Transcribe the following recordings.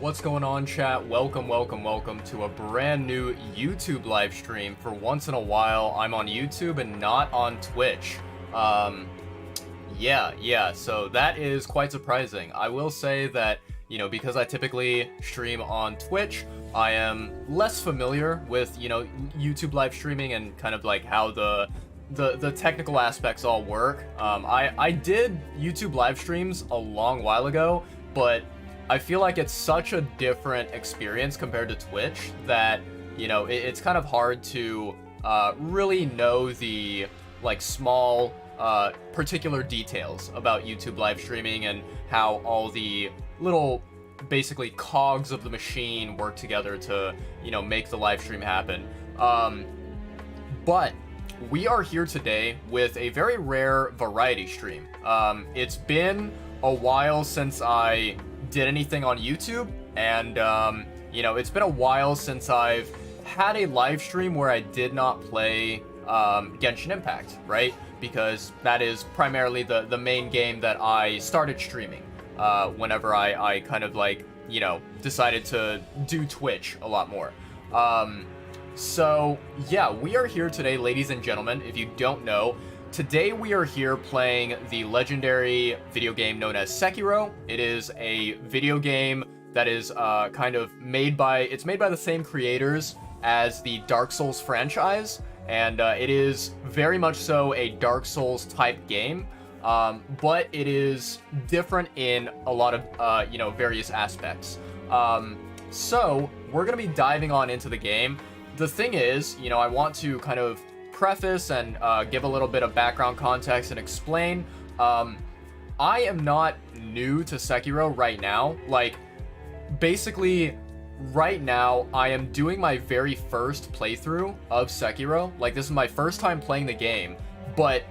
What's going on, chat? Welcome to a brand new YouTube live stream. For once in a while, I'm on YouTube and not on Twitch. Yeah, so that is quite surprising. I will say that, because I typically stream on Twitch, I am less familiar with, YouTube live streaming and kind of like how the technical aspects all work. I did YouTube live streams a long while ago, but I feel like it's such a different experience compared to Twitch that, it's kind of hard to really know the small particular details about YouTube live streaming and how all the little basically cogs of the machine work together to, make the live stream happen. But we are here today with a very rare variety stream. It's been a while since I did anything on YouTube, and it's been a while since I've had a live stream where I did not play Genshin Impact, right? Because that is primarily the main game that I started streaming whenever I kind of decided to do Twitch a lot more. So yeah, we are here today, ladies and gentlemen. If you don't know, today we are here playing the legendary video game known as Sekiro. It is a video game that is made by the same creators as the Dark Souls franchise, and it is very much so a Dark Souls type game, but it is different in a lot of various aspects. So we're gonna be diving on into the game. The thing is, I want to kind of preface and give a little bit of background context and explain. I am not new to Sekiro right now. Basically, right now, I am doing my very first playthrough of Sekiro. This is my first time playing the game, but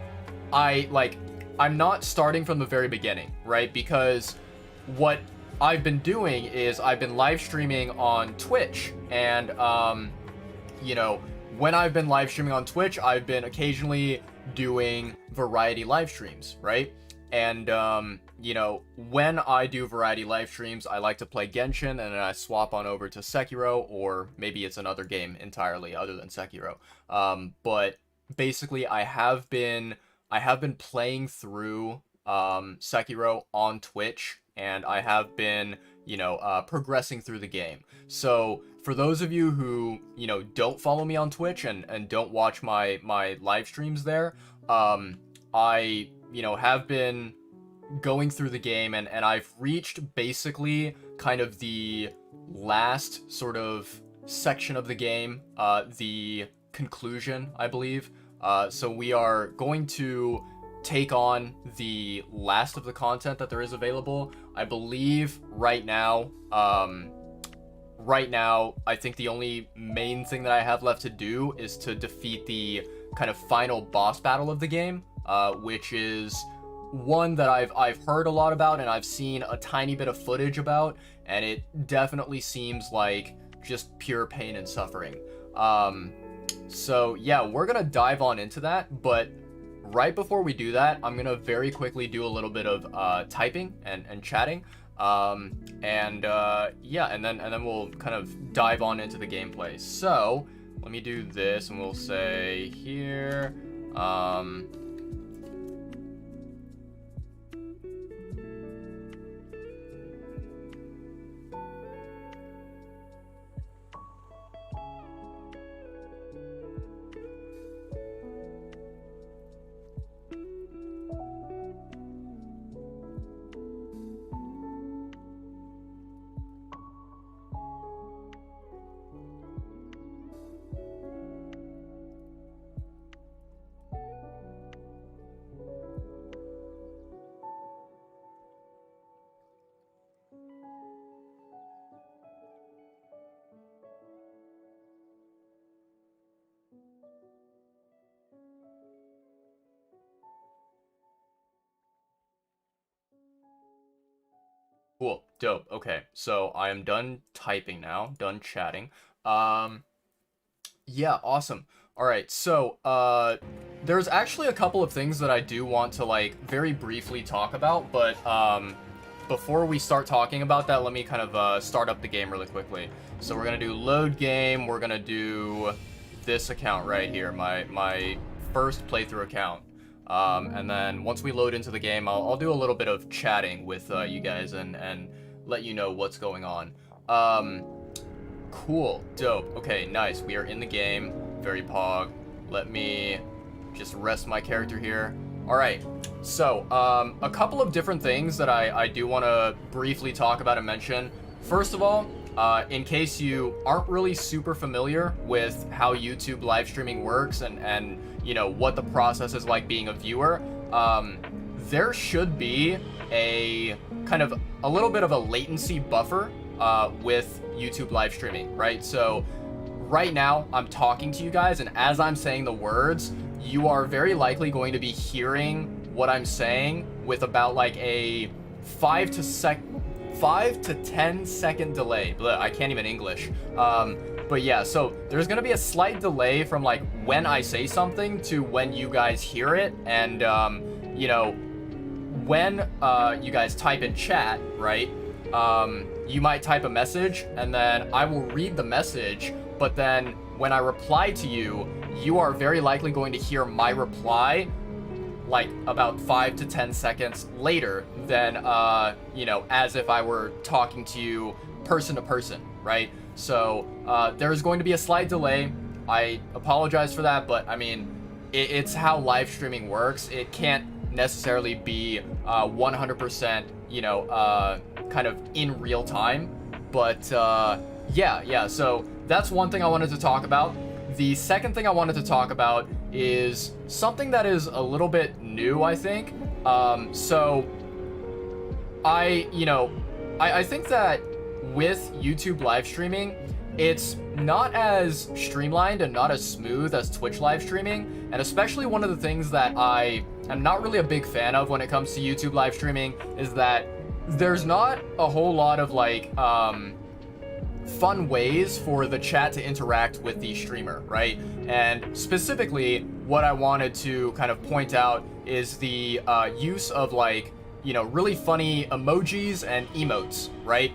I'm not starting from the very beginning, right? Because what I've been doing is I've been live streaming on Twitch, and when I've been live streaming on Twitch, I've been occasionally doing variety live streams, right? And, when I do variety live streams, I like to play Genshin, and then I swap on over to Sekiro, or maybe it's another game entirely other than Sekiro. But basically, I have been playing through Sekiro on Twitch, and I have been, progressing through the game. So for those of you who, don't follow me on Twitch and don't watch my live streams there, I, have been going through the game, and I've reached basically kind of the last sort of section of the game, the conclusion, I believe. So we are going to take on the last of the content that there is available. I believe right now, I think the only main thing that I have left to do is to defeat the kind of final boss battle of the game, which is one that I've heard a lot about, and I've seen a tiny bit of footage about, and it definitely seems like just pure pain and suffering. So yeah, we're gonna dive on into that, but right before we do that, I'm gonna very quickly do a little bit of typing and chatting. Yeah, and then we'll kind of dive on into the gameplay. So let me do this, and we'll say here, cool, dope. Okay, so I am done typing now, done chatting. Yeah, awesome. All right, so there's actually a couple of things that I do want to very briefly talk about, but before we start talking about that, let me kind of start up the game really quickly. So we're going to do load game. We're going to do this account right here, my first playthrough account. And then once we load into the game, I'll do a little bit of chatting with you guys and let you know what's going on. Cool, dope. Okay, nice. We are in the game. Very pog. Let me just rest my character here. All right. So, a couple of different things that I do want to briefly talk about and mention. First of all, in case you aren't really super familiar with how YouTube live streaming works and you know what the process is like being a viewer, there should be a kind of a little bit of a latency buffer with YouTube live streaming, right? So right now I'm talking to you guys, and as I'm saying the words, you are very likely going to be hearing what I'm saying with about like a 5 to 10 second delay. Blah, I can't even English. But yeah, so there's gonna be a slight delay from like when I say something to when you guys hear it, and you know, when you guys type in chat, right? You might type a message, and then I will read the message, but then when I reply to you, you are very likely going to hear my reply like about 5 to 10 seconds later than, you know, as if I were talking to you person to person, right? So there's going to be a slight delay. I apologize for that, but I mean, it's how live streaming works. It can't necessarily be 100%, you know, kind of in real time. But yeah, so that's one thing I wanted to talk about. The second thing I wanted to talk about is something that is a little bit new, I think. So I think that with YouTube live streaming, it's not as streamlined and not as smooth as Twitch live streaming. And especially one of the things that I am not really a big fan of when it comes to YouTube live streaming is that there's not a whole lot of like fun ways for the chat to interact with the streamer, right? And specifically, what I wanted to kind of point out is the use of like, you know, really funny emojis and emotes, right?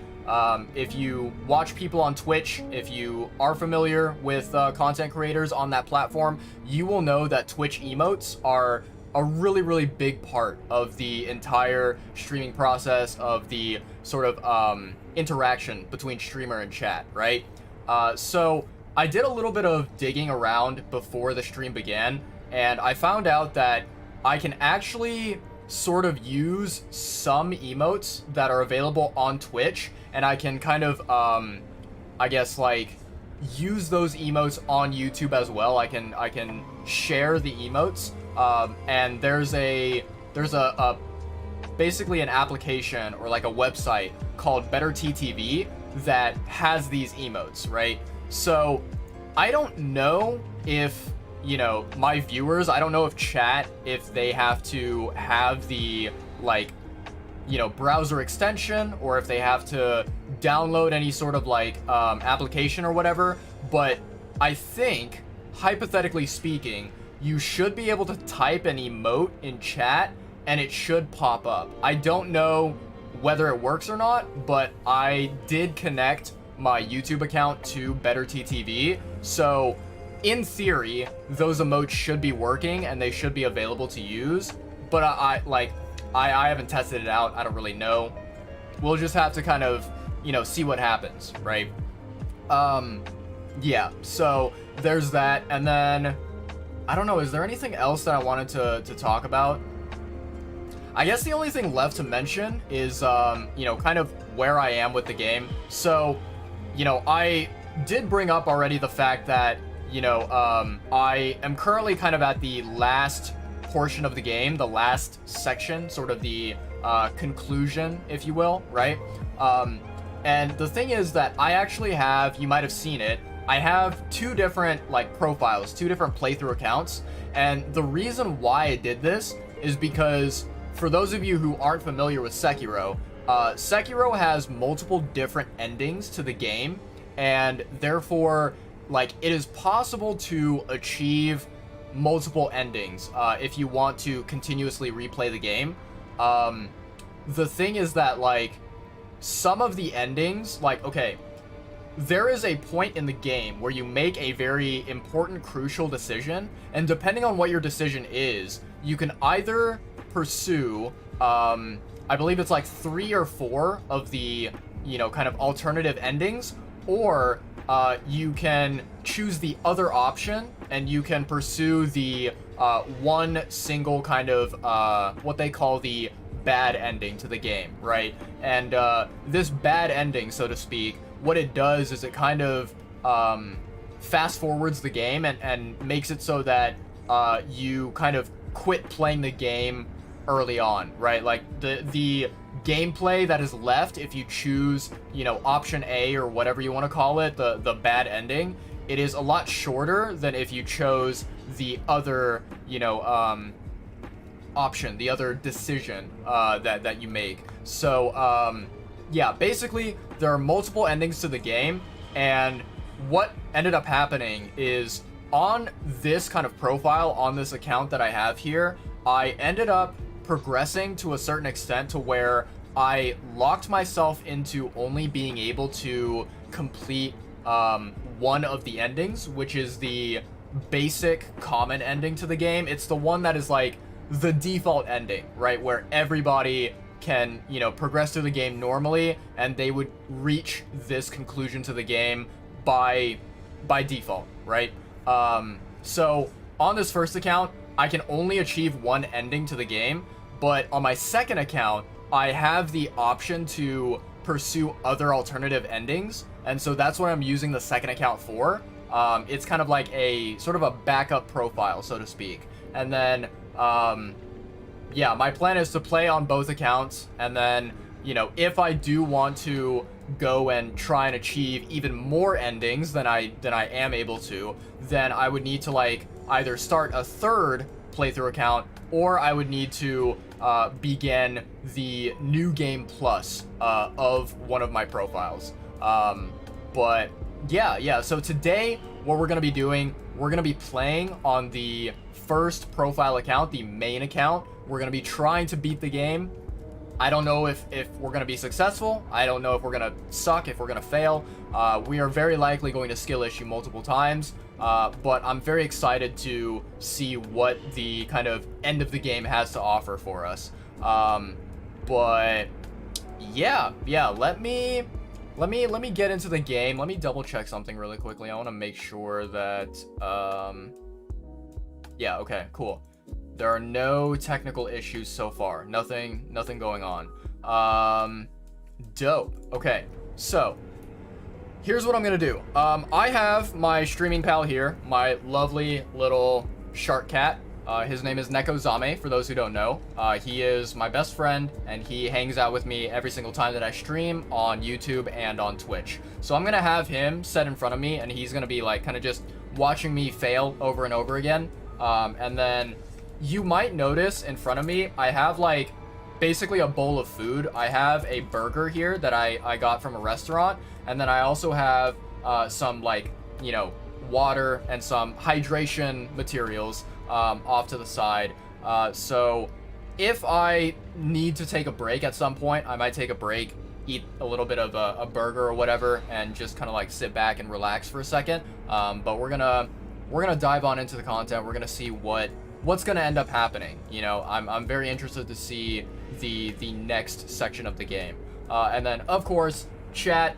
If you watch people on Twitch, if you are familiar with content creators on that platform, you will know that Twitch emotes are a really, really big part of the entire streaming process, of the sort of interaction between streamer and chat, right? So I did a little bit of digging around before the stream began, and I found out that I can actually sort of use some emotes that are available on Twitch, and I can kind of, I guess, like, use those emotes on YouTube as well. I can share the emotes, and there's a basically an application or like a website called BetterTTV that has these emotes, right? So I don't know if, you know, my viewers, I don't know if chat, if they have to have the, like, you know, browser extension, or if they have to download any sort of like application or whatever, but I think, hypothetically speaking, you should be able to type an emote in chat and it should pop up. I don't know whether it works or not, but I did connect my YouTube account to BetterTTV, so in theory, those emotes should be working and they should be available to use, but I haven't tested it out. I don't really know. We'll just have to kind of, you know, see what happens, right? Yeah, so there's that, and then I don't know, is there anything else that I wanted to talk about? I guess the only thing left to mention is, you know, kind of where I am with the game. So, you know, I did bring up already the fact that, you know, I am currently kind of at the last portion of the game, the last section, sort of the conclusion, if you will, right? And the thing is that I actually have, you might have seen it, I have two different like profiles, two different playthrough accounts, and the reason why I did this is because for those of you who aren't familiar with Sekiro, Sekiro has multiple different endings to the game, and therefore, like, it is possible to achieve multiple endings if you want to continuously replay the game. the thing is that, like, some of the endings, like, okay, there is a point in the game where you make a very important, crucial decision, and depending on what your decision is, you can either pursue, I believe it's like 3 or 4 of the, you know, kind of alternative endings, or you can choose the other option, and you can pursue the one single kind of, what they call the bad ending to the game, right? And this bad ending, so to speak, what it does is it kind of fast forwards the game and makes it so that you kind of quit playing the game early on, right? Like the gameplay that is left if you choose, you know, option A or whatever you want to call it, the bad ending, it is a lot shorter than if you chose the other, you know, option, the other decision that you make. So yeah, basically there are multiple endings to the game, and what ended up happening is on this kind of profile, on this account that I have here, I ended up progressing to a certain extent to where I locked myself into only being able to complete one of the endings, which is the basic common ending to the game. It's the one that is like the default ending, right, where everybody can, you know, progress through the game normally, and they would reach this conclusion to the game by default, right? So on this first account, I can only achieve one ending to the game, but on my second account, I have the option to pursue other alternative endings, and so that's what I'm using the second account for. It's kind of like a sort of a backup profile, so to speak. And then yeah, my plan is to play on both accounts, and then, you know, if I do want to go and try and achieve even more endings than I am able to, then I would need to, like, either start a third playthrough account, or I would need to begin the new game plus of one of my profiles. But yeah, so today what we're gonna be doing, we're gonna be playing on the first profile account, the main account. We're gonna be trying to beat the game. I don't know if we're gonna be successful. I don't know if we're gonna suck, if we're gonna fail. We are very likely going to skill issue multiple times, but I'm very excited to see what the kind of end of the game has to offer for us. But yeah, let me get into the game. Let me double check something really quickly. I want to make sure that yeah, okay, cool. There are no technical issues so far. Nothing going on. Dope. Okay, so here's what I'm gonna do. I have my streaming pal here, my lovely little shark cat. His name is Nekozame, for those who don't know. He is my best friend, and he hangs out with me every single time that I stream on YouTube and on Twitch. So I'm gonna have him set in front of me, and he's gonna be like kind of just watching me fail over and over again. And then you might notice in front of me, I have like basically a bowl of food. I have a burger here that I got from a restaurant, and then I also have some, like, you know, water and some hydration materials off to the side. So if I need to take a break at some point, I might take a break, eat a little bit of a burger or whatever, and just kind of like sit back and relax for a second. But we're gonna dive on into the content. We're gonna see what's gonna end up happening. You know, I'm very interested to see the next section of the game. And then of course, chat,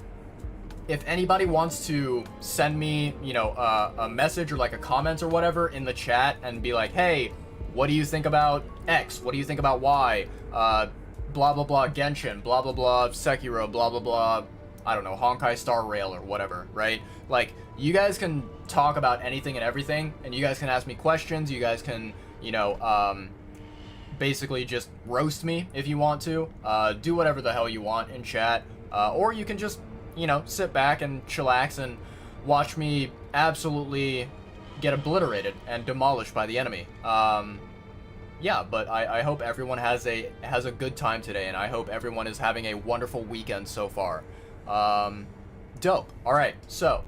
if anybody wants to send me, you know, a message or like a comment or whatever in the chat and be like, hey, what do you think about X? What do you think about Y? Blah, blah, blah, Genshin, blah, blah, blah, Sekiro, blah, blah, blah, I don't know, Honkai Star Rail or whatever, right? Like, you guys can talk about anything and everything, and you guys can ask me questions, you guys can, you know, basically just roast me if you want to, do whatever the hell you want in chat, or you can just, you know, sit back and chillax and watch me absolutely get obliterated and demolished by the enemy. Yeah, but I hope everyone has a good time today, and I hope everyone is having a wonderful weekend so far. Dope. All right, so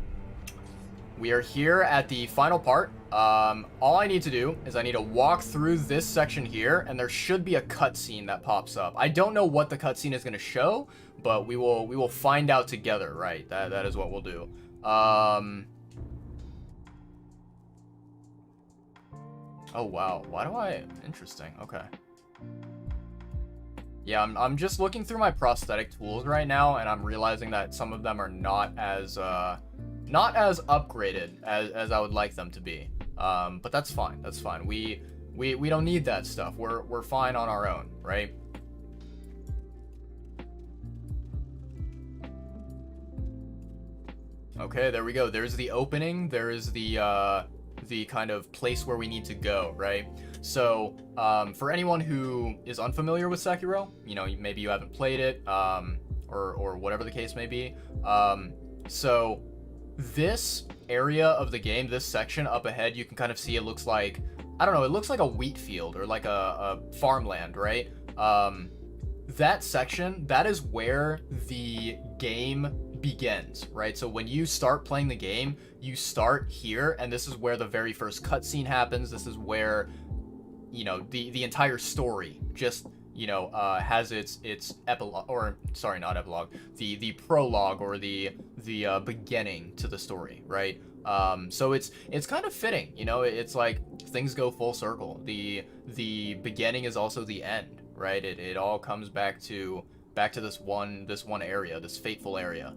We are here at the final part. All I need to do is I need to walk through this section here, and there should be a cutscene that pops up. I don't know what the cutscene is going to show, but we will find out together, right? That is what we'll do. Oh wow, why do I... Interesting, okay. Yeah, I'm just looking through my prosthetic tools right now, and I'm realizing that some of them are not as upgraded as I would like them to be. But that's fine, that's fine. We don't need that stuff. We're fine on our own, right? Okay, there we go. There's the opening. There is the kind of place where we need to go, right? So, for anyone who is unfamiliar with Sekiro, you know, maybe you haven't played it, or whatever the case may be. So this area of the game, this section up ahead, you can kind of see it looks like, I don't know, it looks like a wheat field or like a farmland, right? That section, that is where the game begins, right? So when you start playing the game, you start here, and this is where the very first cutscene happens. This is where, you know, the entire story just, you know, has its epilogue, or sorry, not epilogue, the prologue, or the beginning to the story, right? So it's kind of fitting, you know. It's like things go full circle. The beginning is also the end, right? It all comes back to this one area, this fateful area.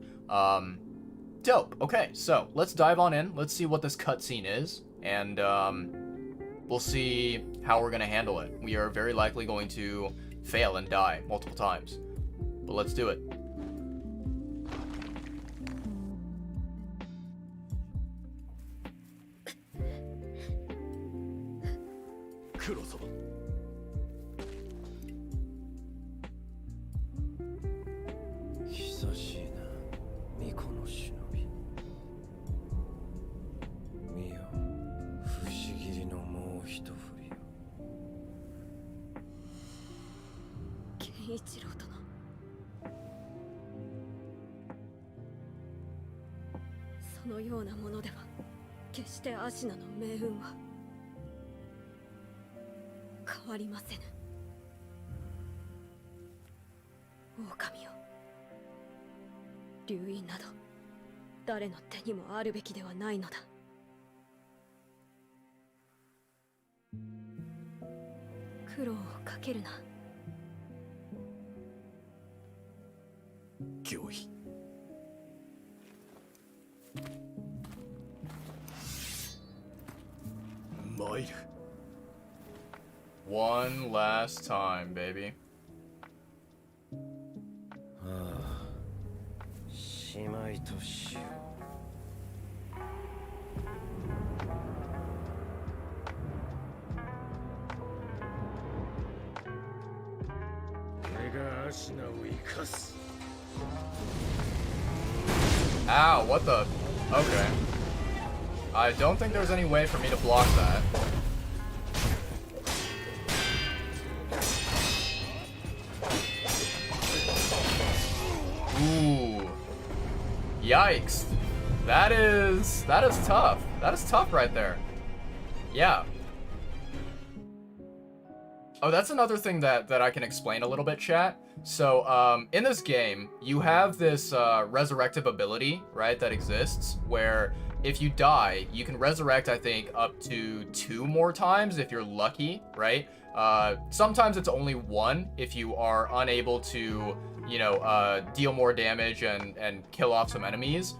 Dope. Okay, so let's dive on in. Let's see what this cutscene is, and we'll see how we're gonna handle it. We are very likely going to fail and die multiple times, but let's do it. Kuro-sama. 久しいな、巫女の忍び。見よ、不思議りのもう一振りよ。健一郎殿。そのようなものでは、決してアシナの命運は変わりませぬ。狼よ。流因など誰の手にもあるべきではないのだ。苦労をかけるな。御意。参る。 One last time, baby. ああ、しまいとしよう。俺がアシナを生かす。 Ow, what the... Okay. I don't think there's any way for me to block that. Ooh. Yikes. That is tough. That is tough right there. Yeah. Oh, that's another thing that I can explain a little bit, chat. So, in this game, you have this resurrective ability, right, that exists, where if you die, you can resurrect, I think, up to 2 more times if you're lucky, right? Sometimes it's only 1 if you are unable to, you know, deal more damage and kill off some enemies.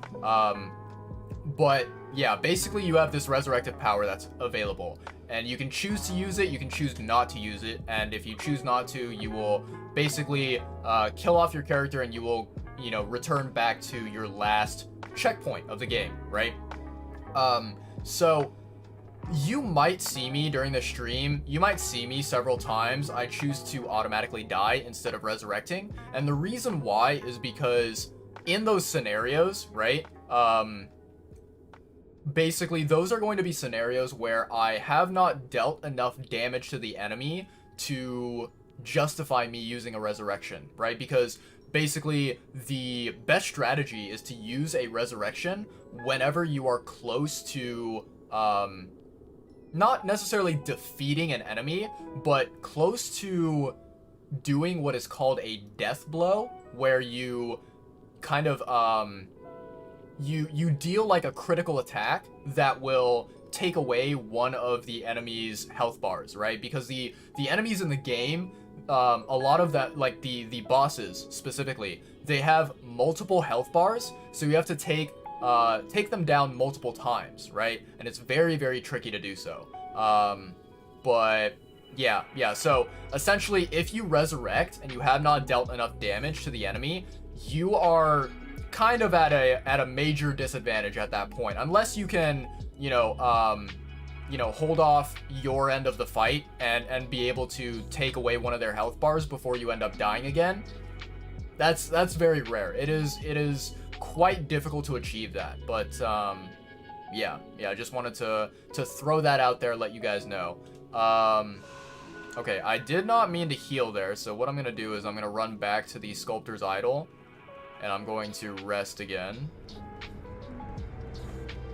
But yeah, basically you have this resurrective power that's available, and you can choose to use it, you can choose not to use it, and if you choose not to, you will basically kill off your character, and you will, you know, return back to your last checkpoint of the game, right? So you might see me during the stream, you might see me several times, I choose to automatically die instead of resurrecting, and the reason why is because in those scenarios, right, basically those are going to be scenarios where I have not dealt enough damage to the enemy to justify me using a resurrection, right? Because basically the best strategy is to use a resurrection whenever you are close to not necessarily defeating an enemy, but close to doing what is called a death blow, where you kind of you deal like a critical attack that will take away one of the enemy's health bars, right? Because the enemies in the game, a lot of that, like the bosses specifically, they have multiple health bars, so you have to take them down multiple times, right? And it's very, very tricky to do so. But yeah, so essentially if you resurrect and you have not dealt enough damage to the enemy, you are kind of at a major disadvantage at that point, unless you can, hold off your end of the fight and be able to take away one of their health bars before you end up dying again. That's very rare. It is quite difficult to achieve that, but yeah, I just wanted to throw that out there, let you guys know. Okay, I did not mean to heal there, so what I'm gonna do is I'm gonna run back to the Sculptor's Idol, and I'm going to rest again.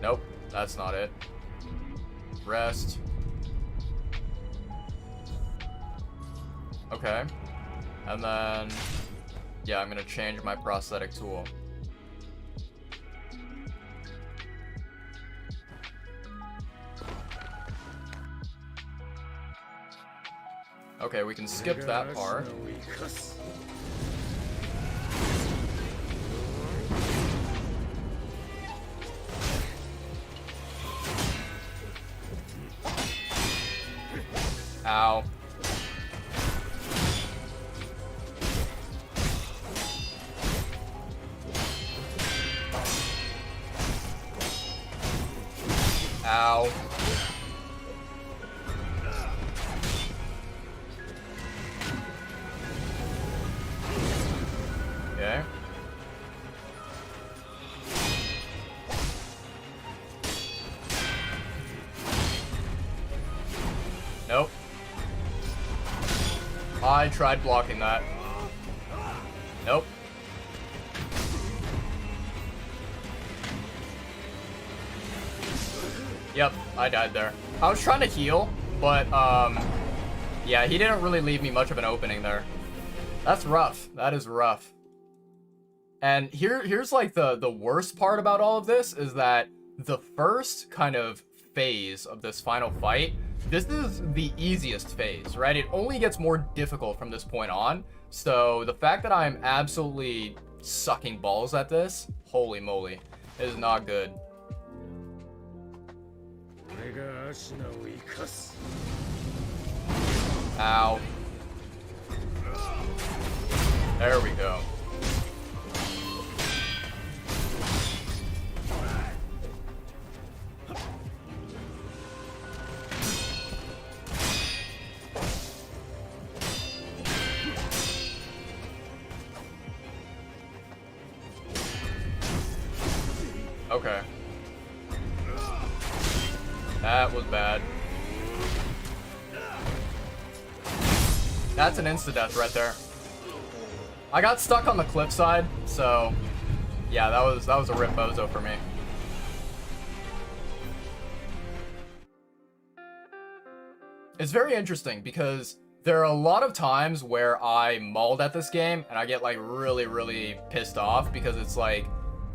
Nope, that's not it. Rest. Okay. And then, yeah, I'm gonna change my prosthetic tool. Okay, we can skip that part. Ow. Ow. Okay. Nope. I tried blocking that. Nope. Yep, I died there. I was trying to heal, but yeah, he didn't really leave me much of an opening there. That's rough. That is rough. And here's like the worst part about all of this is that the first kind of phase of this final fight, this is the easiest phase, right? It only gets more difficult from this point on. So the fact that I'm absolutely sucking balls at this, holy moly, is not good. Ow. There we go. Okay. That was bad. That's an insta-death right there. I got stuck on the cliffside, so yeah, that was a rip bozo for me. It's very interesting because there are a lot of times where I mauled at this game and I get like really pissed off because it's like,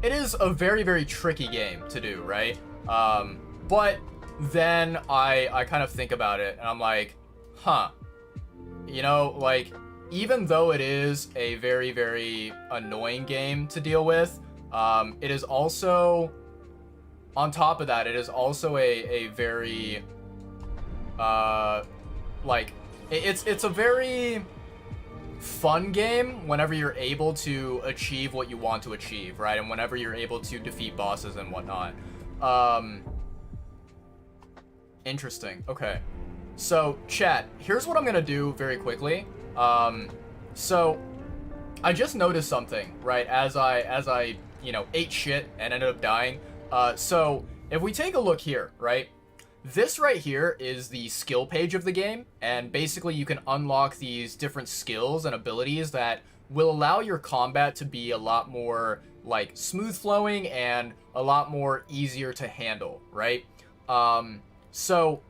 it is a very, very tricky game to do, right? But then I kind of think about it and I'm like, huh, like, even though it is a very, very annoying game to deal with, it is also, on top of that, it is also a very, like, it's a very fun game whenever you're able to achieve what you want to achieve, right? And whenever you're able to defeat bosses and whatnot. Interesting. Okay. So, chat, here's what I'm gonna do very quickly. So I just noticed something, right, as I ate shit and ended up dying. So if we take a look here, right, this right here is the skill page of the game, and basically you can unlock these different skills and abilities that will allow your combat to be a lot more like smooth flowing and a lot more easier to handle, right? So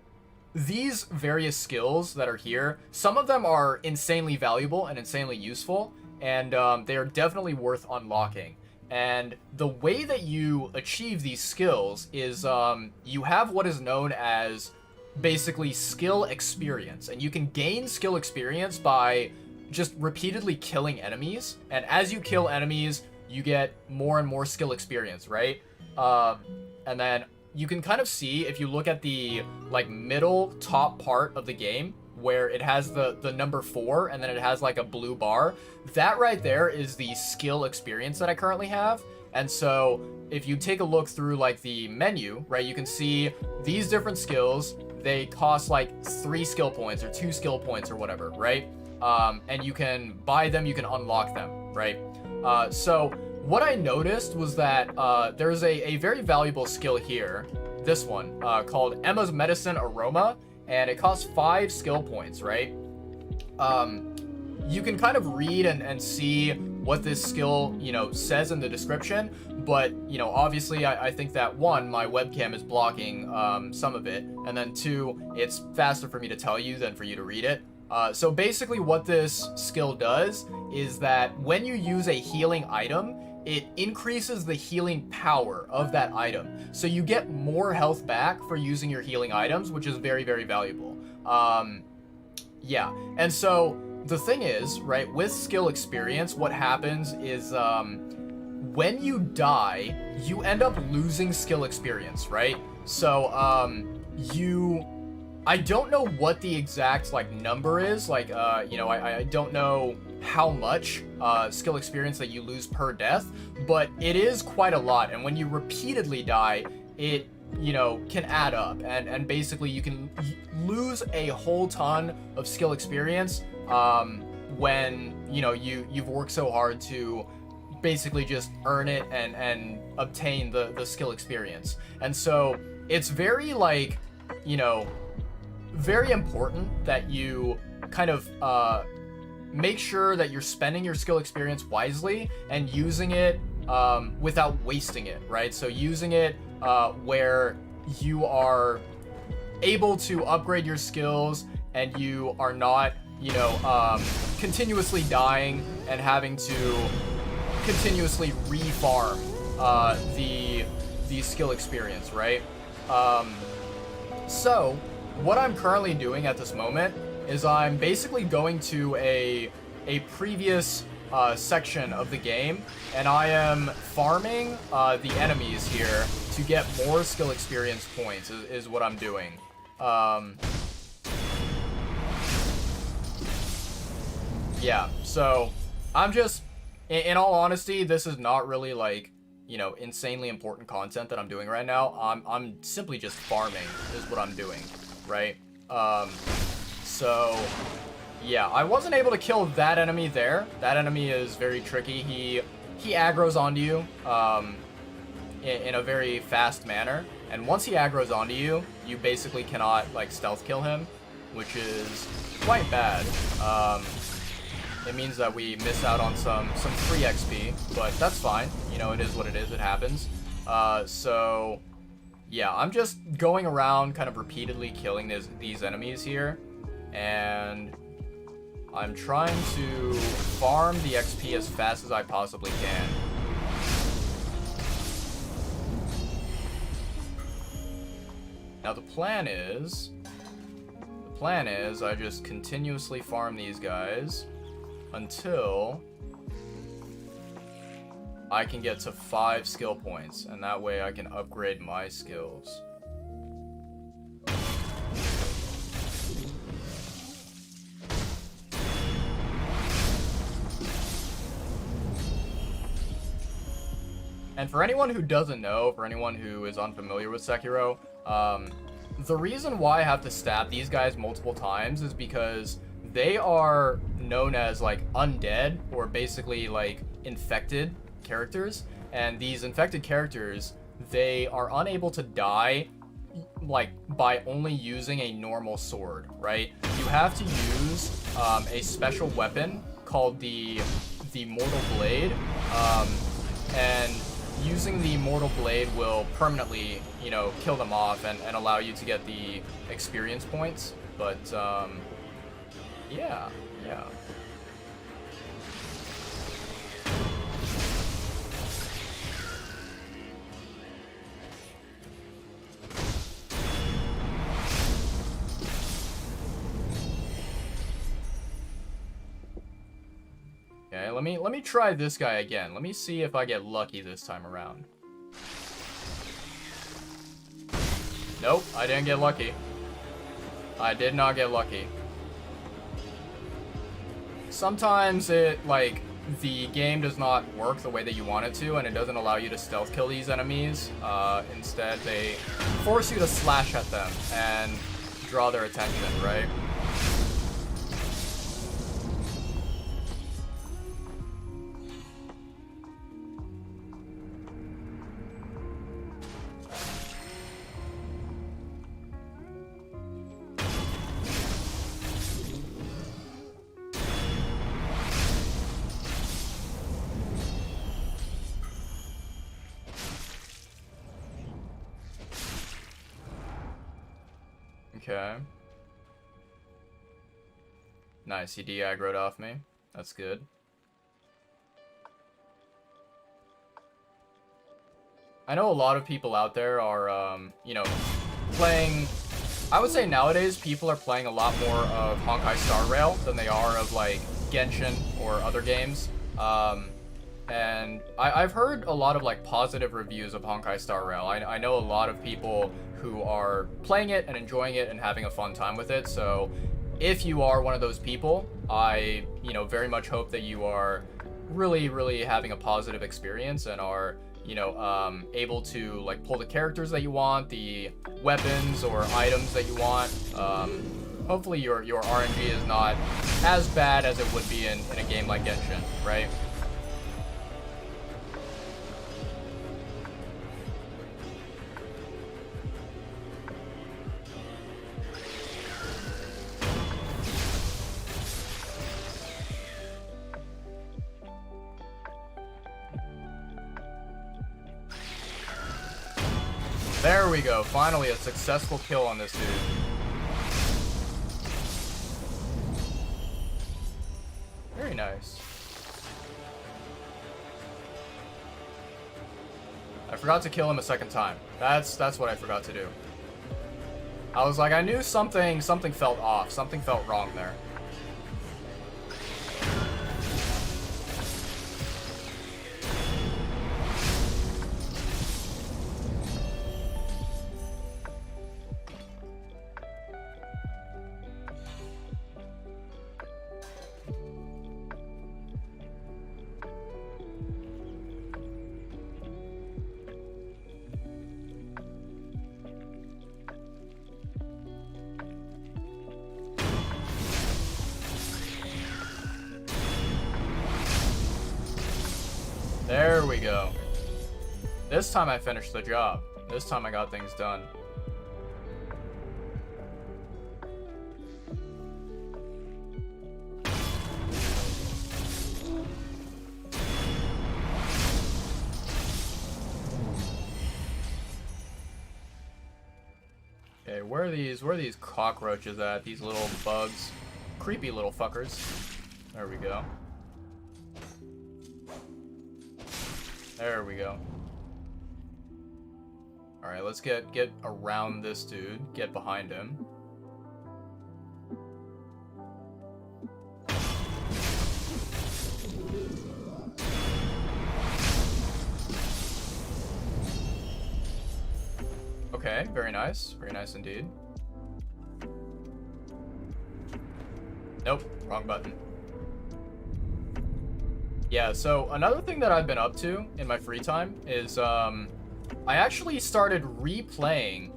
these various skills that are here, some of them are insanely valuable and insanely useful, and they are definitely worth unlocking. And the way that you achieve these skills is you have what is known as basically skill experience, and you can gain skill experience by just repeatedly killing enemies, and as you kill enemies you get more and more skill experience, right? And then you can kind of see, if you look at the like middle top part of the game where it has the number 4 and then it has like a blue bar, that right there is the skill experience that I currently have. And so if you take a look through like the menu, right, you can see these different skills, they cost like 3 skill points or 2 skill points or whatever, right? And you can buy them, you can unlock them, right? So what I noticed was that there's a very valuable skill here, this one, called Emma's Medicine Aroma, and it costs 5 skill points, right? You can kind of read and see what this skill, you know, says in the description, but, you know, obviously I think that 1, my webcam is blocking some of it, and then 2, it's faster for me to tell you than for you to read it. So basically what this skill does is that when you use a healing item, it increases the healing power of that item. So you get more health back for using your healing items, which is very, very valuable. Yeah, and so the thing is, right, with skill experience, what happens is when you die, you end up losing skill experience, right? So I don't know what the exact like number is, like you know, I don't know how much skill experience that you lose per death, but it is quite a lot, and when you repeatedly die, it, you know, can add up, and basically you can lose a whole ton of skill experience when, you know, you've worked so hard to basically just earn it and obtain the skill experience. And so it's very, like, you know, very important that you kind of make sure that you're spending your skill experience wisely and using it without wasting it, right? So using it where you are able to upgrade your skills and you are not, you know, continuously dying and having to continuously re-farm the skill experience, right? So what I'm currently doing at this moment is I'm basically going to a previous section of the game, and I am farming the enemies here to get more skill experience points is what I'm doing. Yeah, so I'm just, in all honesty, this is not really like, you know, insanely important content that I'm doing right now. I'm simply just farming is what I'm doing, right? So yeah, I wasn't able to kill that enemy there. That enemy is very tricky. He aggroes onto you in a very fast manner, and once he aggroes onto you, you basically cannot like stealth kill him, which is quite bad. It means that we miss out on some free XP, but that's fine. You know, it is what it is. It happens. So yeah, I'm just going around kind of repeatedly killing these enemies here, and I'm trying to farm the XP as fast as I possibly can. Now the plan is I just continuously farm these guys until I can get to 5 skill points, and that way I can upgrade my skills. And for anyone who doesn't know, for anyone who is unfamiliar with Sekiro, the reason why I have to stab these guys multiple times is because they are known as like undead, or basically like infected characters, and these infected characters, they are unable to die like by only using a normal sword, right? You have to use a special weapon called the the Mortal Blade, and using the Mortal Blade will permanently, you know, kill them off and allow you to get the experience points. But, yeah. Okay, let me try this guy again. Let me see if I get lucky this time around. Nope, I didn't get lucky. I did not get lucky. Sometimes it, like, the game does not work the way that you want it to, and it doesn't allow you to stealth kill these enemies. Instead, they force you to slash at them and draw their attention, right? Okay. Nice, he de-aggroed off me. That's good. I know a lot of people out there are, you know, playing... I would say nowadays people are playing a lot more of Honkai Star Rail than they are of, like, Genshin or other games. And I've heard a lot of, like, positive reviews of Honkai Star Rail. I know a lot of people who are playing it and enjoying it and having a fun time with it. So if you are one of those people, I, you know, very much hope that you are really, really having a positive experience and are, you know, able to, like, pull the characters that you want, the weapons or items that you want. Hopefully your RNG is not as bad as it would be in a game like Genshin, right? There we go, finally a successful kill on this dude. Very nice. I forgot to kill him a second time. That's what I forgot to do. I was like, I knew something felt off, something felt wrong there. There we go. This time I finished the job. This time I got things done. Okay, where are these cockroaches at? These little bugs. Creepy little fuckers. There we go. There we go. Alright, let's get around this dude. Get behind him. Okay, very nice. Very nice indeed. Nope, wrong button. Yeah, so another thing that I've been up to in my free time is, I actually started replaying,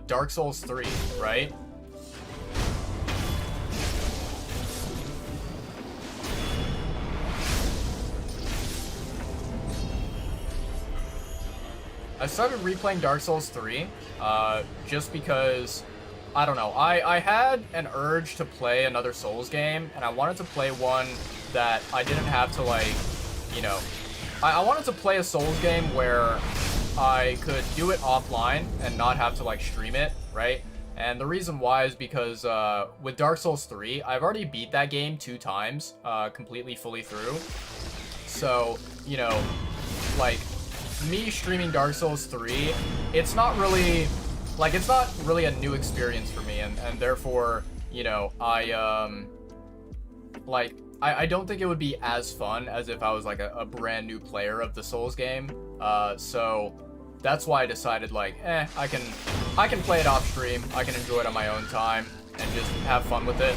Dark Souls 3, right? I started replaying Dark Souls 3, just because I don't know. I had an urge to play another Souls game, and I wanted to play one that I didn't have to, like, you know... I wanted to play a Souls game where I could do it offline and not have to, like, stream it, right? And the reason why is because with Dark Souls 3, I've already beat that game 2 times, completely fully through. So, you know, like, me streaming Dark Souls 3, it's not really a new experience for me, and therefore, you know, I don't think it would be as fun as if I was like a brand new player of the Souls game. So that's why I decided, like, I can play it off stream, I can enjoy it on my own time and just have fun with it.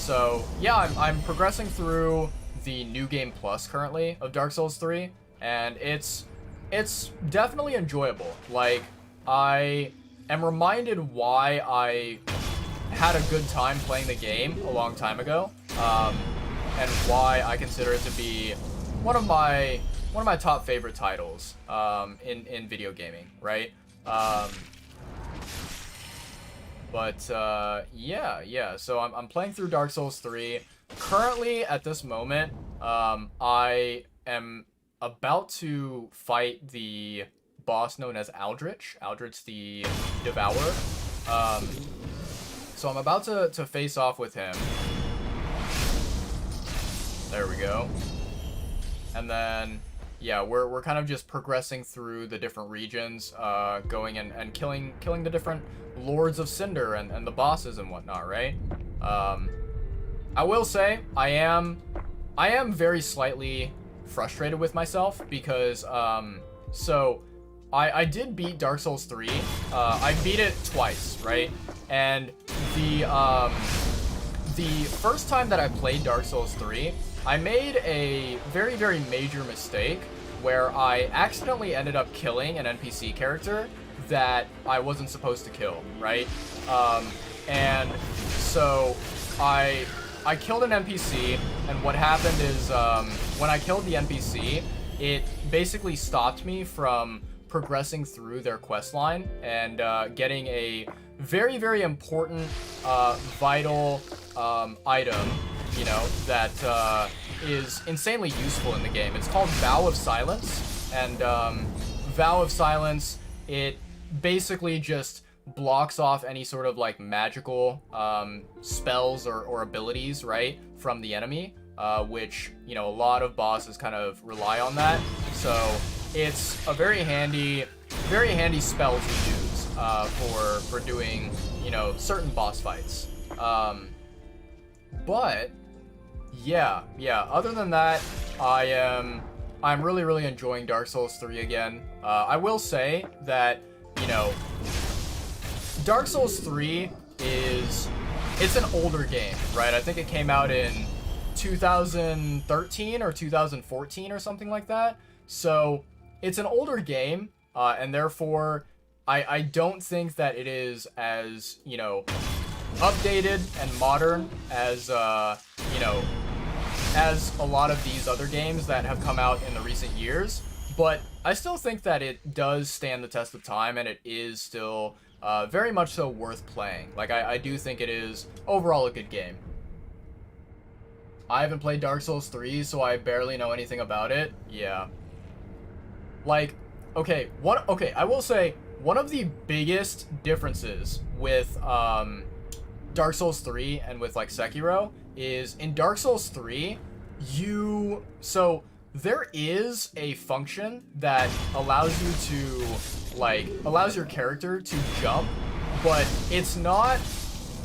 So yeah, I'm progressing through the New Game Plus currently of Dark Souls 3, and it's definitely enjoyable. Like, I am reminded why I had a good time playing the game a long time ago, and why I consider it to be one of my top favorite titles in video gaming, right? Yeah. So I'm playing through Dark Souls 3. Currently, at this moment, I am about to fight the boss known as Aldrich. Aldrich the Devourer. So I'm about to face off with him. There we go. And then, yeah, we're kind of just progressing through the different regions, going and killing the different Lords of Cinder and the bosses and whatnot, right? I will say, I am very slightly frustrated with myself because, so I did beat Dark Souls 3. I beat it twice, right? And the first time that I played Dark Souls 3, I made a very, very major mistake where I accidentally ended up killing an NPC character that I wasn't supposed to kill, right? And so I killed an NPC, and what happened is, when I killed the NPC, it basically stopped me from progressing through their quest line and getting a very, very important, vital item, you know, that is insanely useful in the game. It's called Vow of Silence, and Vow of Silence, it basically just blocks off any sort of like magical spells or abilities, right, from the enemy, which, you know, a lot of bosses kind of rely on that. So it's a very handy spell to use for doing, you know, certain boss fights. But yeah, other than that, I'm really, really enjoying Dark Souls 3 again. I will say that, you know, Dark Souls 3 it's an older game, right? I think it came out in 2013 or 2014 or something like that. So it's an older game, and therefore I don't think that it is as, you know, updated and modern as, you know, as a lot of these other games that have come out in the recent years. But I still think that it does stand the test of time, and it is still very much so worth playing. Like, I do think it is overall a good game. I haven't played Dark Souls 3, so I barely know anything about it. Yeah. Like, okay, I will say, one of the biggest differences with Dark Souls 3 and with, like, Sekiro is in Dark Souls 3, so there is a function that allows you to, like, allows your character to jump, but it's not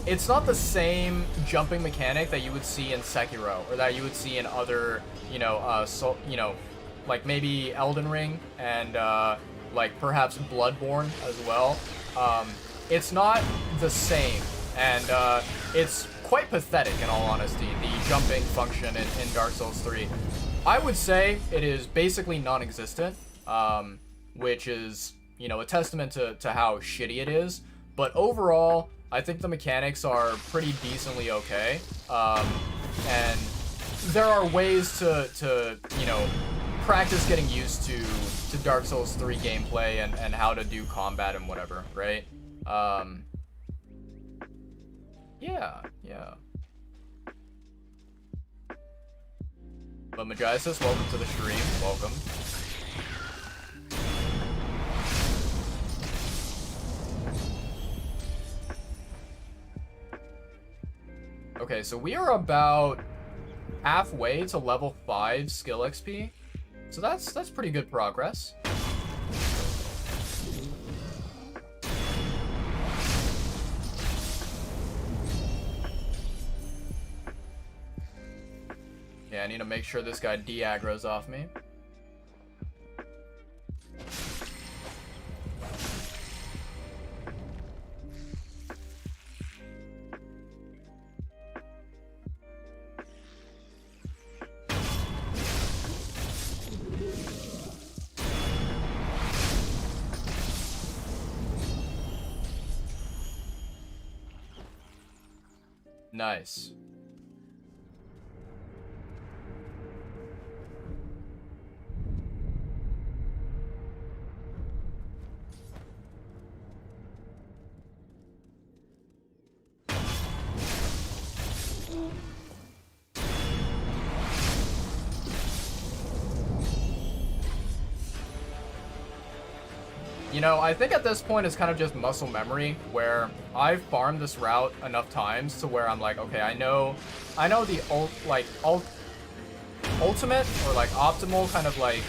the same jumping mechanic that you would see in Sekiro or that you would see in other, you know, like maybe Elden Ring and like perhaps Bloodborne as well. It's not the same, and it's quite pathetic in all honesty, the jumping function in Dark Souls 3. I would say it is basically non-existent, which is, you know, a testament to how shitty it is. But overall, I think the mechanics are pretty decently okay. And there are ways to you know, practice getting used to Dark Souls 3 gameplay and how to do combat and whatever, right? Yeah, yeah. But Magisis, welcome to the stream. Welcome. Okay, so we are about halfway to level 5 skill XP. So that's pretty good progress. Yeah, I need to make sure this guy de-aggro's off me. Nice. You know, I think at this point it's kind of just muscle memory, where I've farmed this route enough times to where I'm like, okay, I know the ultimate or like optimal kind of like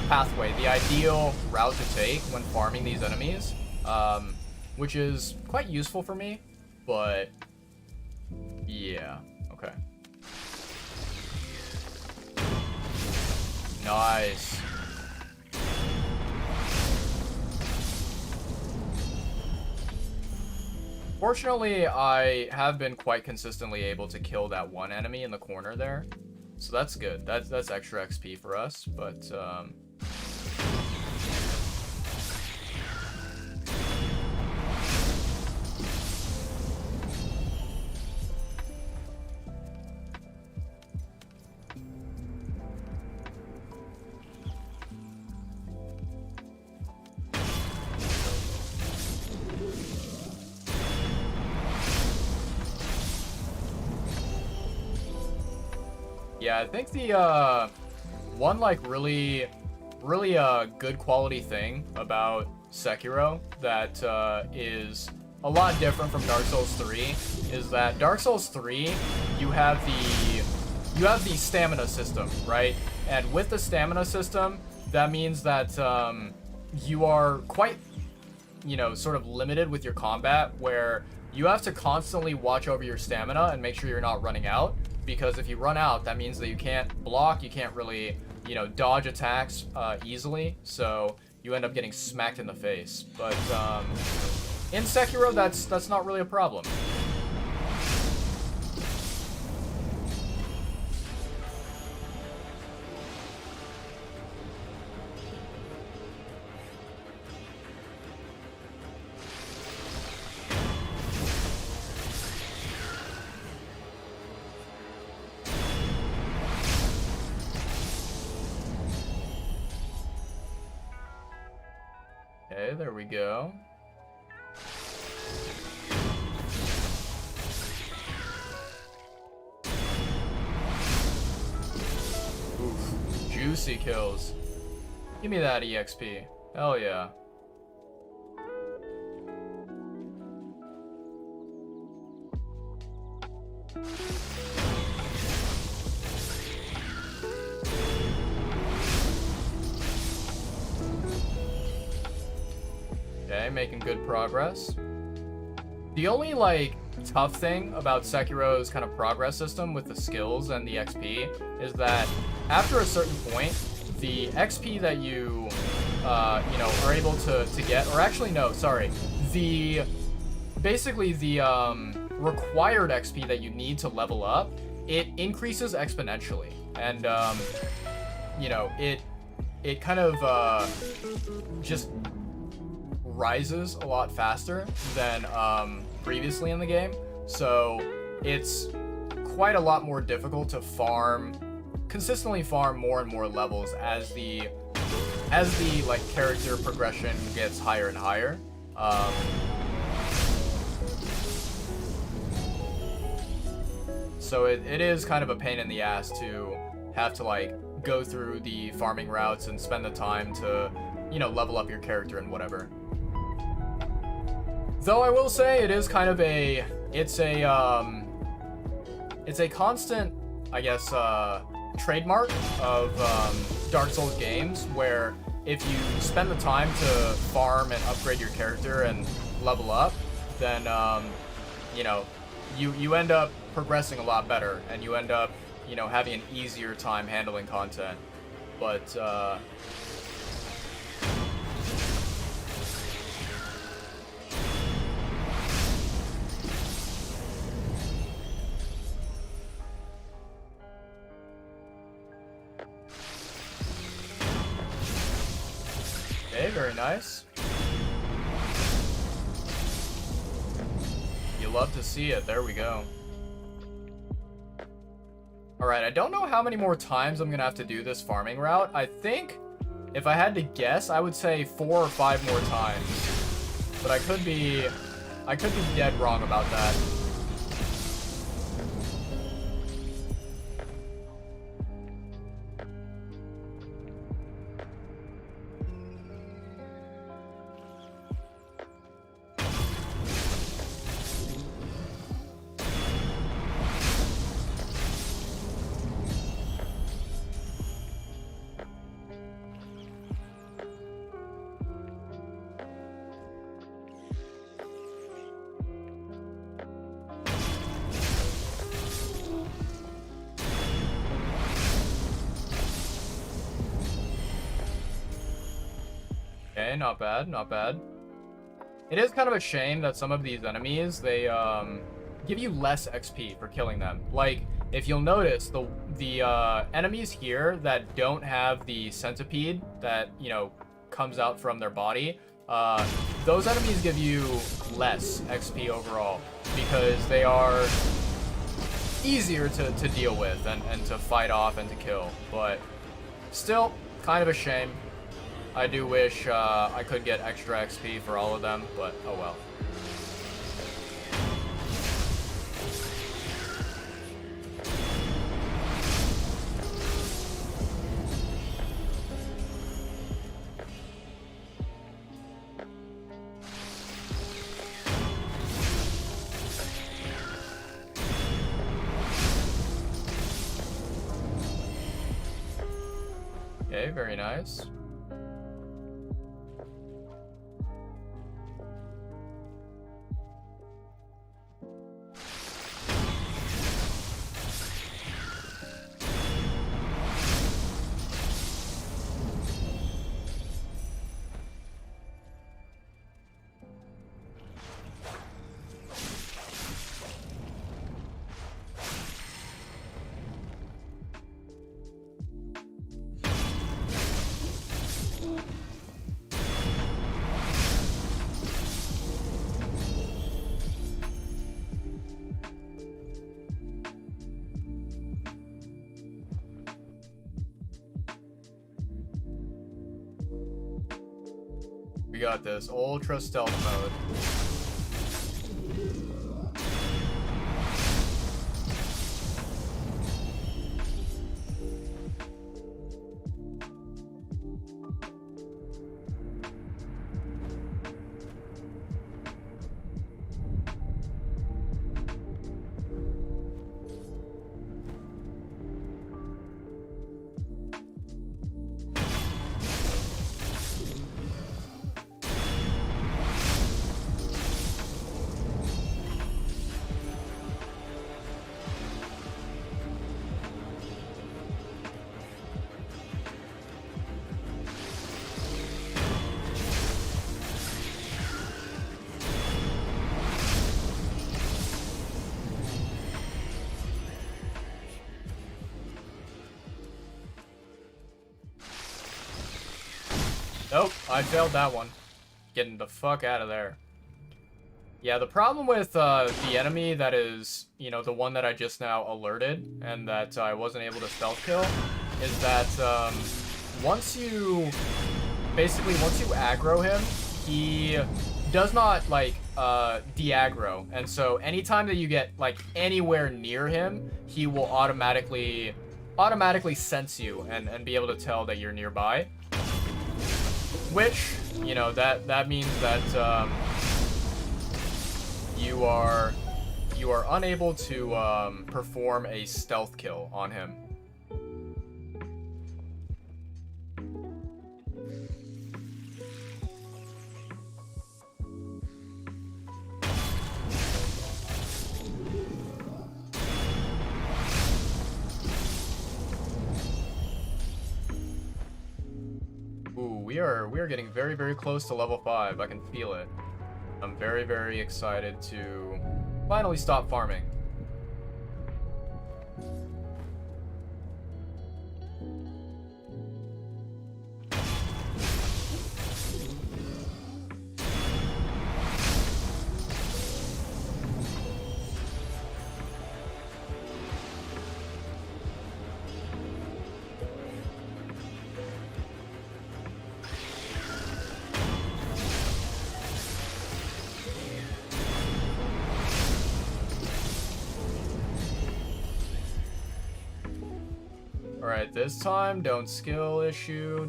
pathway, the ideal route to take when farming these enemies, which is quite useful for me, but yeah, okay. Nice. Fortunately, I have been quite consistently able to kill that one enemy in the corner there. So that's good. That's extra XP for us, but yeah, I think the one like really good quality thing about Sekiro that is a lot different from Dark Souls 3 is that Dark Souls 3 you have the stamina system, right? And with the stamina system, that means that you are quite, you know, sort of limited with your combat, where you have to constantly watch over your stamina and make sure you're not running out. Because if you run out, that means that you can't block, you can't really, you know, dodge attacks easily, so you end up getting smacked in the face. But in Sekiro, that's not really a problem. Okay, there we go. Oof, juicy kills. Give me that EXP. Hell yeah. Okay, making good progress. The only, like, tough thing about Sekiro's kind of progress system with the skills and the XP is that after a certain point, the XP that you, you know, are able to get, or actually, no, sorry, basically the required XP that you need to level up, it increases exponentially. And, you know, it kind of just rises a lot faster than previously in the game, so it's quite a lot more difficult to consistently farm more and more levels as the like character progression gets higher and higher. So it is kind of a pain in the ass to have to like go through the farming routes and spend the time to, you know, level up your character and whatever. Though I will say it is kind of it's a constant, I guess, trademark of Dark Souls games, where if you spend the time to farm and upgrade your character and level up, then you know, you end up progressing a lot better, and you end up, you know, having an easier time handling content. But okay, very nice. You love to see it. There we go. Alright, I don't know how many more times I'm gonna have to do this farming route. I think, if I had to guess, I would say 4 or 5 more times. But I could be dead wrong about that. Okay, not bad, not bad. It is kind of a shame that some of these enemies, they give you less XP for killing them. Like, if you'll notice, the enemies here that don't have the centipede that, you know, comes out from their body, those enemies give you less XP overall, because they are easier to deal with and to fight off and to kill. But still, kind of a shame. I do wish I could get extra XP for all of them, but oh well. Okay, very nice. We got this ultra stealth mode. Nope, I failed that one. Getting the fuck out of there. Yeah, the problem with the enemy that is, you know, the one that I just now alerted and that I wasn't able to stealth kill is that once you aggro him, he does not like de-aggro, and so anytime that you get like anywhere near him, he will automatically sense you and be able to tell that you're nearby. Which, you know, that means that you are unable to perform a stealth kill on him. Ooh, we are getting very, very close to level 5. I can feel it. I'm very, very excited to finally stop farming. Alright, this time, don't skill issue.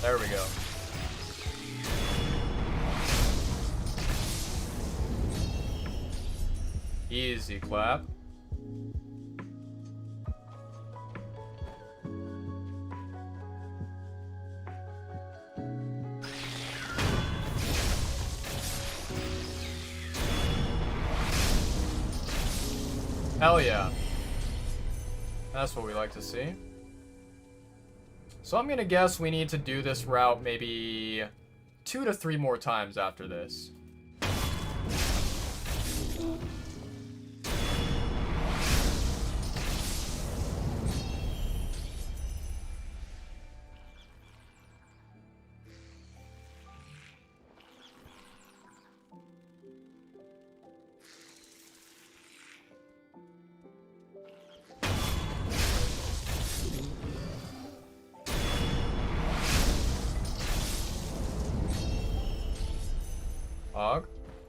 There we go. Easy clap. Hell yeah. That's what we like to see. So I'm gonna guess we need to do this route maybe 2 to 3 more times after this.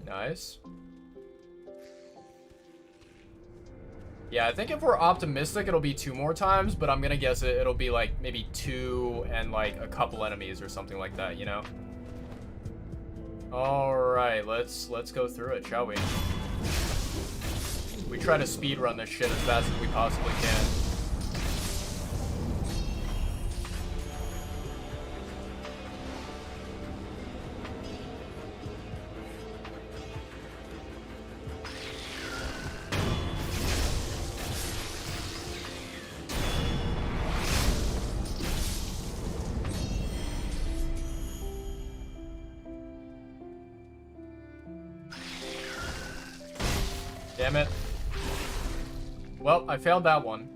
Nice. Yeah, I think if we're optimistic, it'll be 2 more times, but I'm gonna guess it'll be like maybe 2 and like a couple enemies or something like that, you know? Alright, let's go through it, shall we? We try to speedrun this shit as fast as we possibly can. Damn it. Well, I failed that one.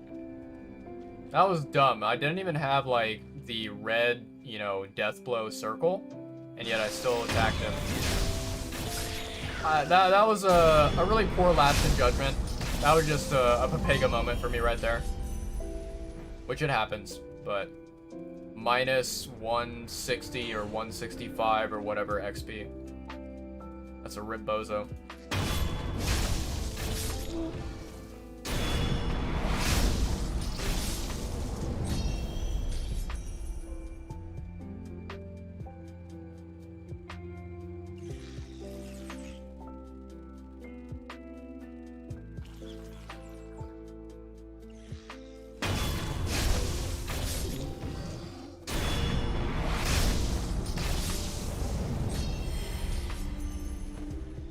That was dumb. I didn't even have, like, the red, you know, death blow circle, and yet I still attacked him. That was a really poor lapse in judgment. That was just a Papega moment for me right there. Which it happens, but minus 160 or 165 or whatever XP. That's a rip bozo.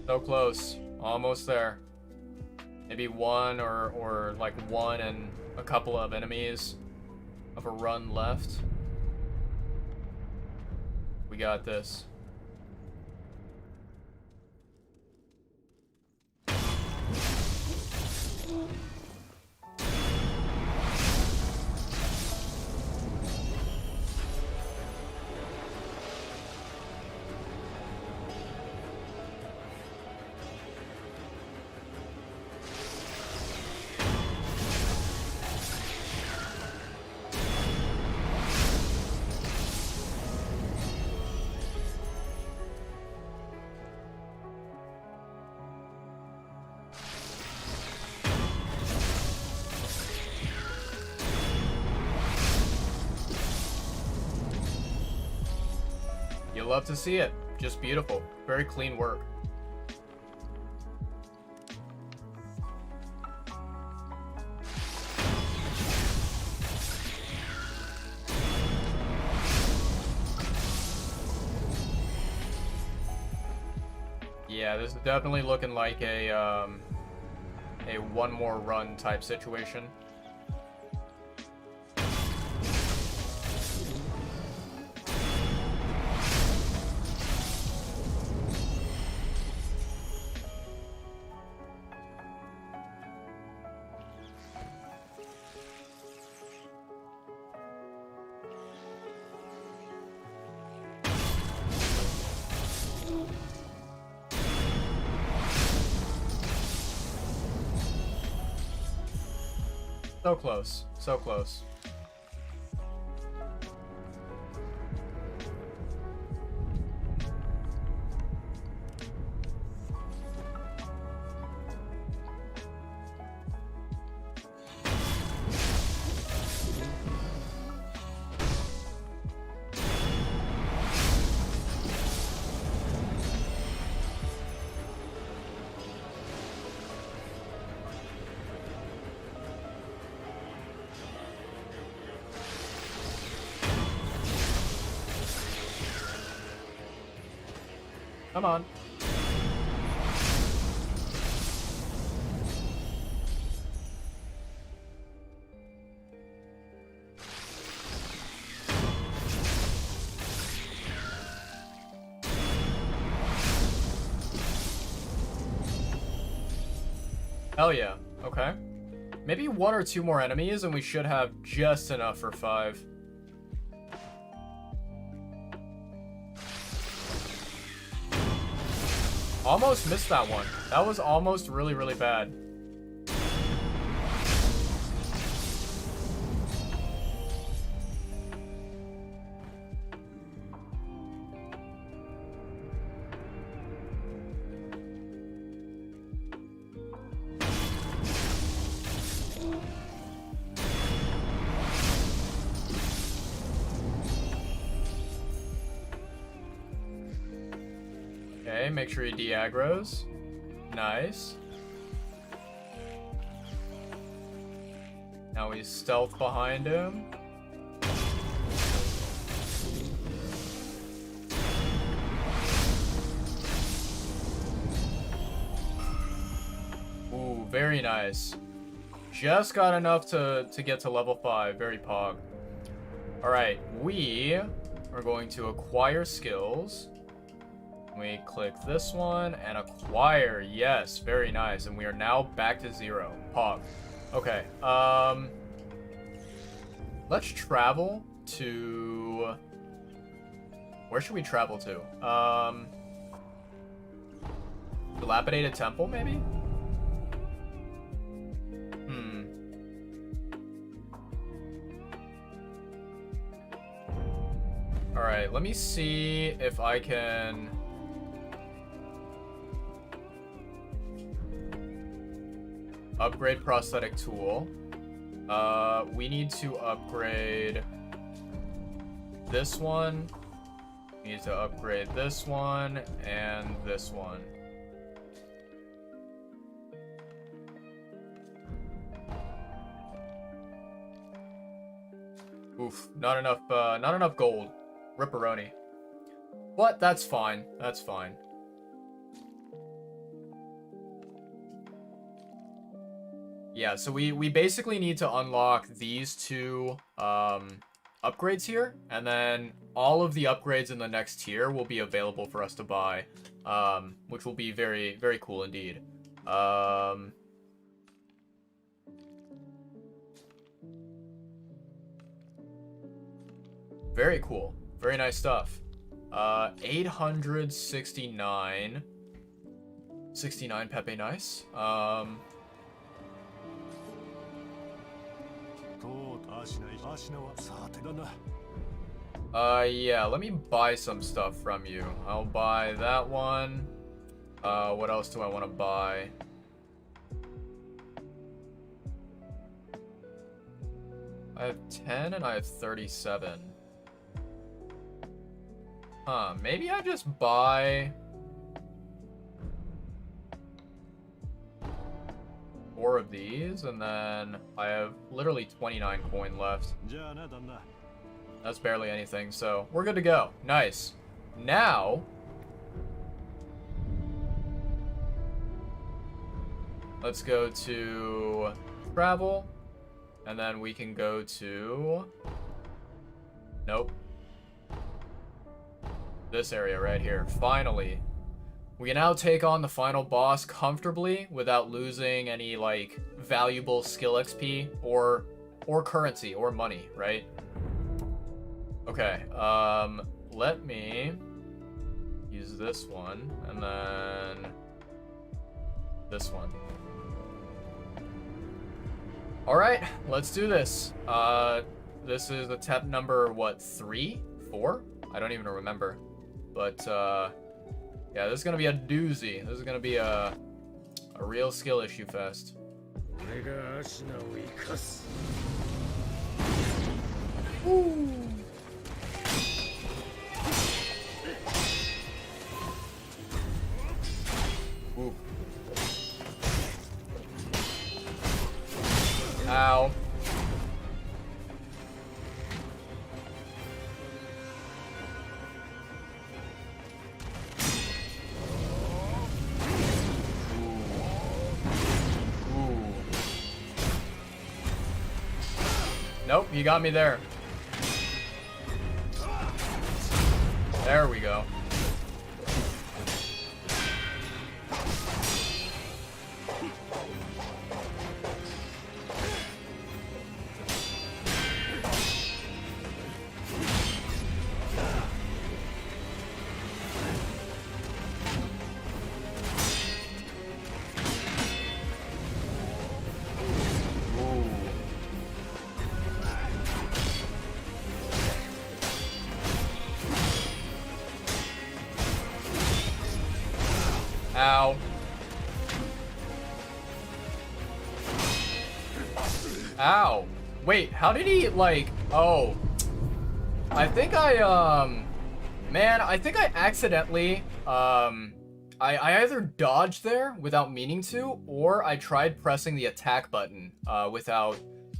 So close. Almost there. Maybe 1 or like 1 and a couple of enemies of a run left. We got this. You love to see it. Just beautiful. Very clean work. Yeah, this is definitely looking like a one more run type situation. So close. So close. Come on. Hell yeah. Okay. Maybe 1 or 2 more enemies and we should have just enough for 5. Almost missed that one. That was almost really, really bad. Okay, make sure he de-aggros. Nice. Now we stealth behind him. Ooh, very nice. Just got enough to get to level 5. Very pog. Alright, we are going to acquire skills. We click this one and acquire. Yes, very nice. And we are now back to 0. Pog. Okay. Let's travel to... Where should we travel to? Dilapidated temple, maybe? Alright, let me see if I can... Upgrade prosthetic tool. We need to upgrade this one. We need to upgrade this one and this one. Oof, not enough gold. Ripperoni. But that's fine. That's fine. Yeah, so we basically need to unlock these 2 upgrades here, and then all of the upgrades in the next tier will be available for us to buy, which will be very, very cool indeed. Very cool. Very nice stuff. 869. 69 Pepe, nice. Yeah, let me buy some stuff from you. I'll buy that one. What else do I want to buy? I have 10 and I have 37. Huh, maybe I just buy 4 of these, and then I have literally 29 coin left. That's barely anything, so we're good to go. Nice. Now, let's go to travel, and then we can go to... Nope. This area right here. Finally. We can now take on the final boss comfortably without losing any, like, valuable skill XP or currency or money, right? Okay, let me use this one, and then this one. Alright, let's do this. This is attempt number, what, 3? 4? I don't even remember. But, yeah, this is gonna be a doozy. This is gonna be a real skill issue fest. Ooh. Ooh. Ow. Nope, you got me there. There we go. Ow. Ow. Wait, how did he, like... Oh. I think Man, I think I accidentally, I either dodged there without meaning to, or I tried pressing the attack button, without,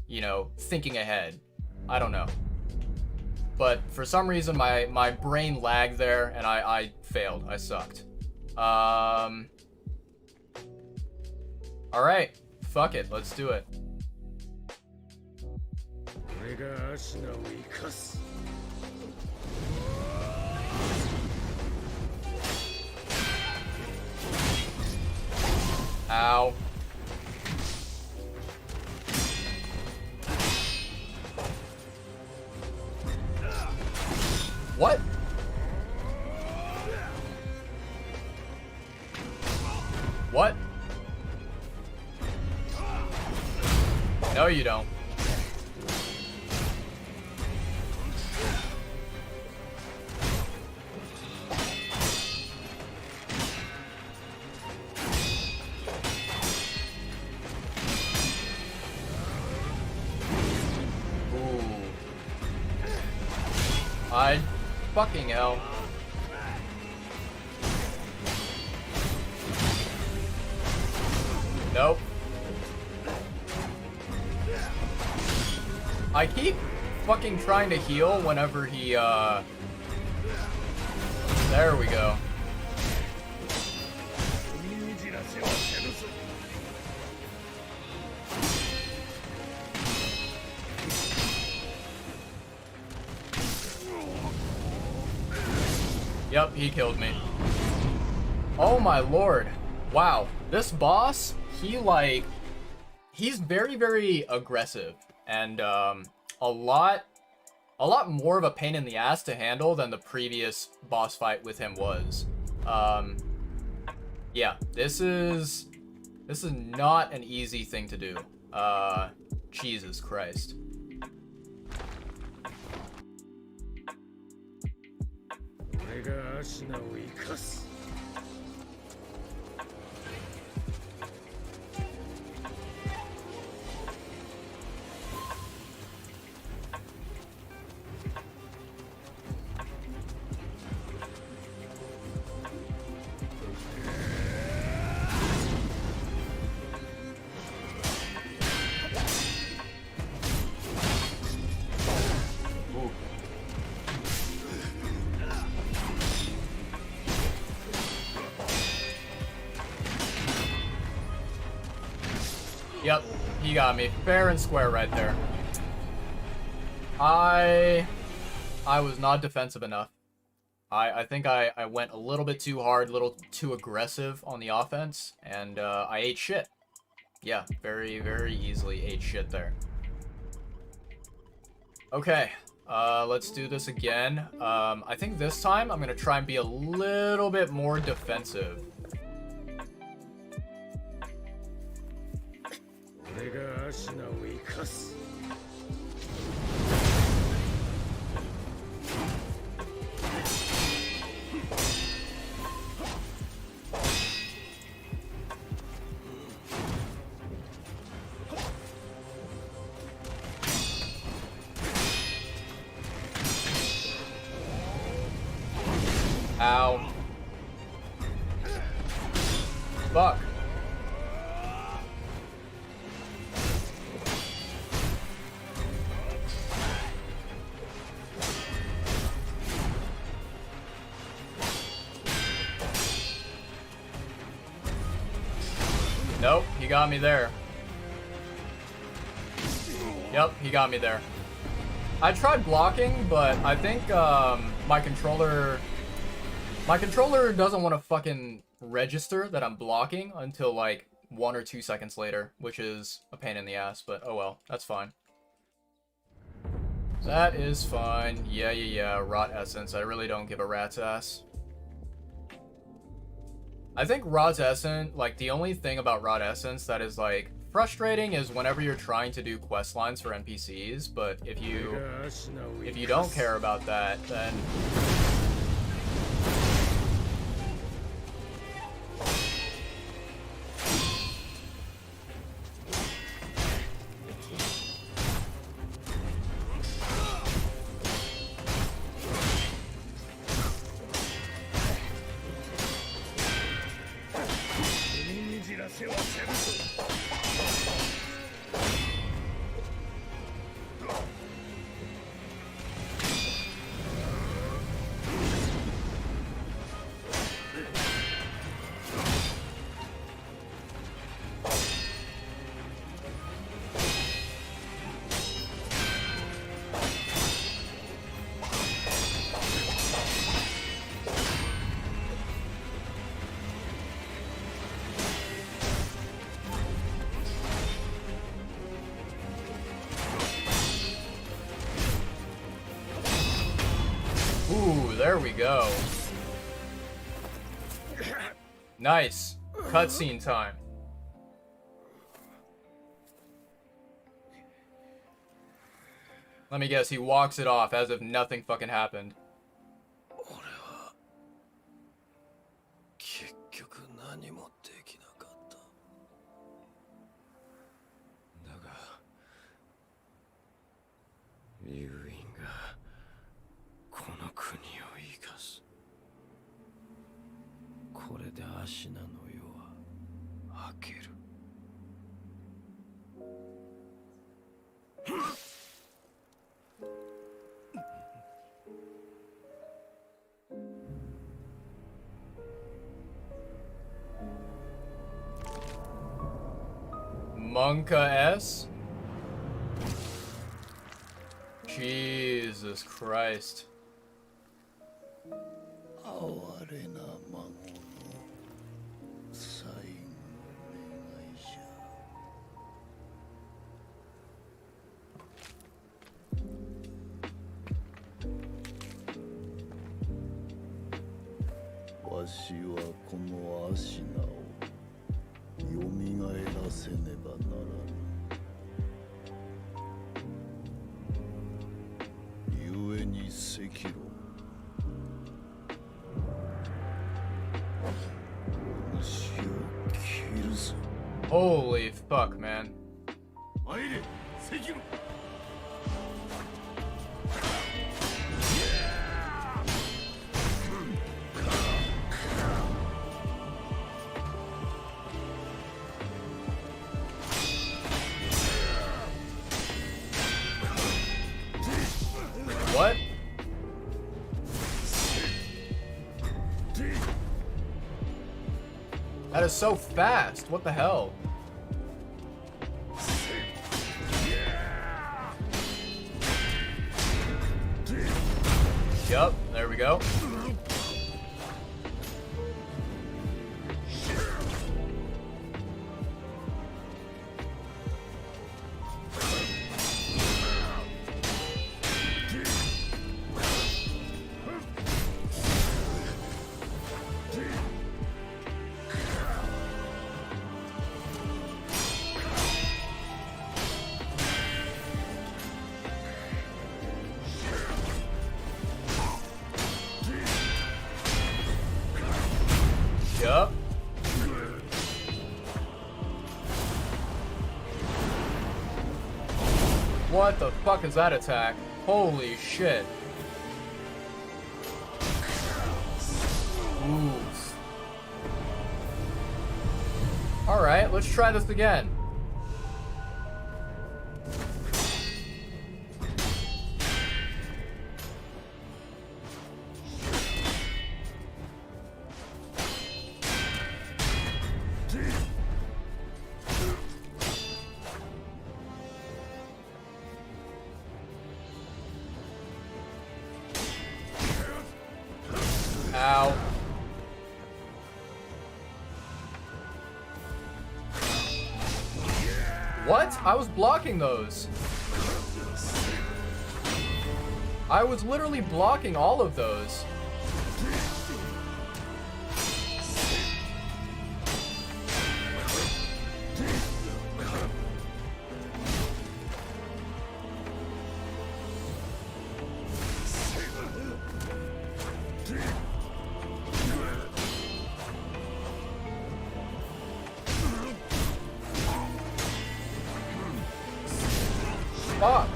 you know, thinking ahead. I don't know. But for some reason, my brain lagged there, and I failed. I sucked. Alright. Fuck it. Let's do it. Ow. What? What? No, you don't. I fucking hell. Nope. I keep fucking trying to heal whenever he, There we go. Yep, he killed me. Oh my lord. Wow. This boss, he's very, very aggressive. And, a lot more of a pain in the ass to handle than the previous boss fight with him was. Yeah, this is not an easy thing to do. Jesus Christ. he got me fair and square right there. I was not defensive enough. I think I went a little bit too hard, a little too aggressive on the offense, and I ate shit. Yeah, very, very easily ate shit there. Okay, let's do this again. I think this time I'm gonna try and be a little bit more defensive. Ow. Fuck. Nope, he got me there. Yep, he got me there. I tried blocking, but I think my controller doesn't want to fucking register that I'm blocking until like 1 or 2 seconds later, which is a pain in the ass, but oh well, that's fine. That is fine. Yeah, rot essence. I really don't give a rat's ass. I think rot essence, like the only thing about rot essence that is like frustrating is whenever you're trying to do quest lines for NPCs, but if you don't care about that, then ooh, there we go. Nice. Cutscene time. Let me guess, he walks it off as if nothing fucking happened. Monka S? Jesus Christ. Sekiro. Holy fuck, man. What? That is so fast. What the hell? Yup, there we go. Yup. What the fuck is that attack? Holy shit. Oof. Alright, let's try this again. Ow. What? I was blocking those. I was literally blocking all of those. Fuck.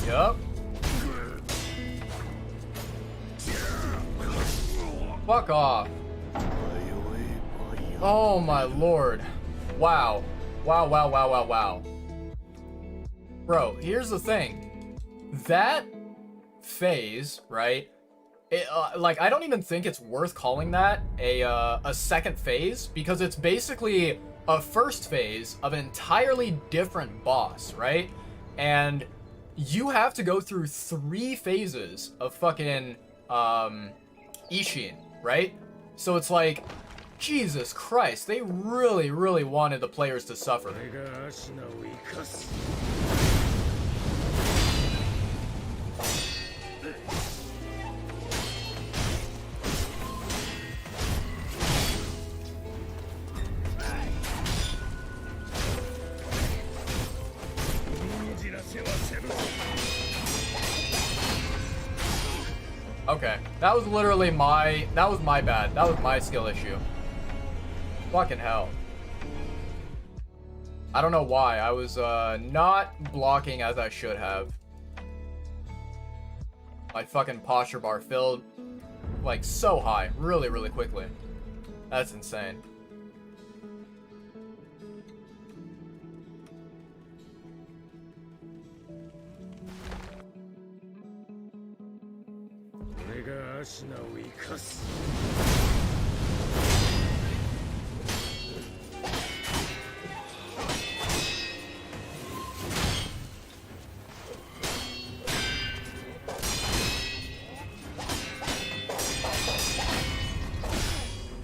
Yup. Fuck off. Oh my lord. Wow. Wow, wow, wow, wow, wow. Bro, here's the thing. That phase, right? It, like, I don't even think it's worth calling that a second phase, because it's basically a first phase of an entirely different boss, right? And you have to go through 3 phases of fucking Ishin, right? So it's like, Jesus Christ, they really, really wanted the players to suffer. Okay, that was literally my bad. That was my skill issue. Fucking hell. I don't know why. I was not blocking as I should have. My fucking posture bar filled like so high, really, really quickly. That's insane.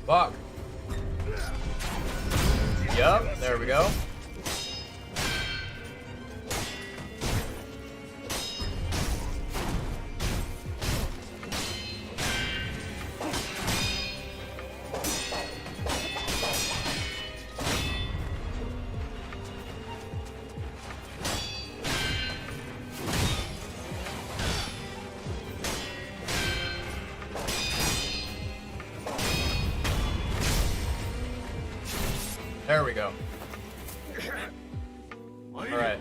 Fuck. Yup, there we go. There we go. Alright.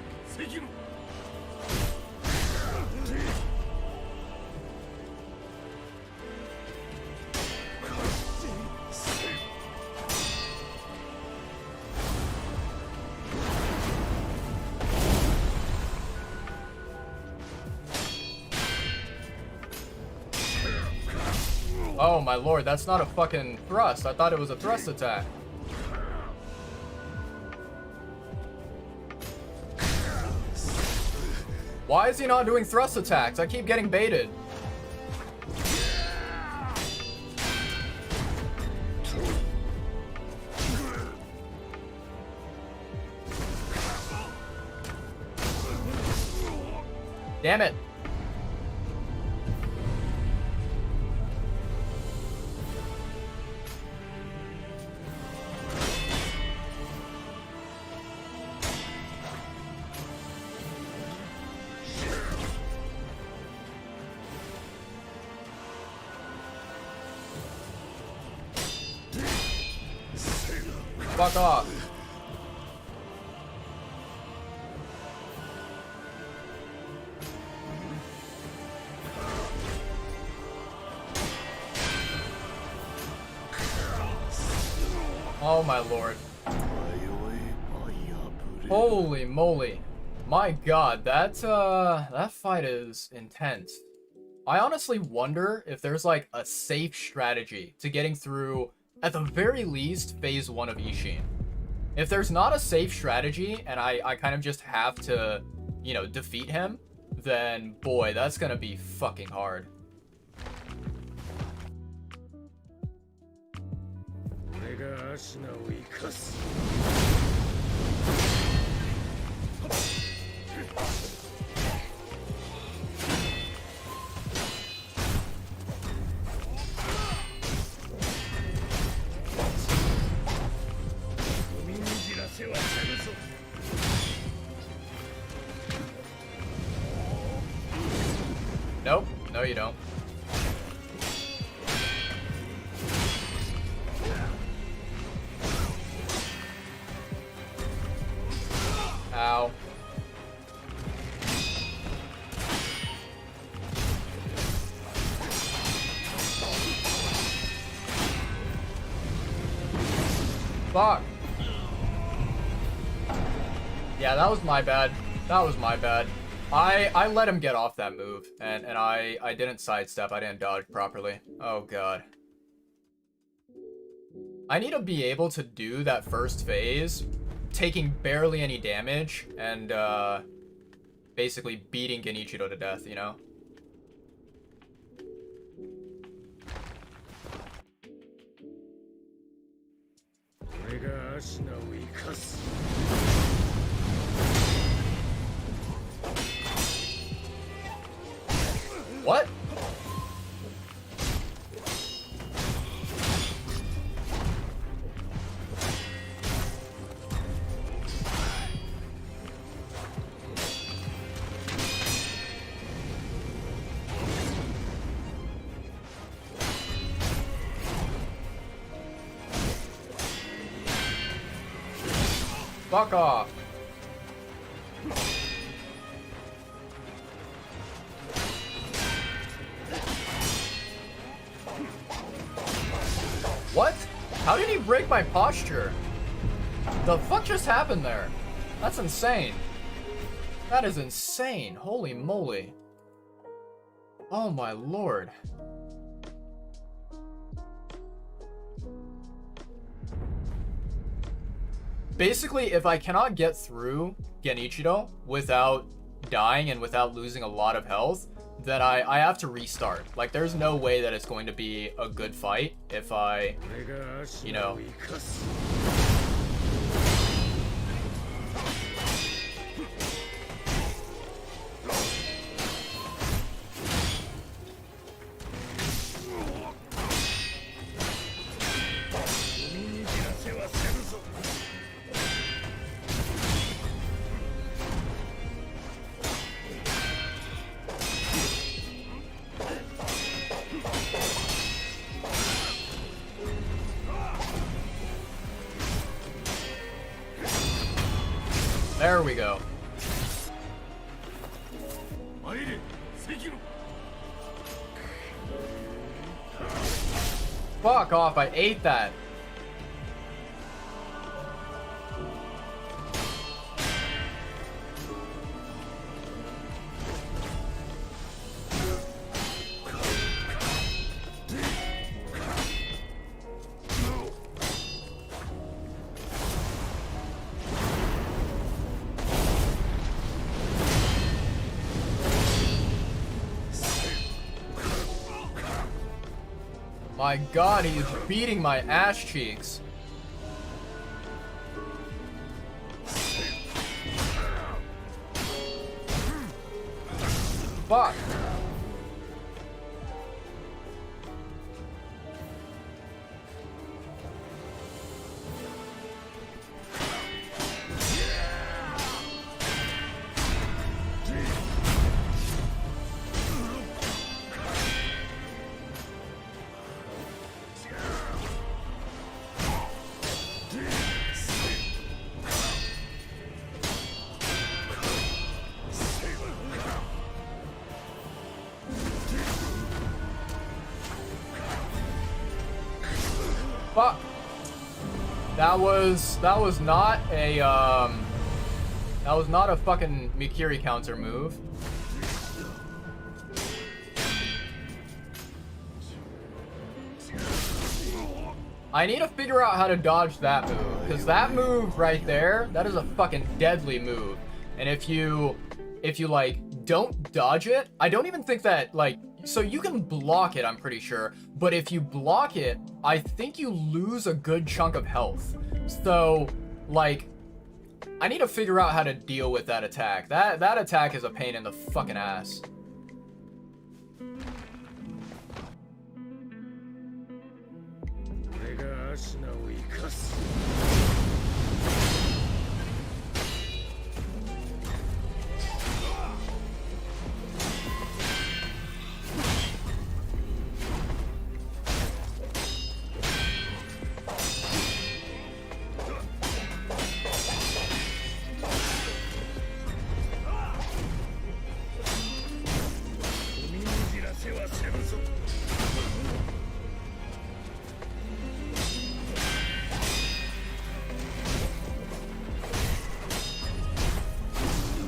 Oh my lord, that's not a fucking thrust. I thought it was a thrust attack. Why is he not doing thrust attacks? I keep getting baited. Damn it. Fuck off. Oh my lord. Holy moly. My god, that fight is intense. I honestly wonder if there's like a safe strategy to getting through, at the very least, phase 1 of Ishin. If there's not a safe strategy and I kind of just have to, you know, defeat him, then boy, that's gonna be fucking hard. Nope, no you don't. Ow. Fuck. Yeah, that was my bad. That was my bad. I let him get off that move, and I didn't sidestep, I didn't dodge properly. Oh god. I need to be able to do that first phase, taking barely any damage, and basically beating Genichiro to death, you know? What? Fuck off. What? How did he break my posture? The fuck just happened there? That's insane. That is insane. Holy moly. Oh my lord. Basically, if I cannot get through Genichiro without dying and without losing a lot of health, then I have to restart. Like, there's no way that it's going to be a good fight if I, you know... There we go. Fuck off, I ate that. My god, he's beating my ass cheeks. Fuck. Fuck. That was not a fucking Mikiri counter move. I need to figure out how to dodge that move, because that move right there, that is a fucking deadly move. And if you like don't dodge it, I don't even think that like, so you can block it, I'm pretty sure, but if you block it, I think you lose a good chunk of health. So like, I need to figure out how to deal with that attack. That attack is a pain in the fucking ass.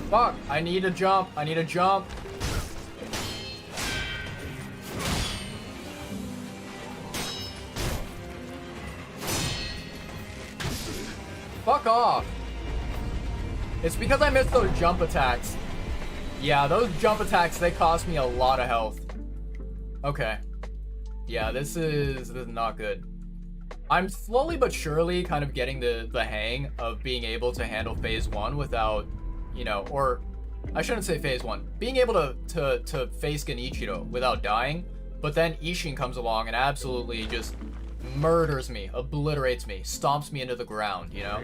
Fuck, I need to jump. I need to jump. Fuck off. It's because I missed those jump attacks. Yeah, those jump attacks, they cost me a lot of health. Okay. Yeah, this is not good. I'm slowly but surely kind of getting the hang of being able to handle phase 1 without, you know, or I shouldn't say phase 1. Being able to face Genichiro without dying, but then Ishin comes along and absolutely just murders me, obliterates me, stomps me into the ground, you know?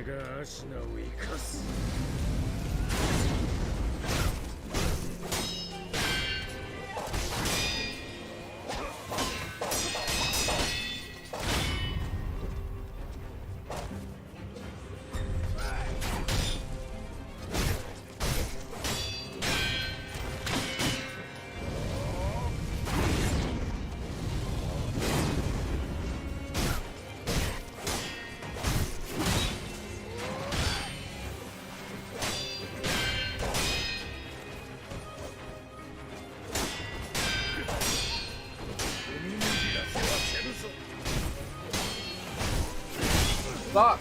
Fuck.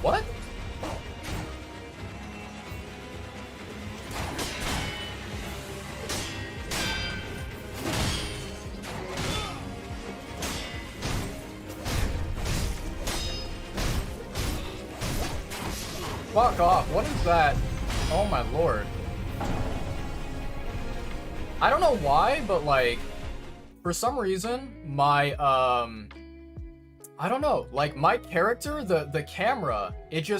What? Fuck off. What is that? Oh my lord. I don't know why, but like, for some reason, my, I don't know, like, my character, the camera, it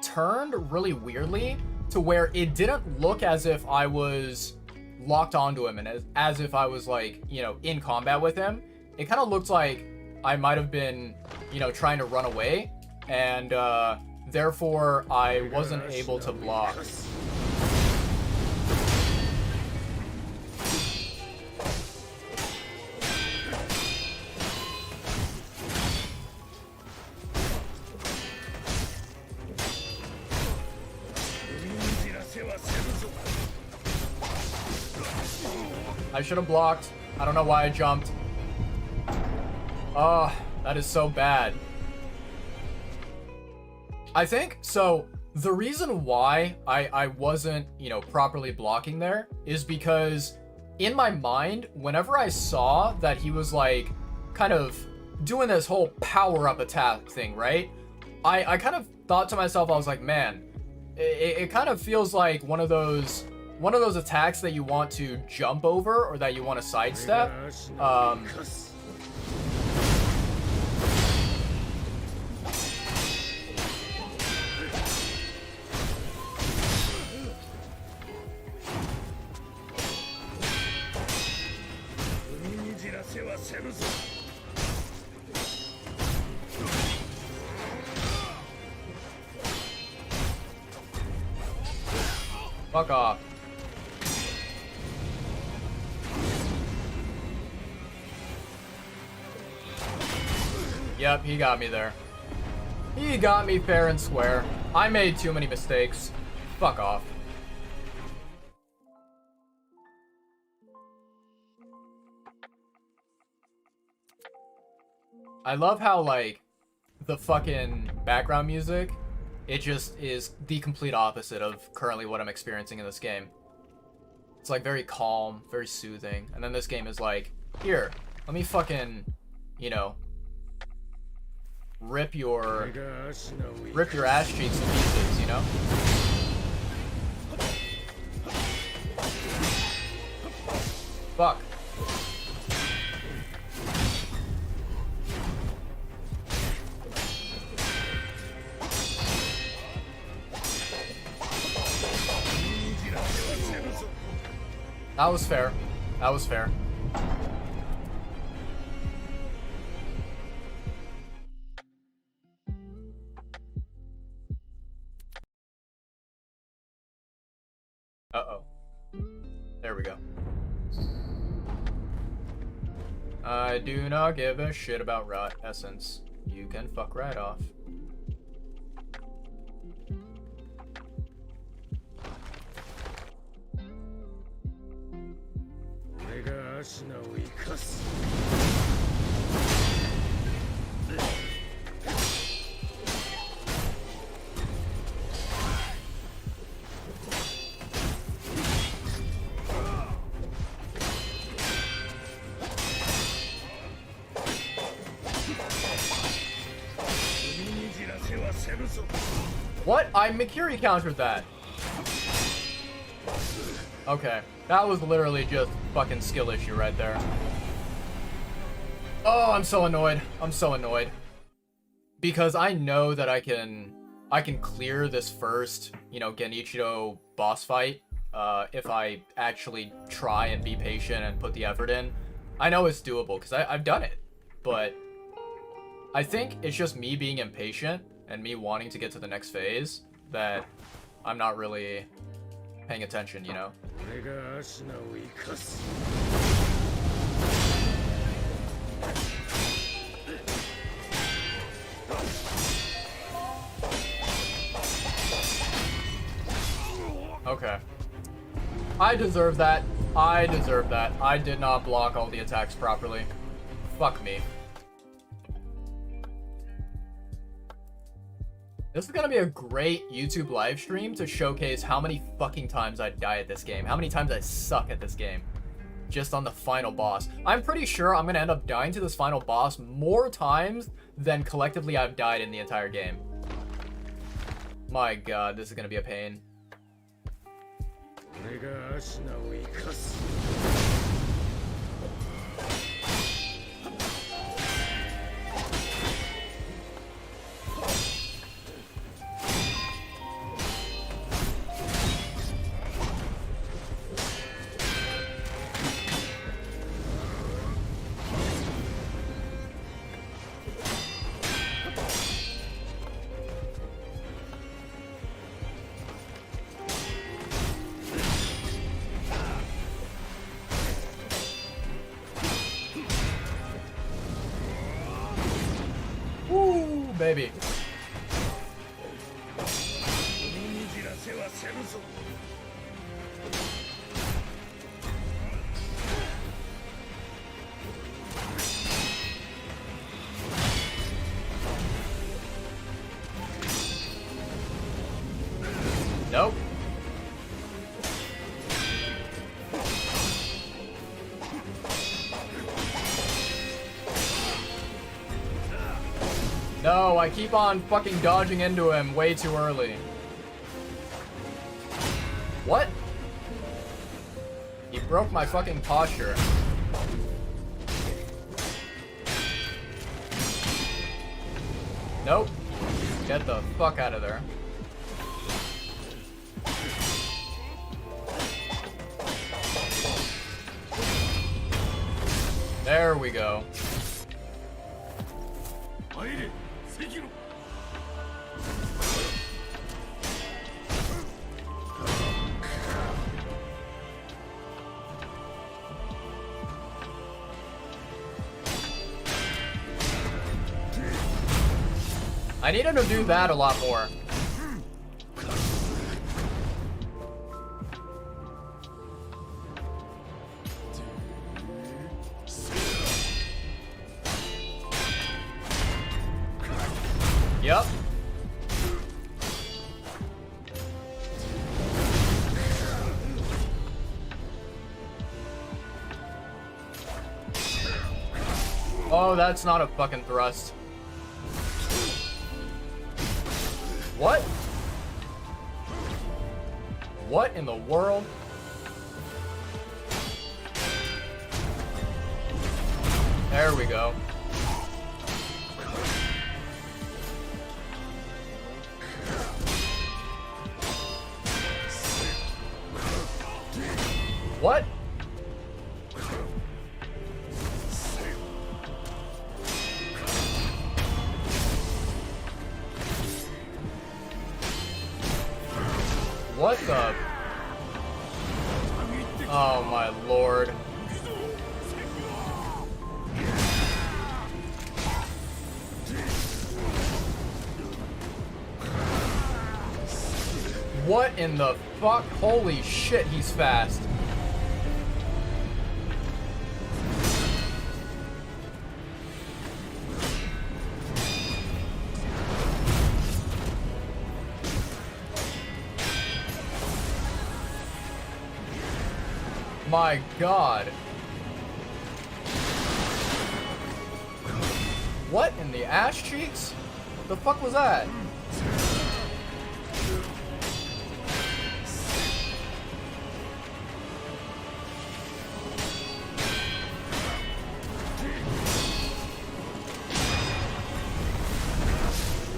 turned really weirdly to where it didn't look as if I was locked onto him and as if I was, like, you know, in combat with him. It kind of looked like I might have been, you know, trying to run away, and, therefore, I wasn't able to block. I should have blocked. I don't know why I jumped. Oh, that is so bad. I think, so, the reason why I wasn't, you know, properly blocking there is because in my mind, whenever I saw that he was like kind of doing this whole power-up attack thing, right? I kind of thought to myself, I was like, man, it kind of feels like one of those attacks that you want to jump over or that you want to sidestep. Fuck off. Yep, he got me there. He got me fair and square. I made too many mistakes. Fuck off. I love how, like, the fucking background music, it just is the complete opposite of currently what I'm experiencing in this game. It's like very calm, very soothing. And then this game is like, here, let me fucking, you know, rip your ass cheeks to pieces, you know? Fuck. That was fair. That was fair. Uh-oh. There we go. I do not give a shit about rot essence. You can fuck right off. What? Mikiri countered that. Okay. That was literally just fucking skill issue right there. Oh, I'm so annoyed. I'm so annoyed. Because I know that I can clear this first, you know, Genichiro boss fight if I actually try and be patient and put the effort in. I know it's doable because I've done it. But I think it's just me being impatient and me wanting to get to the next phase that I'm not really paying attention, you know? Okay. I deserve that. I deserve that. I did not block all the attacks properly. Fuck me. This is gonna be a great YouTube live stream to showcase how many fucking times I die at this game. How many times I suck at this game. Just on the final boss. I'm pretty sure I'm gonna end up dying to this final boss more times than collectively I've died in the entire game. My god, this is gonna be a pain. Baby. Nope. No, I keep on fucking dodging into him way too early. What? He broke my fucking posture. Nope. Get the fuck out of there. There we go. Sekiro. I need him to do that a lot more. Yep. Oh, that's not a fucking thrust. What? What in the world? There we go. What? What the? Oh my lord. What in the fuck? Holy shit, he's fast. My god. What in the ass cheeks? The fuck was that?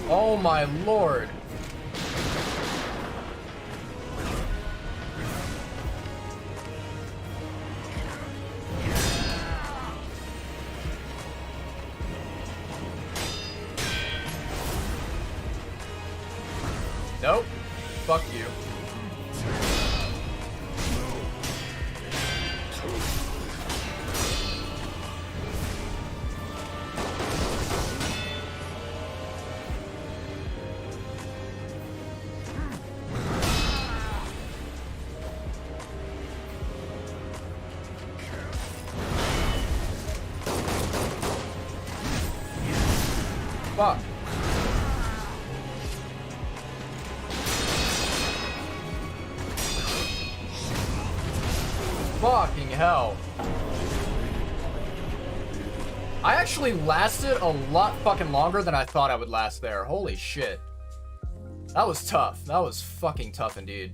Oh my lord. Nope. Fuck you. Fuck. Fucking hell. I actually lasted a lot fucking longer than I thought I would last there. Holy shit. That was tough. That was fucking tough indeed.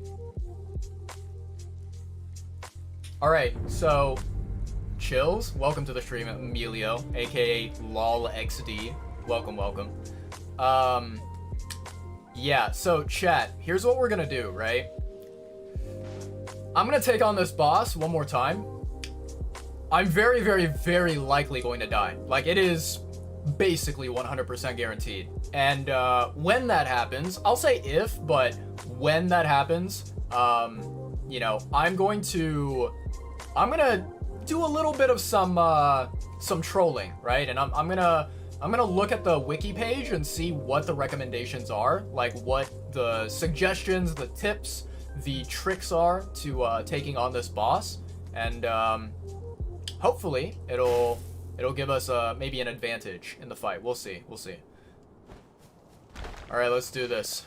Alright, so Chills, welcome to the stream, Emilio, aka LolXD. Welcome, welcome. Yeah, so chat, here's what we're gonna do, right? I'm gonna take on this boss one more time. I'm very, very, very likely going to die. Like, it is basically 100% guaranteed. And when that happens, I'll say if, but when that happens, you know, I'm gonna do a little bit of some trolling, right? And I'm gonna look at the wiki page and see what the recommendations are, like what the suggestions, the tips, the tricks are to taking on this boss, and hopefully it'll give us maybe an advantage in the fight. We'll see. We'll see. All right, let's do this.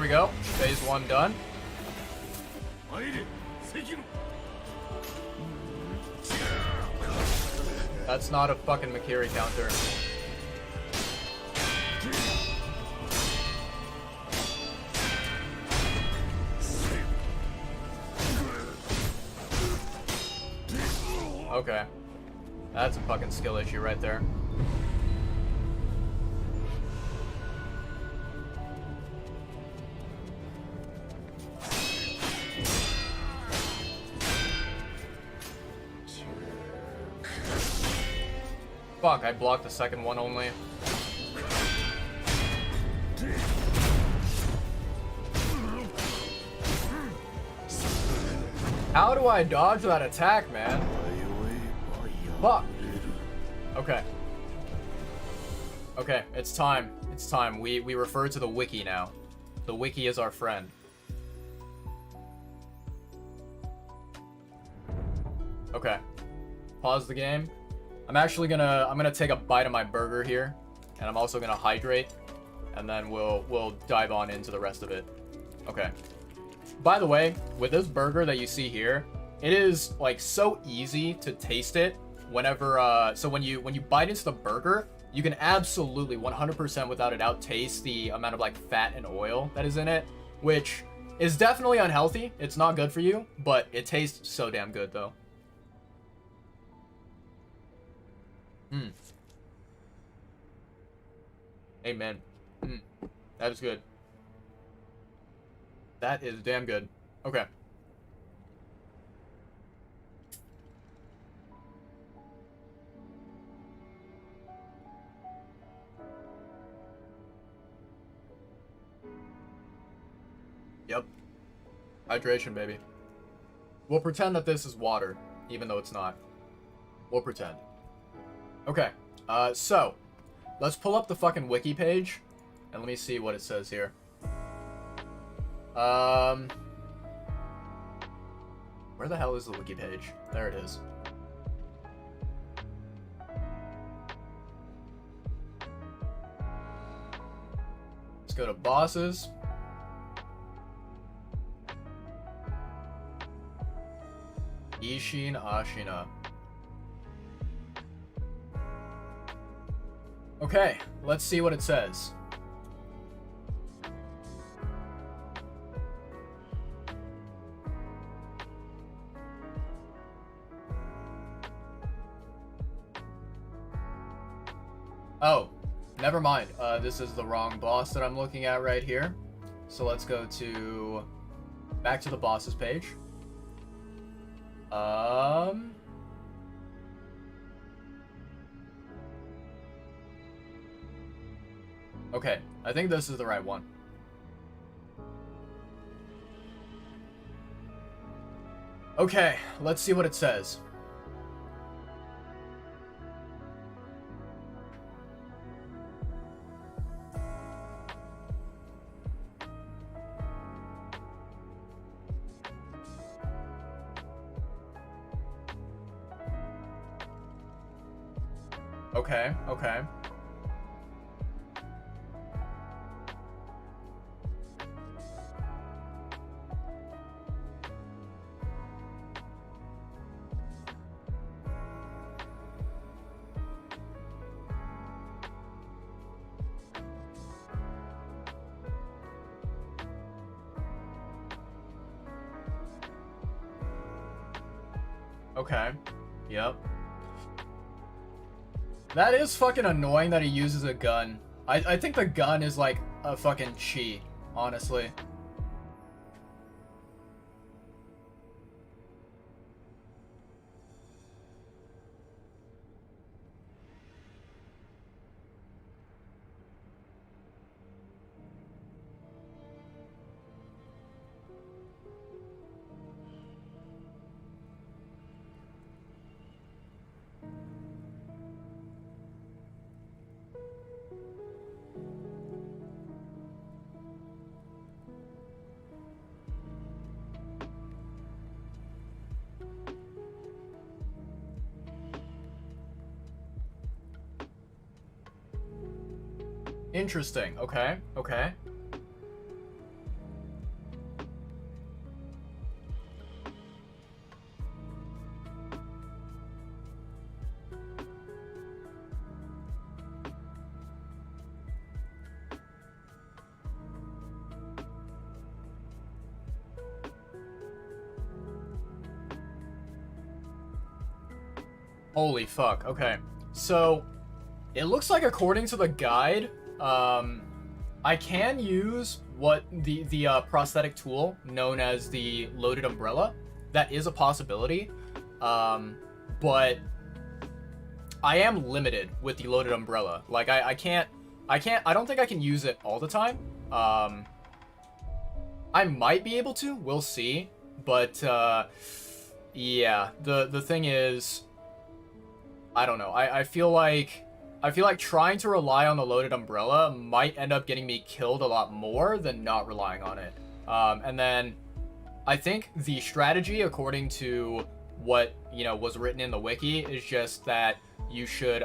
we go. Phase 1 done. That's not a fucking Makiri counter. Okay. That's a fucking skill issue right there. Fuck, I blocked the second one only. How do I dodge that attack, man? Fuck. Okay. Okay, it's time. It's time. We refer to the wiki now. The wiki is our friend. Okay. Pause the game. I'm gonna take a bite of my burger here, and I'm also gonna hydrate, and then we'll dive on into the rest of it. Okay. By the way, with this burger that you see here, it is like so easy to taste it whenever so when you bite into the burger, you can absolutely 100% without a doubt taste the amount of like fat and oil that is in it, which is definitely unhealthy. It's not good for you, but it tastes so damn good though. Amen. That is good. That is damn good. Okay. Yep. Hydration, baby. We'll pretend that this is water, even though it's not. We'll pretend. Okay. So, let's pull up the fucking wiki page, and let me see what it says here. Where the hell is the wiki page? There it is. Let's go to bosses. Ishin Ashina. Okay, let's see what it says. Oh, never mind. This is the wrong boss that I'm looking at right here. So let's go to back to the bosses page. Okay, I think this is the right one. Okay, let's see what it says. Okay, okay. Okay. Yep. That is fucking annoying that he uses a gun. I think the gun is like a fucking cheat, honestly. Interesting. Okay. Okay. Holy fuck. Okay. So, it looks like according to the guide, I can use what the prosthetic tool known as the loaded umbrella. That is a possibility. But I am limited with the loaded umbrella. Like I don't think I can use it all the time. I might be able to, we'll see. But yeah, the thing is, I don't know. I feel like trying to rely on the loaded umbrella might end up getting me killed a lot more than not relying on it. And then I think the strategy, according to what, you know, was written in the wiki, is just that you should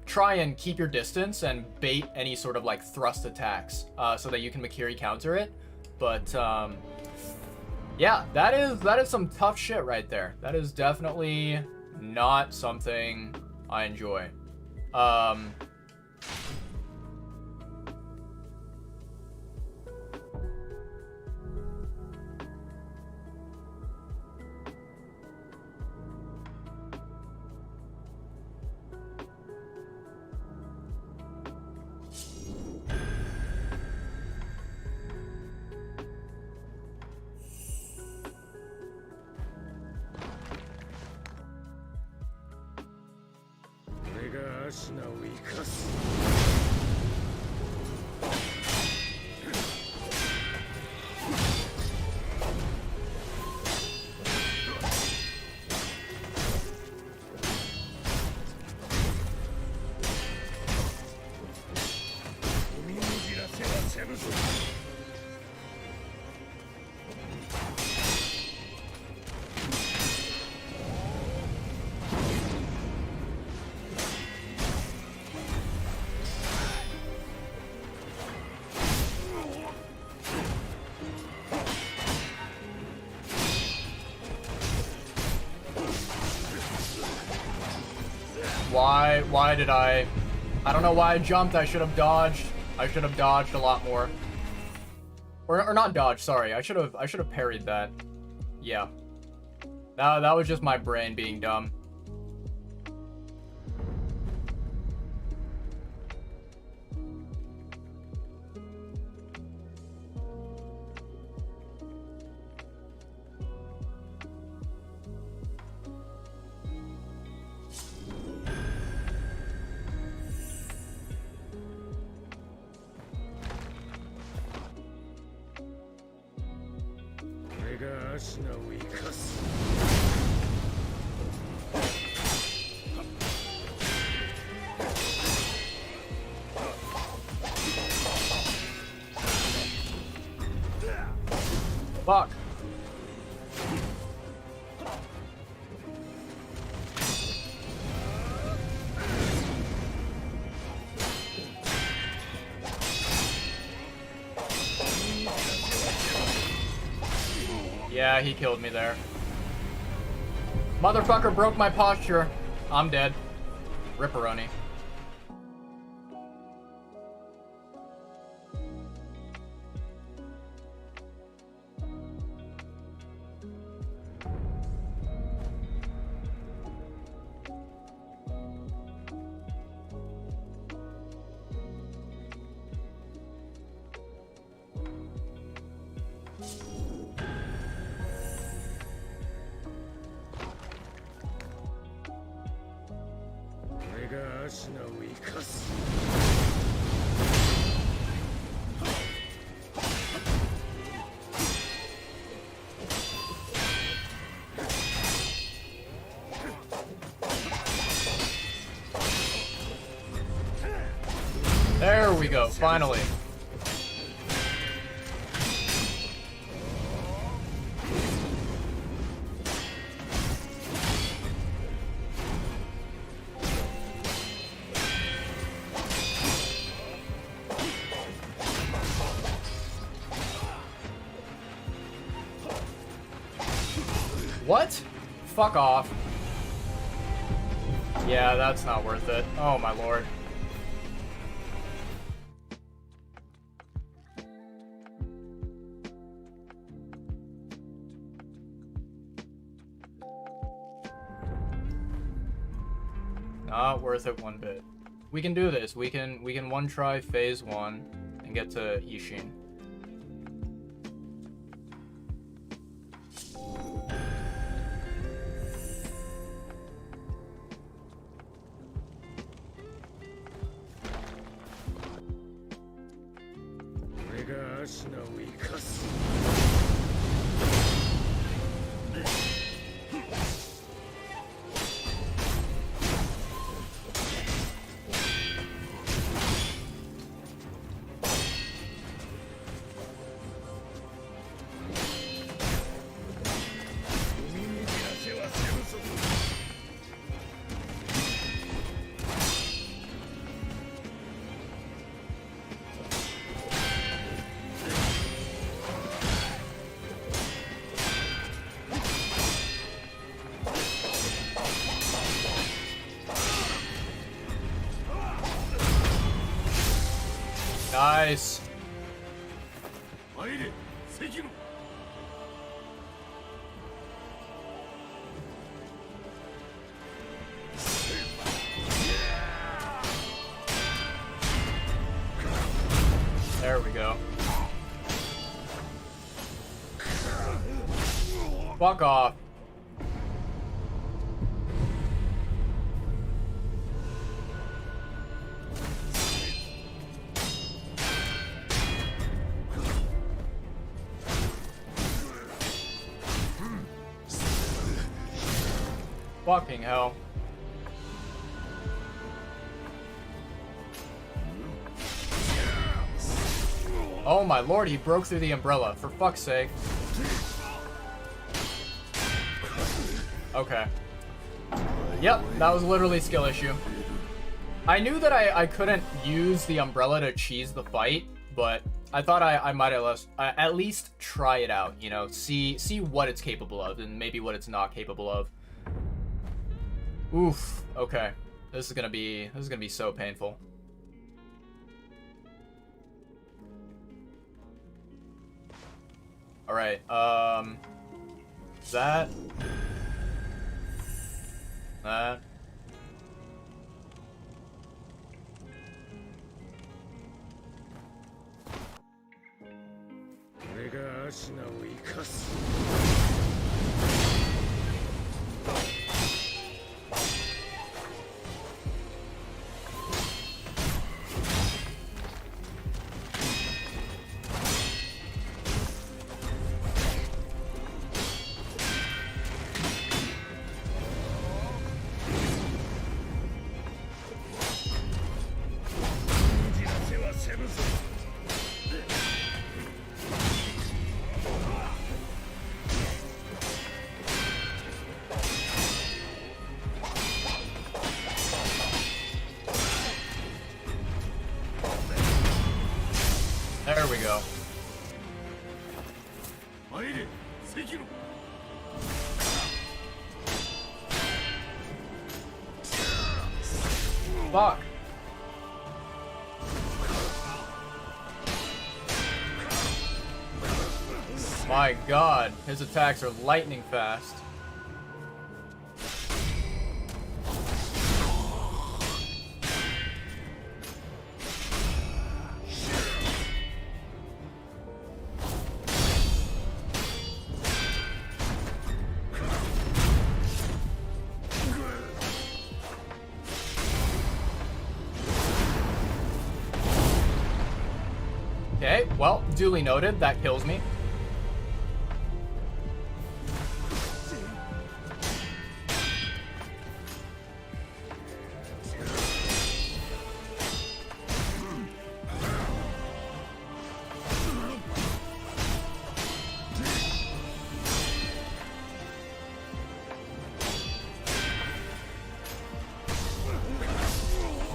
try and keep your distance and bait any sort of like thrust attacks so that you can Makiri counter it. But yeah, that is some tough shit right there. That is definitely not something I enjoy. Why did I don't know why I jumped. I should have dodged. I should have dodged a lot more. Or not dodged, sorry. I should have parried that. Yeah. That was just my brain being dumb. Fuck. Yeah, he killed me there. Motherfucker broke my posture. I'm dead. Ripperoni. There we go, finally. What? Fuck off. Yeah, that's not worth it. Oh my lord. Not worth it one bit. We can do this. We can one try phase 1 and get to Ishin. Nice. Sekiro. There we go. Fuck off. Fucking hell. Oh my lord, he broke through the umbrella, for fuck's sake. Okay. Yep, that was literally a skill issue. I knew that I couldn't use the umbrella to cheese the fight, but I thought I might at least try it out, you know, see what it's capable of and maybe what it's not capable of. Oof, okay. This is gonna be so painful. Alright, that. There we go. Fuck. My god, his attacks are lightning fast. Okay, well, duly noted, that kills me.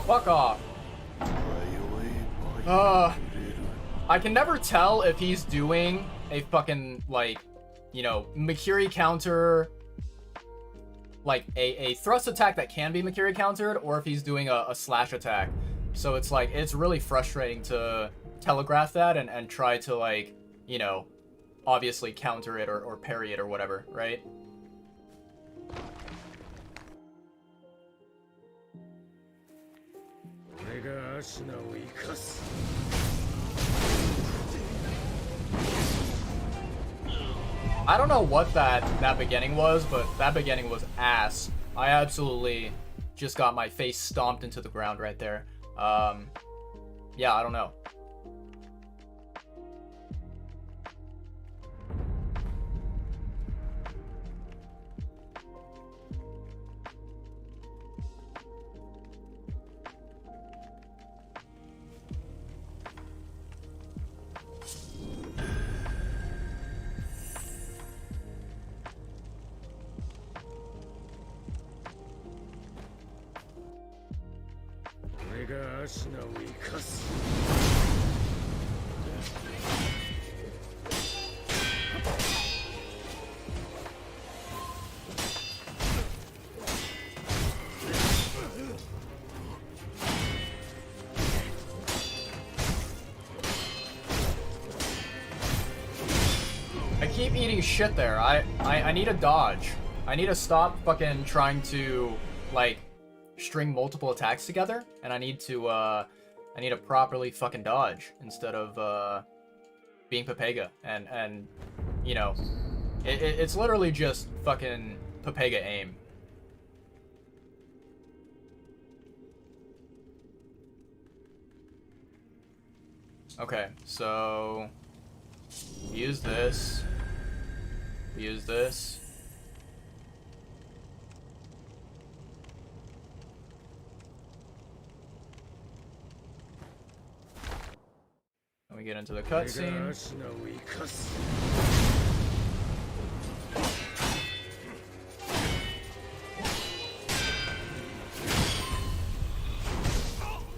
Fuck off. I can never tell if he's doing a fucking, like, you know, Makiri counter, like, a thrust attack that can be Makiri countered, or if he's doing a slash attack. So it's like, it's really frustrating to telegraph that and try to, like, you know, obviously counter it or parry it or whatever, right? I don't know what that beginning was, but that beginning was ass. I absolutely just got my face stomped into the ground right there. Yeah, I don't know. I keep eating shit there. I need a dodge. I need to stop fucking trying to, like, string multiple attacks together, and I need to properly fucking dodge instead of being Pepega, and you know, it's literally just fucking Pepega aim. Okay, so use this. Use this. Then we get into the cutscene.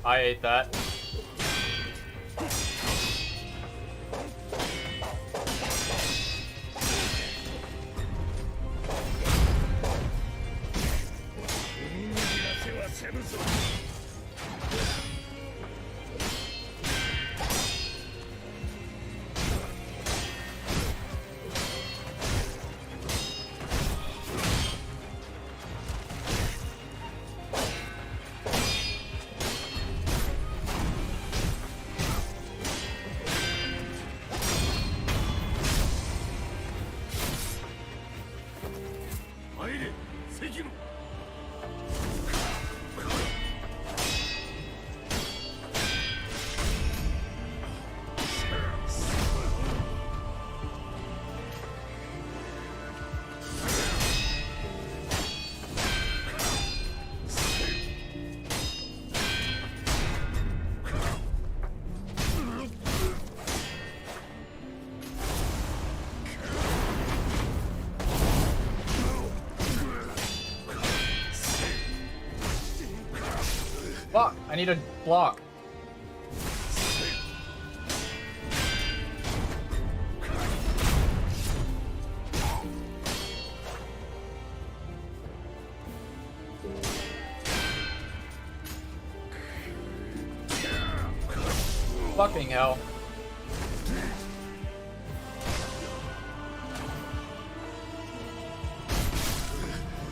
I ate that. Fuck, I need a block. Fucking hell.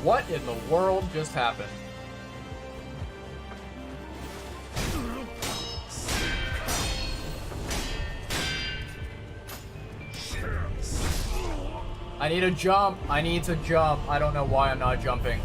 What in the world just happened? I need to jump. I need to jump. I don't know why I'm not jumping.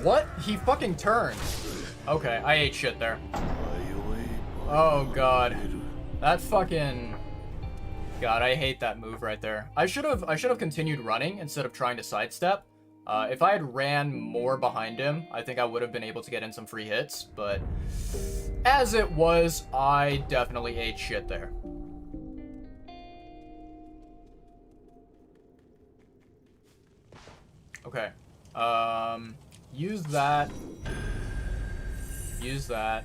What? He fucking turned. Okay, I ate shit there. Oh god. That fucking... God, I hate that move right there. I should have continued running instead of trying to sidestep. If I had ran more behind him, I think I would have been able to get in some free hits, but as it was, I definitely ate shit there. Okay. Use that. Use that.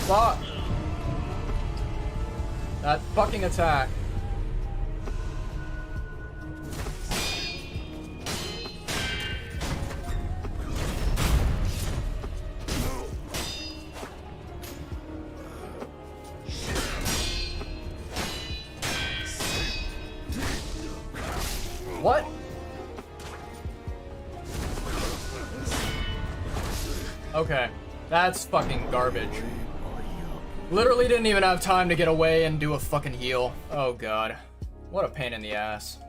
Fuck. That fucking attack. What? Okay, that's fucking garbage. Literally didn't even have time to get away and do a fucking heal. Oh god. What a pain in the ass.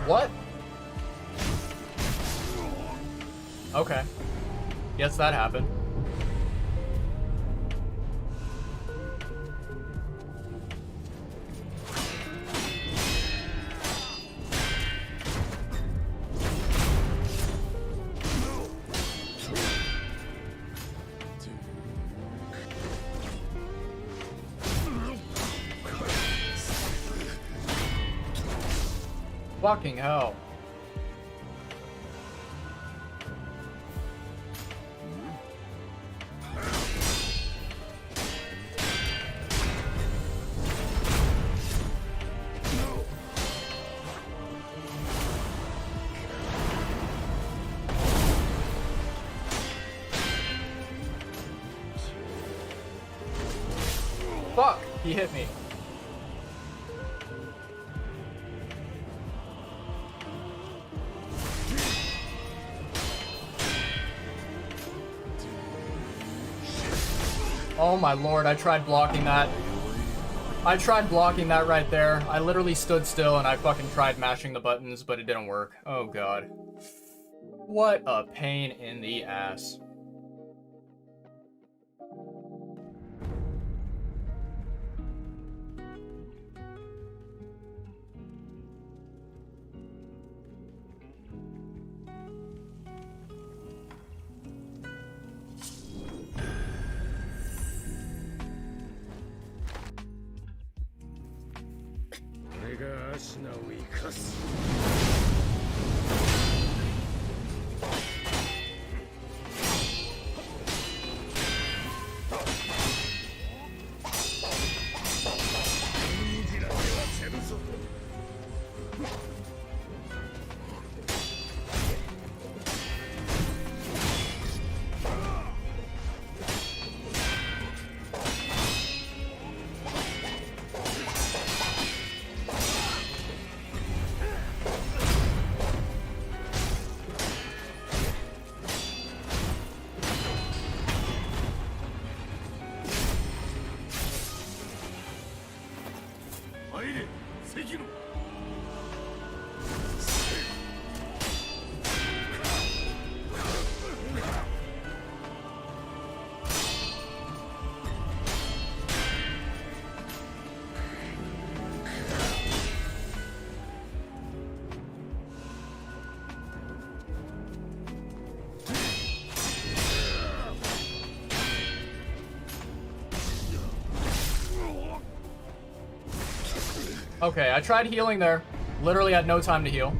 What? Okay. Guess that happened. Fucking hell. Fuck, he hit me. Oh my lord, I tried blocking that. I tried blocking that right there. I literally stood still and I fucking tried mashing the buttons, but it didn't work. Oh god. What a pain in the ass. Okay, I tried healing there. Literally had no time to heal.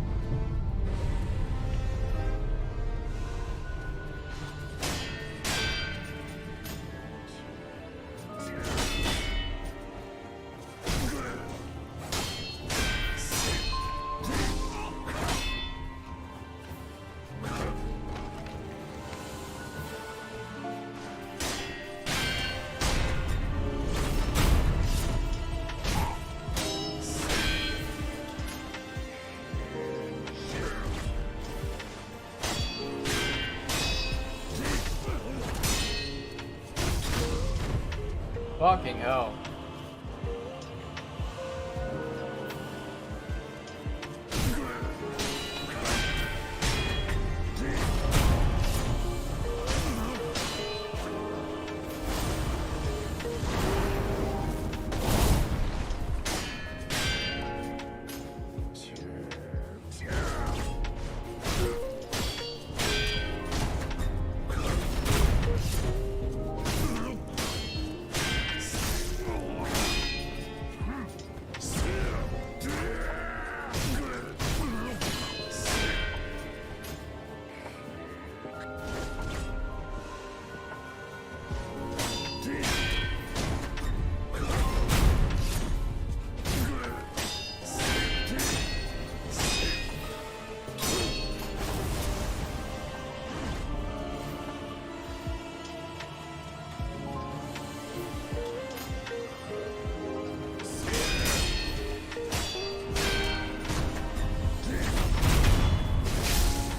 Fucking hell.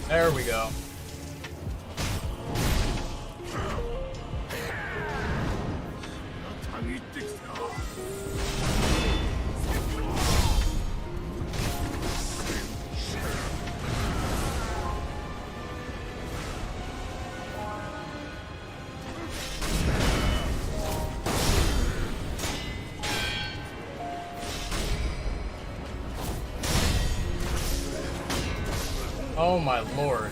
There we go. Oh my lord.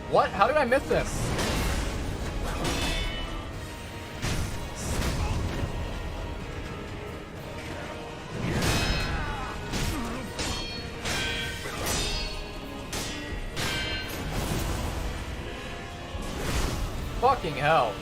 What? How did I miss this? Fucking hell.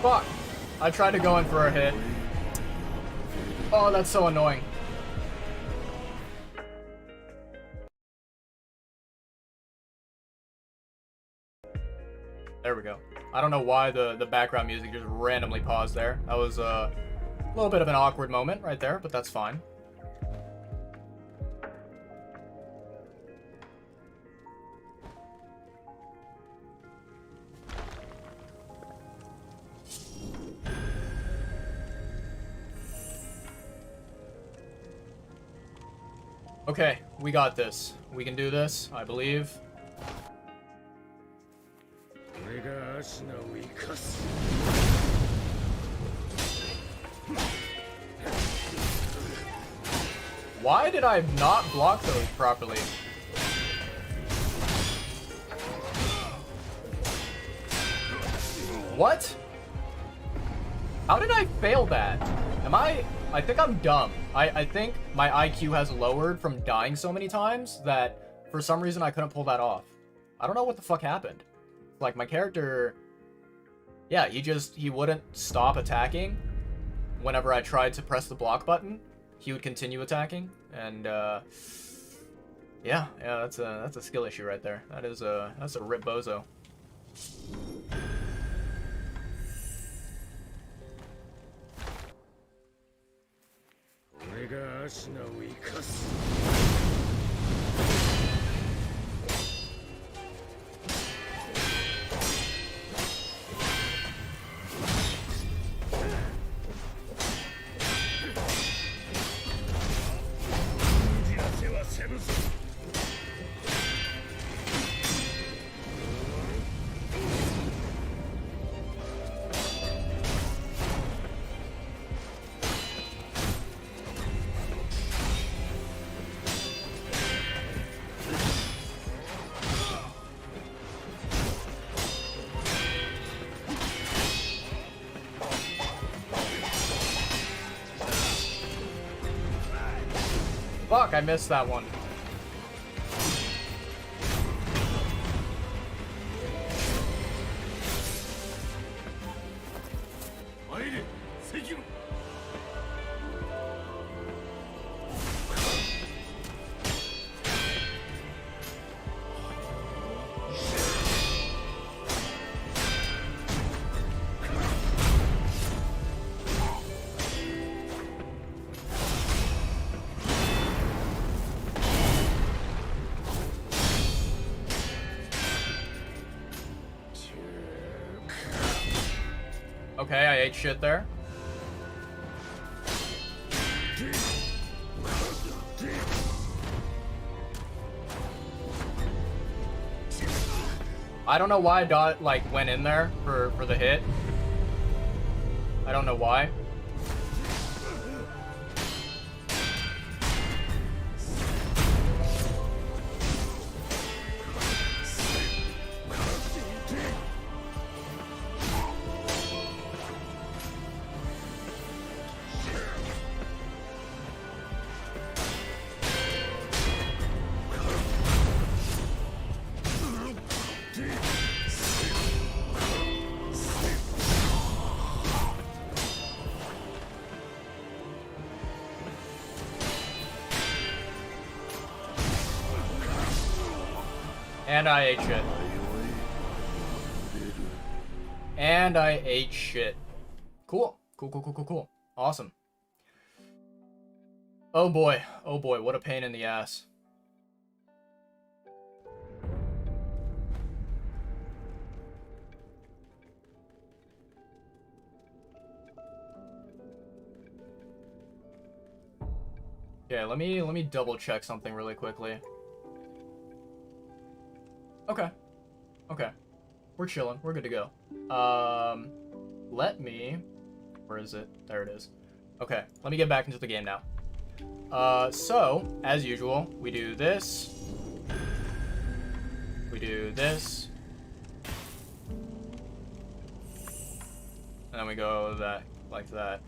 Fuck. I tried to go in for a hit. Oh, that's so annoying. There we go. I don't know why the background music just randomly paused there. That was a little bit of an awkward moment right there, but that's fine. Okay, we got this. We can do this, I believe. Why did I not block those properly? What? How did I fail that? I think I'm dumb. I think my IQ has lowered from dying so many times that for some reason I couldn't pull that off. I don't know what the fuck happened. Like, my character... Yeah, he wouldn't stop attacking whenever I tried to press the block button. He would continue attacking, and yeah, that's a skill issue right there. That's a rip bozo. Fuck, I missed that one. Sekiro. Okay, I ate shit there. I don't know why Dot like went in there for the hit. I don't know why. And I ate shit. And I ate shit. Cool. Cool. Awesome. Oh boy, what a pain in the ass. Okay, let me double check something really quickly. Okay. We're chilling. We're good to go. Let me... Where is it? There it is. Okay, let me get back into the game now. So, as usual, we do this. We do this. And then we go that, like that.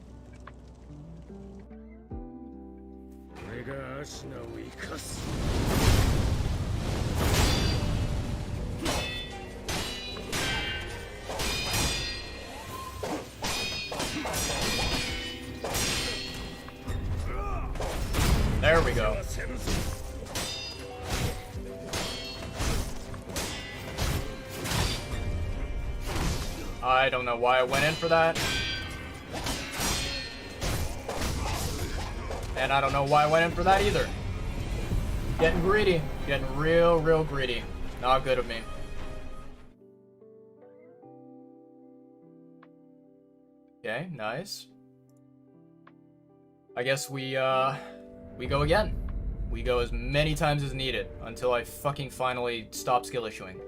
There we go. I don't know why I went in for that. And I don't know why I went in for that either. Getting greedy. Getting real greedy. Not good of me. Okay, nice. I guess we go again. We go as many times as needed until I fucking finally stop skill issuing.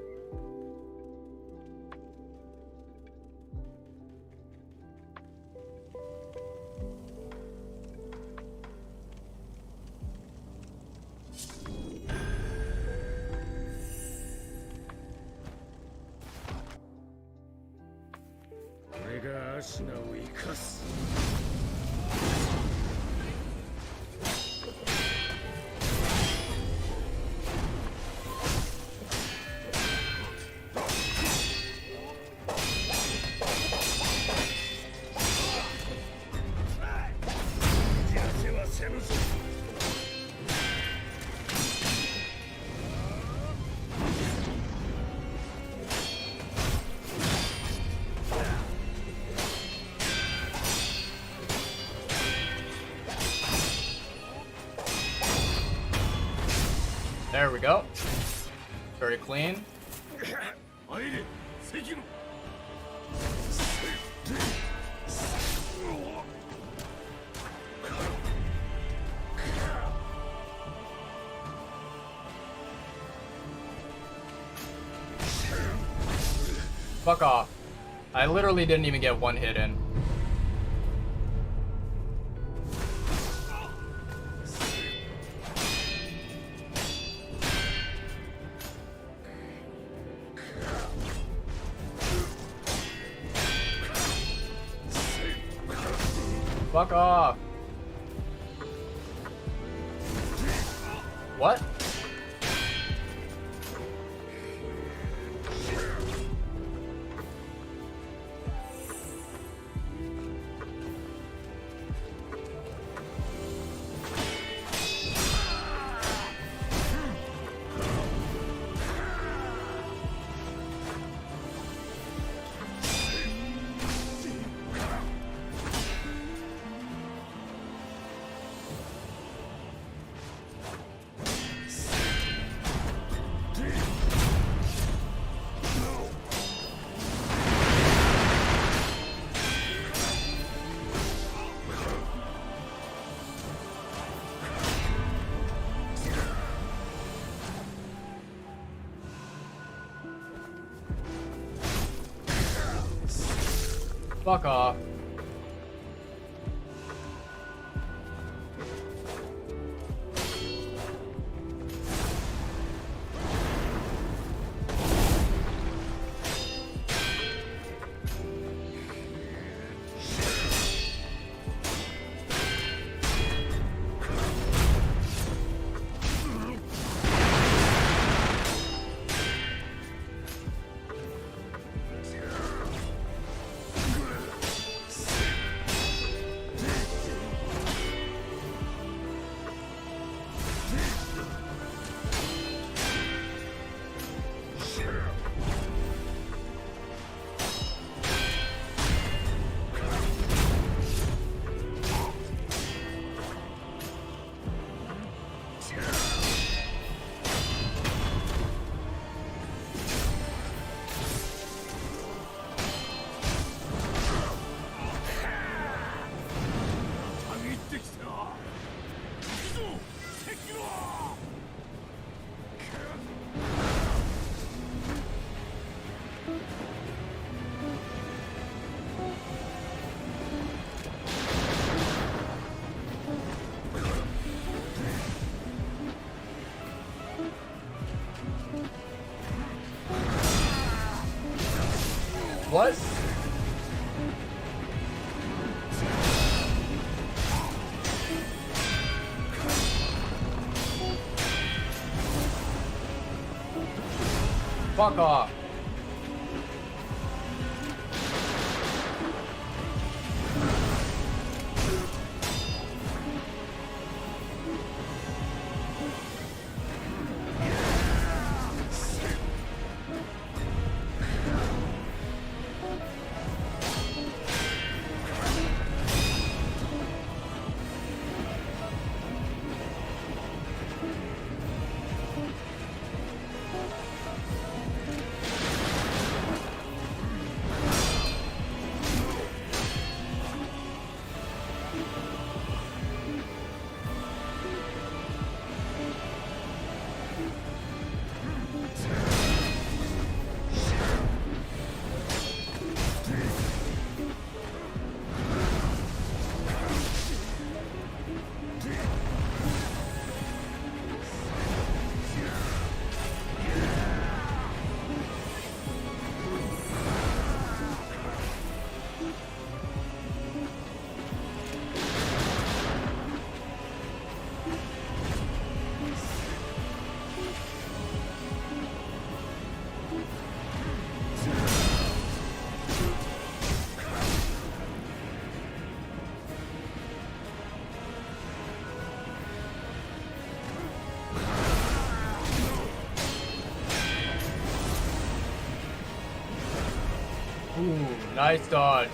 There we go. Very clean. Fuck off. I literally didn't even get one hit in. Fuck off. What? Fuck off. What? Fuck off. Ooh, nice dodge.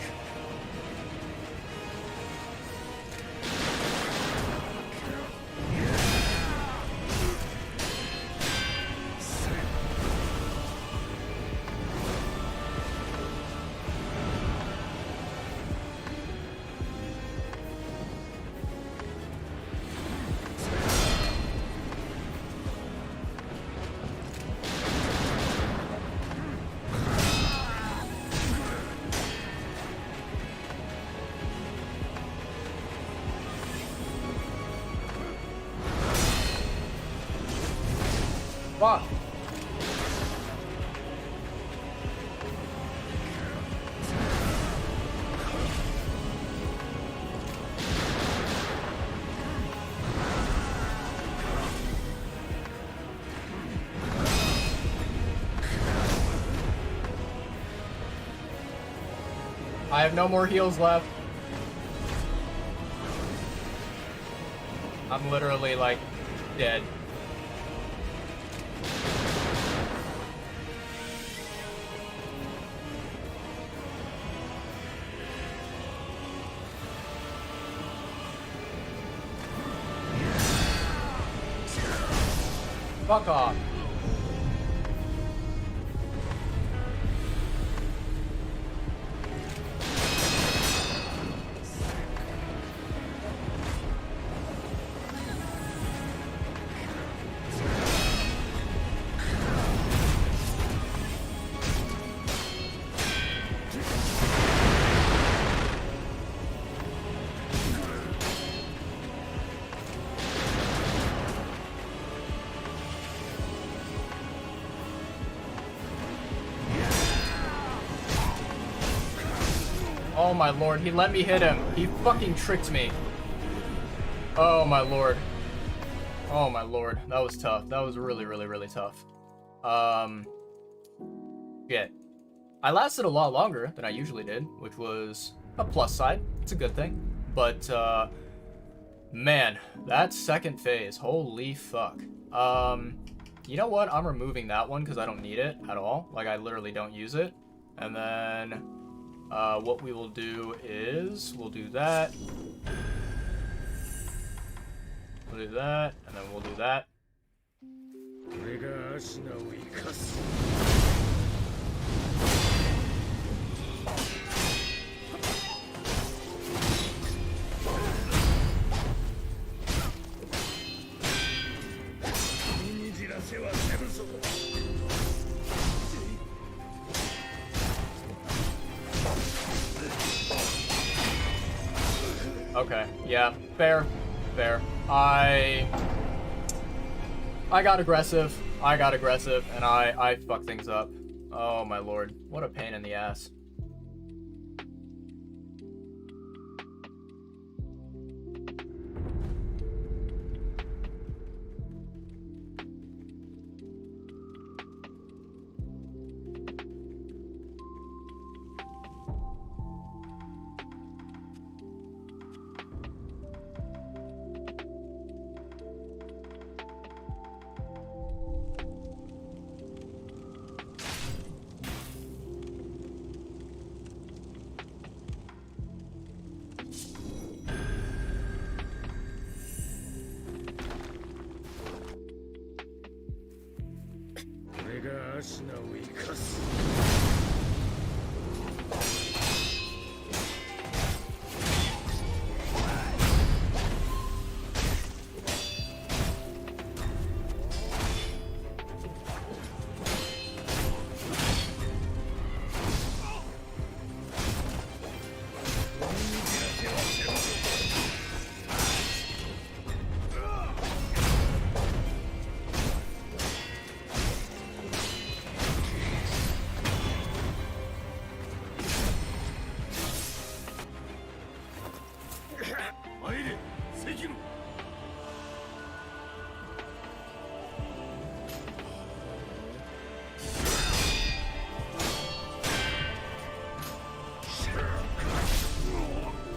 Fuck. I have no more heals left. I'm literally like dead. Fuck off. Oh my lord, he let me hit him. He fucking tricked me. Oh my lord. Oh my lord. That was tough. That was really, really, really tough. Yeah. I lasted a lot longer than I usually did, which was a plus side. It's a good thing. But, man, that second phase, holy fuck. You know what? I'm removing that one because I don't need it at all. Like, I literally don't use it. And then... what we will do is, we'll do that. We'll do that, and then we'll do that. Okay, yeah, fair, fair. I got aggressive, and I fucked things up. Oh my lord, what a pain in the ass.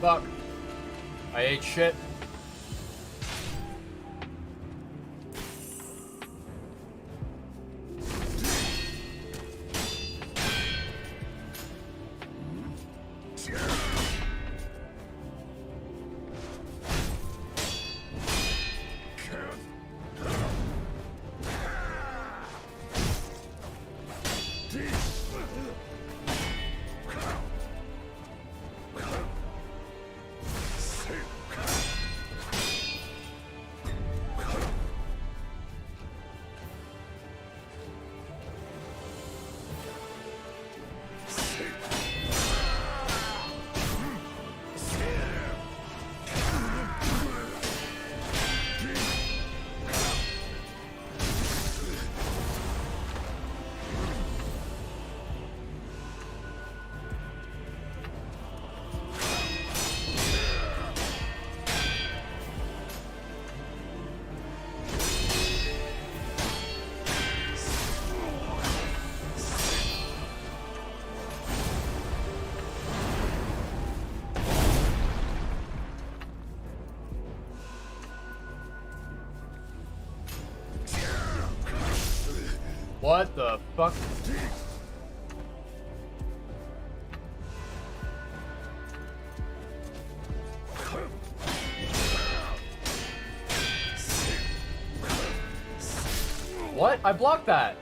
Fuck. I ate shit. What the fuck? What? I blocked that.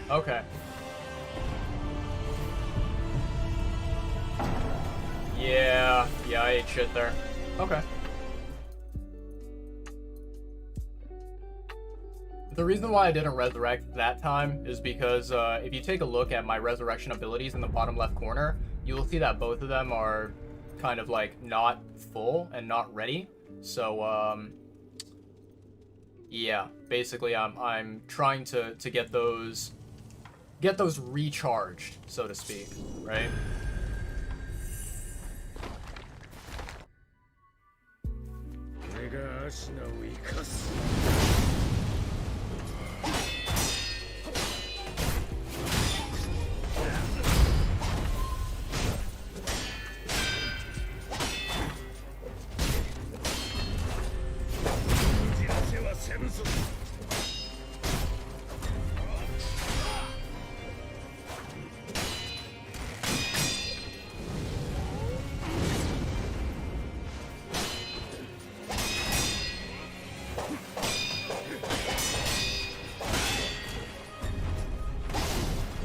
Okay. Yeah, I ate shit there. Okay. The reason why I didn't resurrect that time is because if you take a look at my resurrection abilities in the bottom left corner, you will see that both of them are kind of like not full and not ready. So yeah, basically I'm trying to get those recharged, so to speak, right?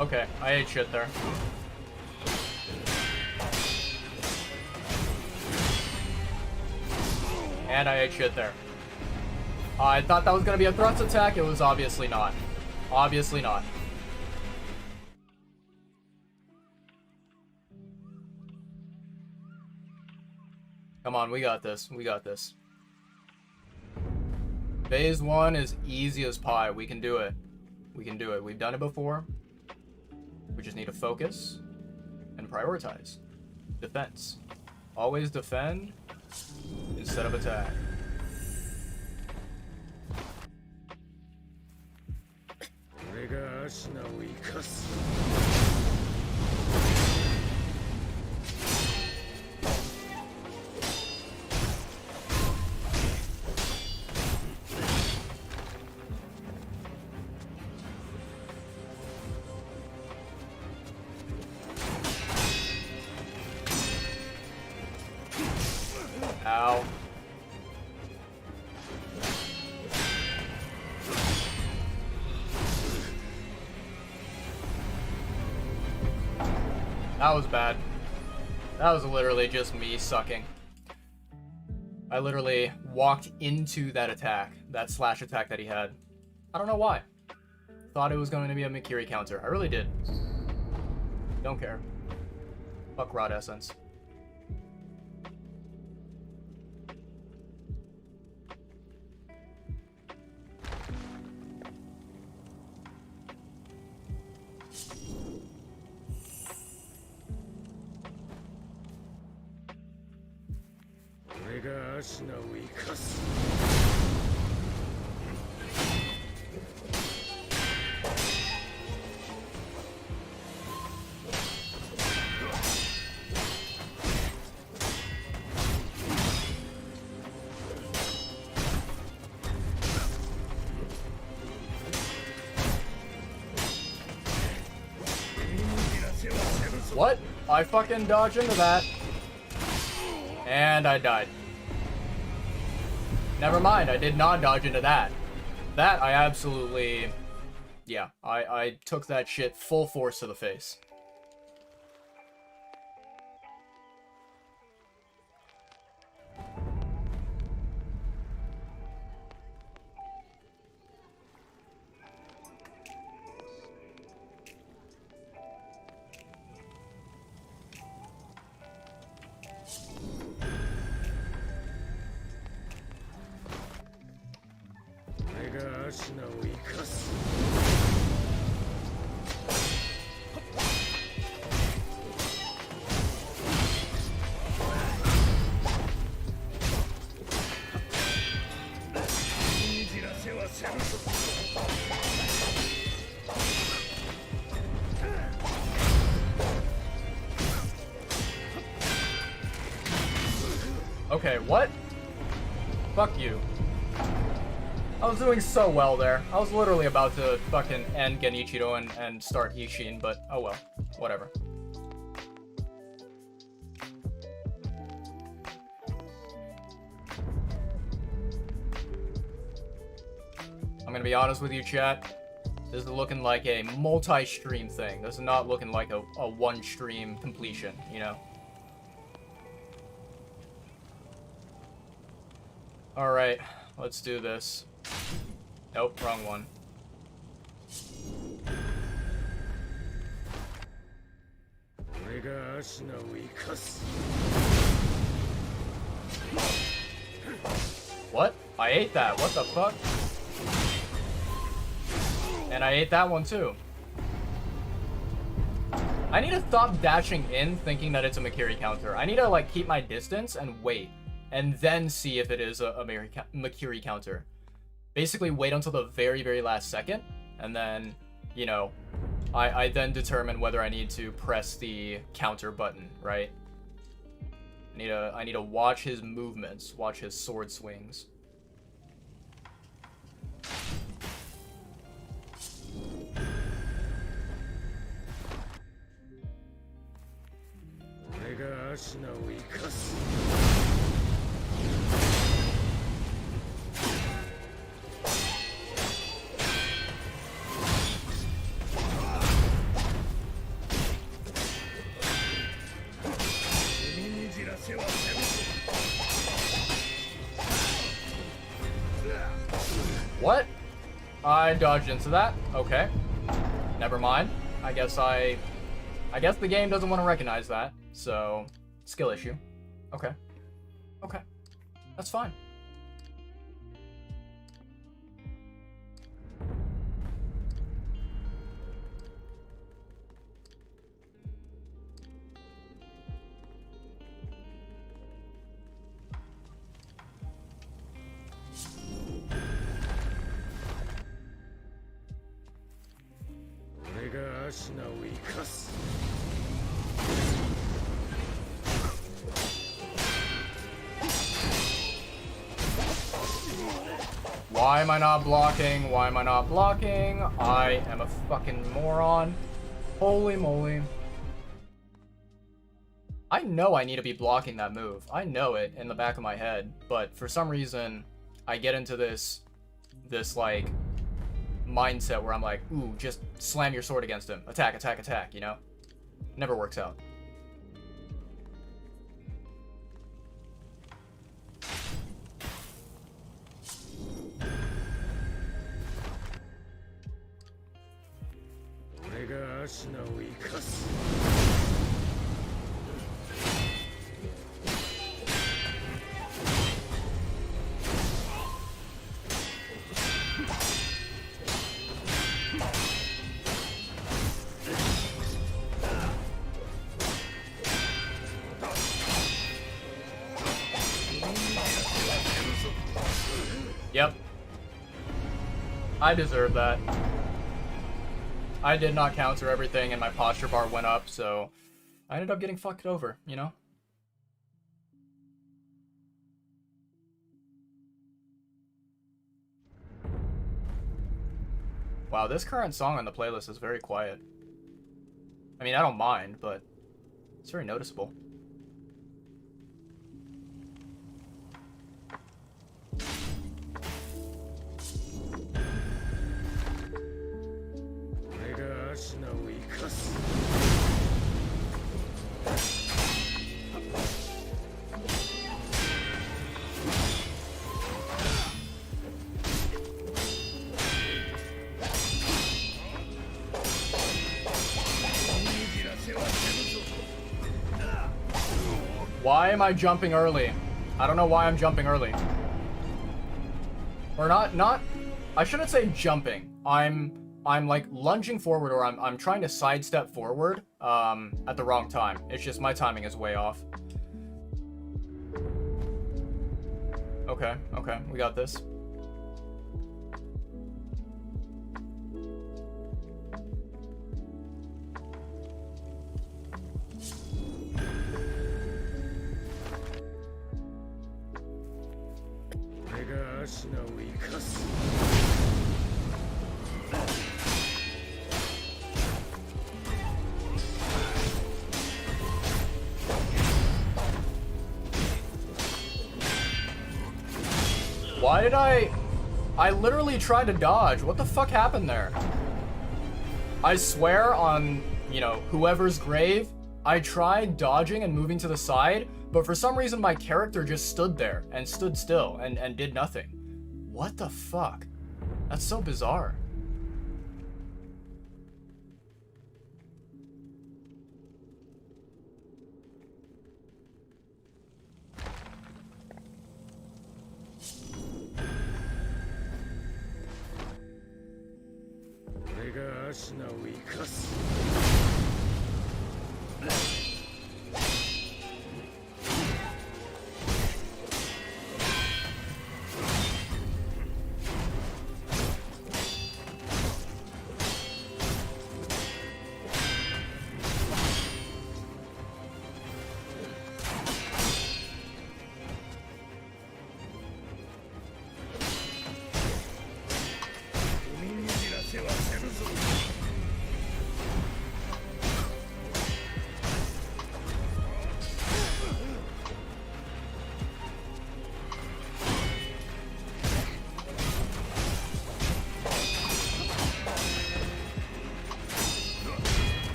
Okay, I ate shit there. And I ate shit there. I thought that was gonna be a thrust attack. It was obviously not. Obviously not. Come on, we got this. We got this. Phase 1 is easy as pie. We can do it. We can do it. We've done it before. We just need to focus and prioritize. Defense. Always defend instead of attack. Ow. That was bad. That was literally just me sucking. I literally walked into that attack, that slash attack that he had. I don't know why. Thought it was going to be a Mikiri counter. I really did. Don't care. Fuck Rod Essence. What? I fucking dodged into that. And I died. Never mind, I did not dodge into that. That I absolutely... Yeah, I took that shit full force to the face. Okay, what? Fuck you. I was doing so well there. I was literally about to fucking end Genichiro and start Ishin, but oh well. Whatever. I'm gonna be honest with you, chat. This is looking like a multi-stream thing. This is not looking like a one-stream completion, you know? Alright, let's do this. Nope, wrong one. What? I ate that. What the fuck? And I ate that one too. I need to stop dashing in thinking that it's a Makiri counter. I need to like keep my distance and wait. And then see if it is a Makiri counter. Basically wait until the very, very last second. And then, you know, I then determine whether I need to press the counter button, right? I need to watch his movements, watch his sword swings. What? I dodged into that. Okay. Never mind. I guess the game doesn't want to recognize that. So, skill issue. Okay. Okay. That's fine. Why am I not blocking? Why am I not blocking? I am a fucking moron. Holy moly. I know I need to be blocking that move. I know it in the back of my head, but for some reason, I get into this like mindset where I'm like, ooh, just slam your sword against him. Attack, attack, attack, you know? Never works out. Yep. I deserve that. I did not counter everything and my posture bar went up, so I ended up getting fucked over, you know? Wow, this current song on the playlist is very quiet. I mean, I don't mind, but it's very noticeable. Why am I jumping early? I don't know why I'm jumping early. Or not, I shouldn't say jumping. I'm like lunging forward, or I'm trying to sidestep forward at the wrong time. It's just my timing is way off. Okay, we got this. Why did I literally tried to dodge. What the fuck happened there? I swear on, you know, whoever's grave, I tried dodging and moving to the side, but for some reason my character just stood there and stood still and did nothing. What the fuck? That's so bizarre.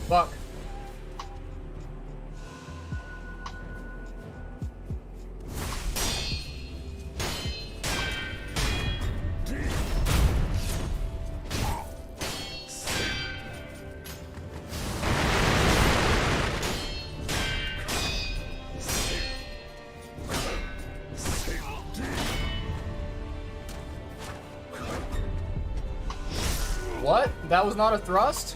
Fuck. What? That was not a thrust?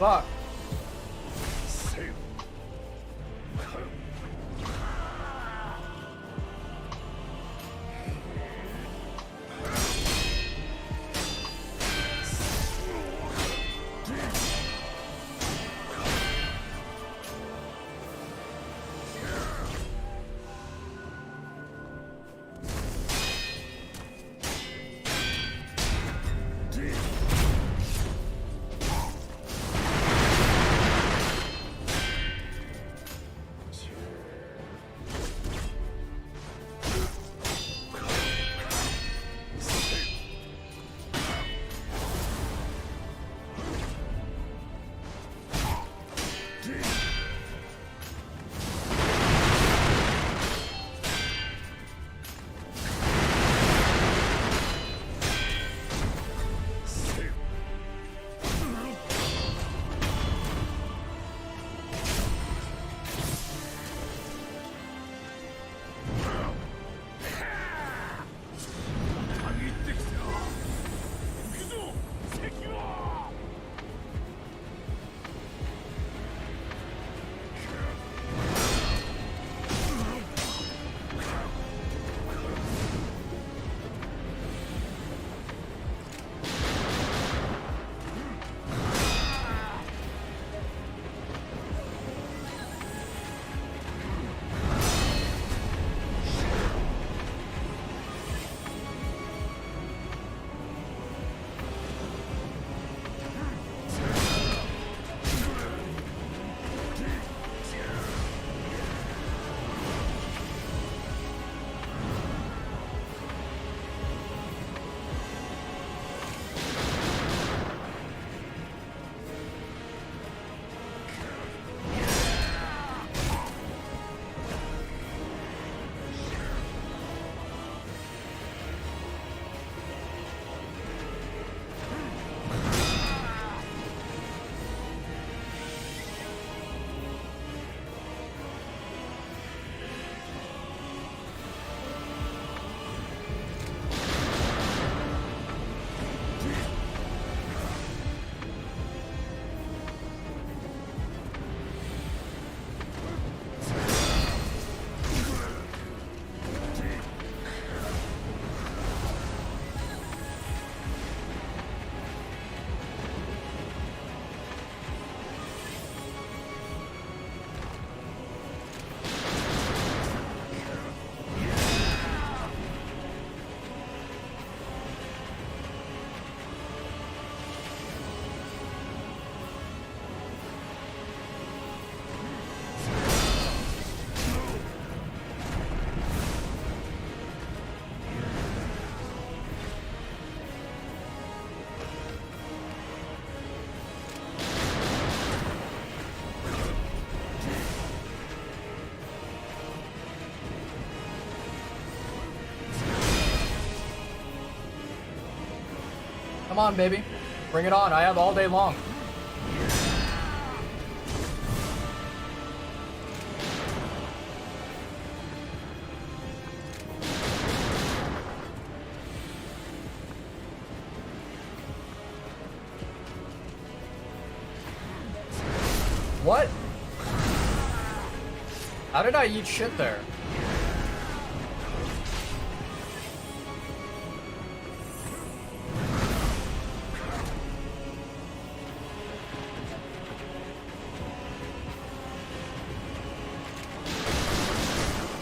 Fuck. Come on, baby. Bring it on. I have all day long. What? How did I eat shit there?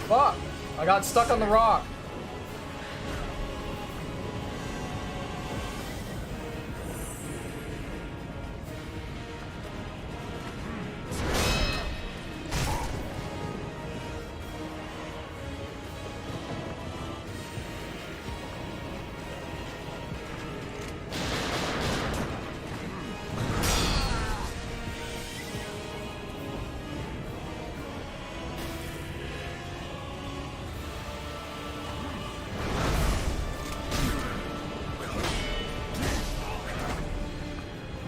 Fuck! I got stuck on the rock.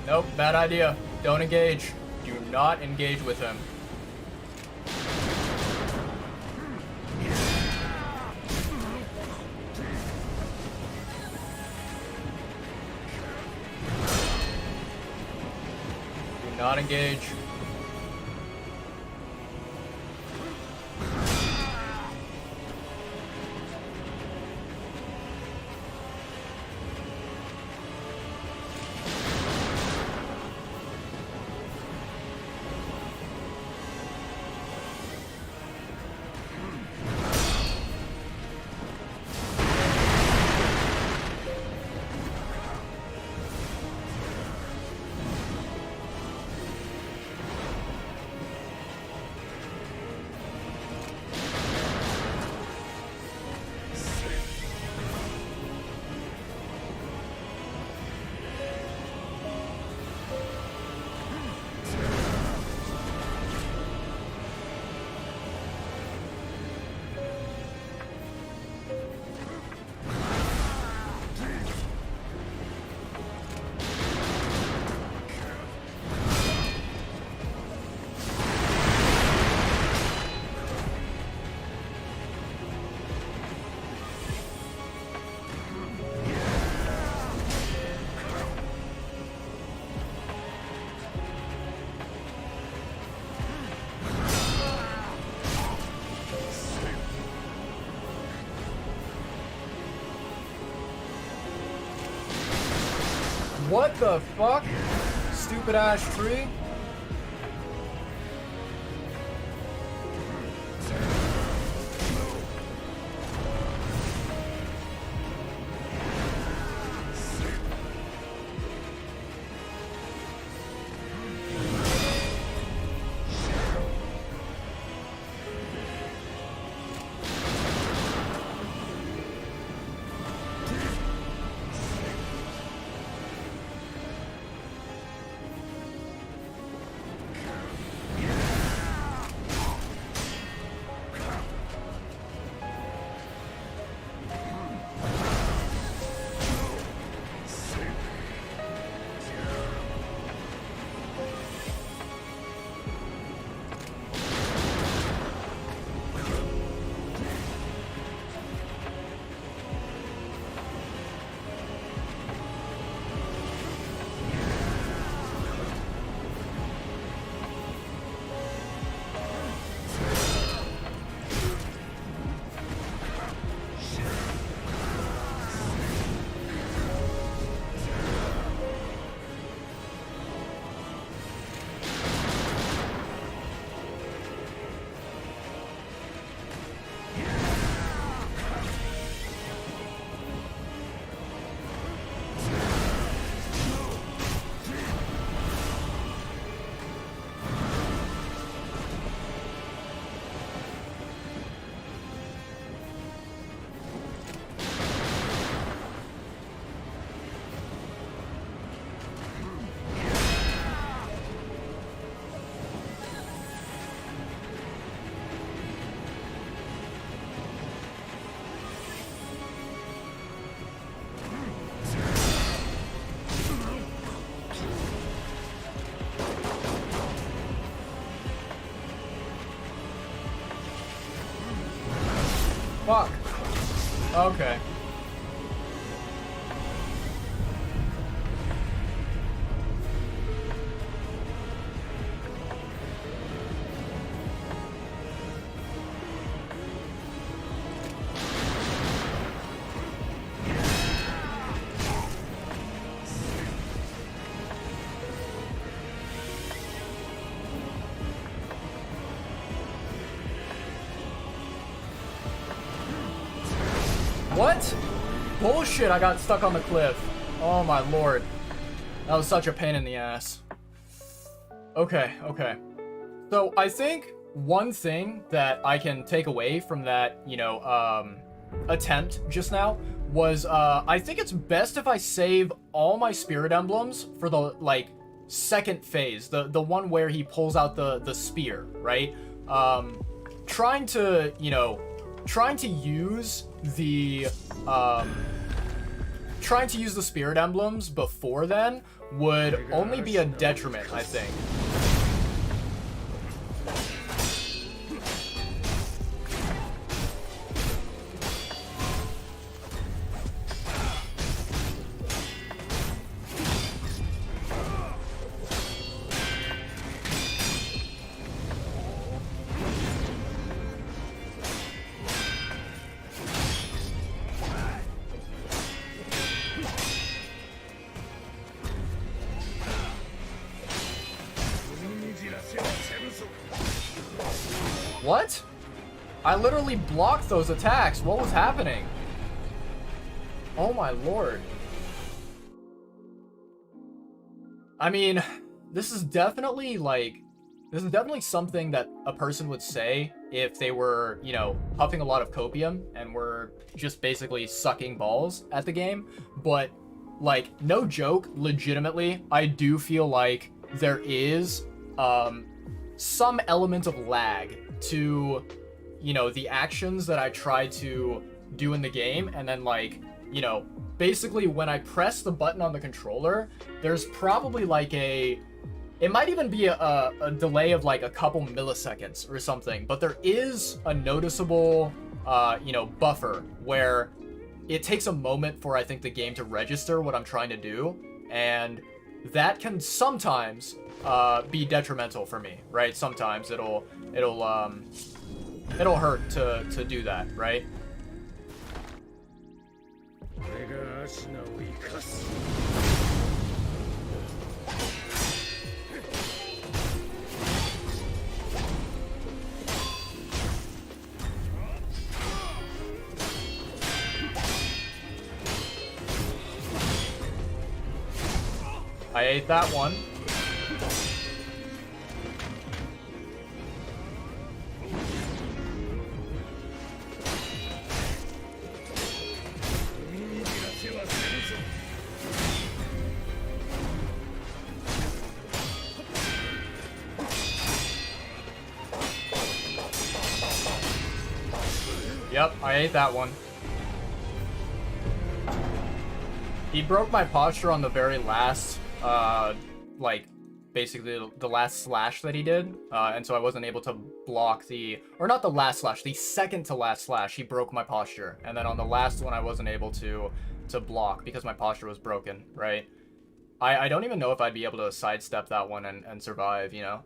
Nope, bad idea. Don't engage. Do not engage with him. Do not engage. What the fuck? Stupid ass tree? Fuck. Okay. What? Bullshit, I got stuck on the cliff. Oh my lord. That was such a pain in the ass. Okay, okay. So I think one thing that I can take away from that, you know, attempt just now was, I think it's best if I save all my spirit emblems for the, like, second phase. The one where he pulls out the spear, right? Trying to, you know, trying to use the spirit emblems before then would only be a detriment, I think. What? I literally blocked those attacks. What was happening? Oh my lord. I mean, this is definitely something that a person would say if they were, you know, huffing a lot of copium and were just basically sucking balls at the game. But, like, no joke, legitimately, I do feel like there is, some element of lag to, you know, the actions that I try to do in the game, and then, like, you know, basically when I press the button on the controller, there's probably like it might even be a delay of like a couple milliseconds or something, but there is a noticeable, you know, buffer where it takes a moment for, I think, the game to register what I'm trying to do, and that can sometimes be detrimental for me, right? Sometimes it'll hurt to do that, right? I ate that one. Yep, I ate that one. He broke my posture on the very last, like, basically the last slash that he did, and so I wasn't able to block or not the last slash, the second to last slash, he broke my posture, and then on the last one I wasn't able to block because my posture was broken, right? I don't even know if I'd be able to sidestep that one and survive, you know?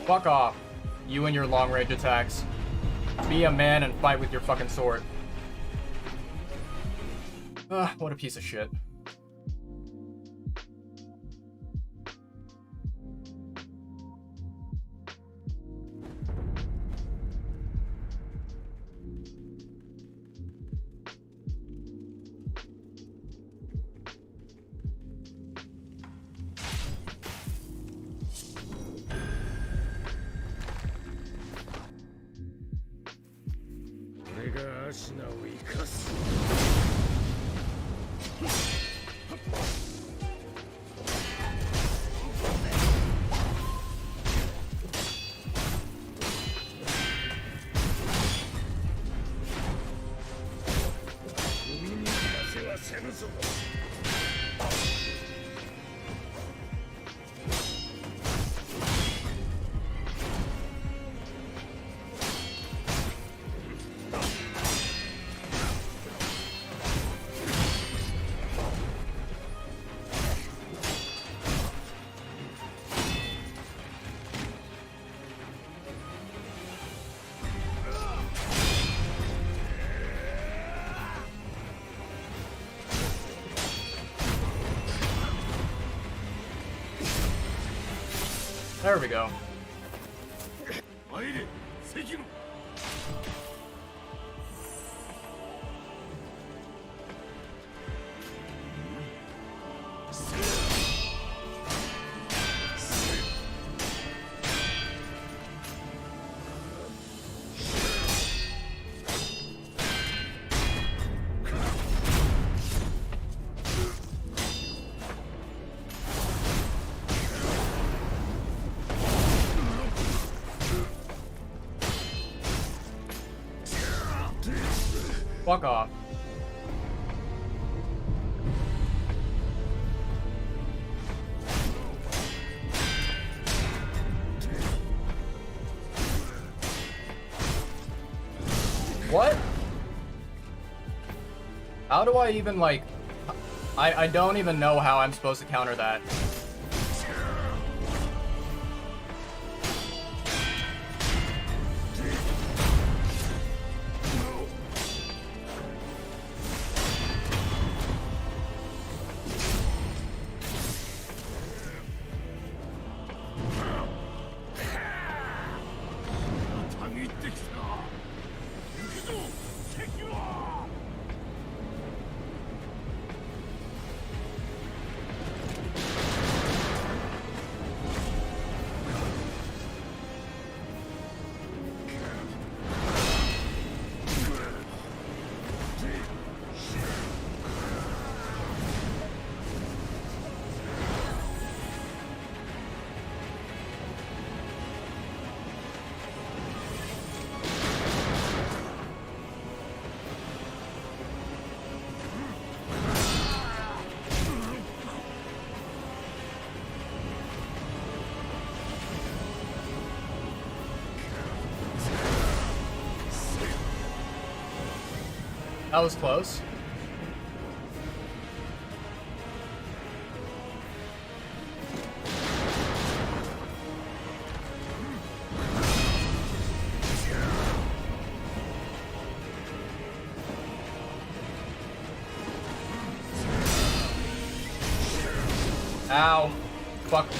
Fuck off. You and your long-range attacks. Be a man and fight with your fucking sword. Ugh, what a piece of shit. 品を生かす。海に任せはせぬぞ。There we go. 参れ、関野。Fuck off. What? How do I even, like... I don't even know how I'm supposed to counter that. That was close. Ow. Fuck me.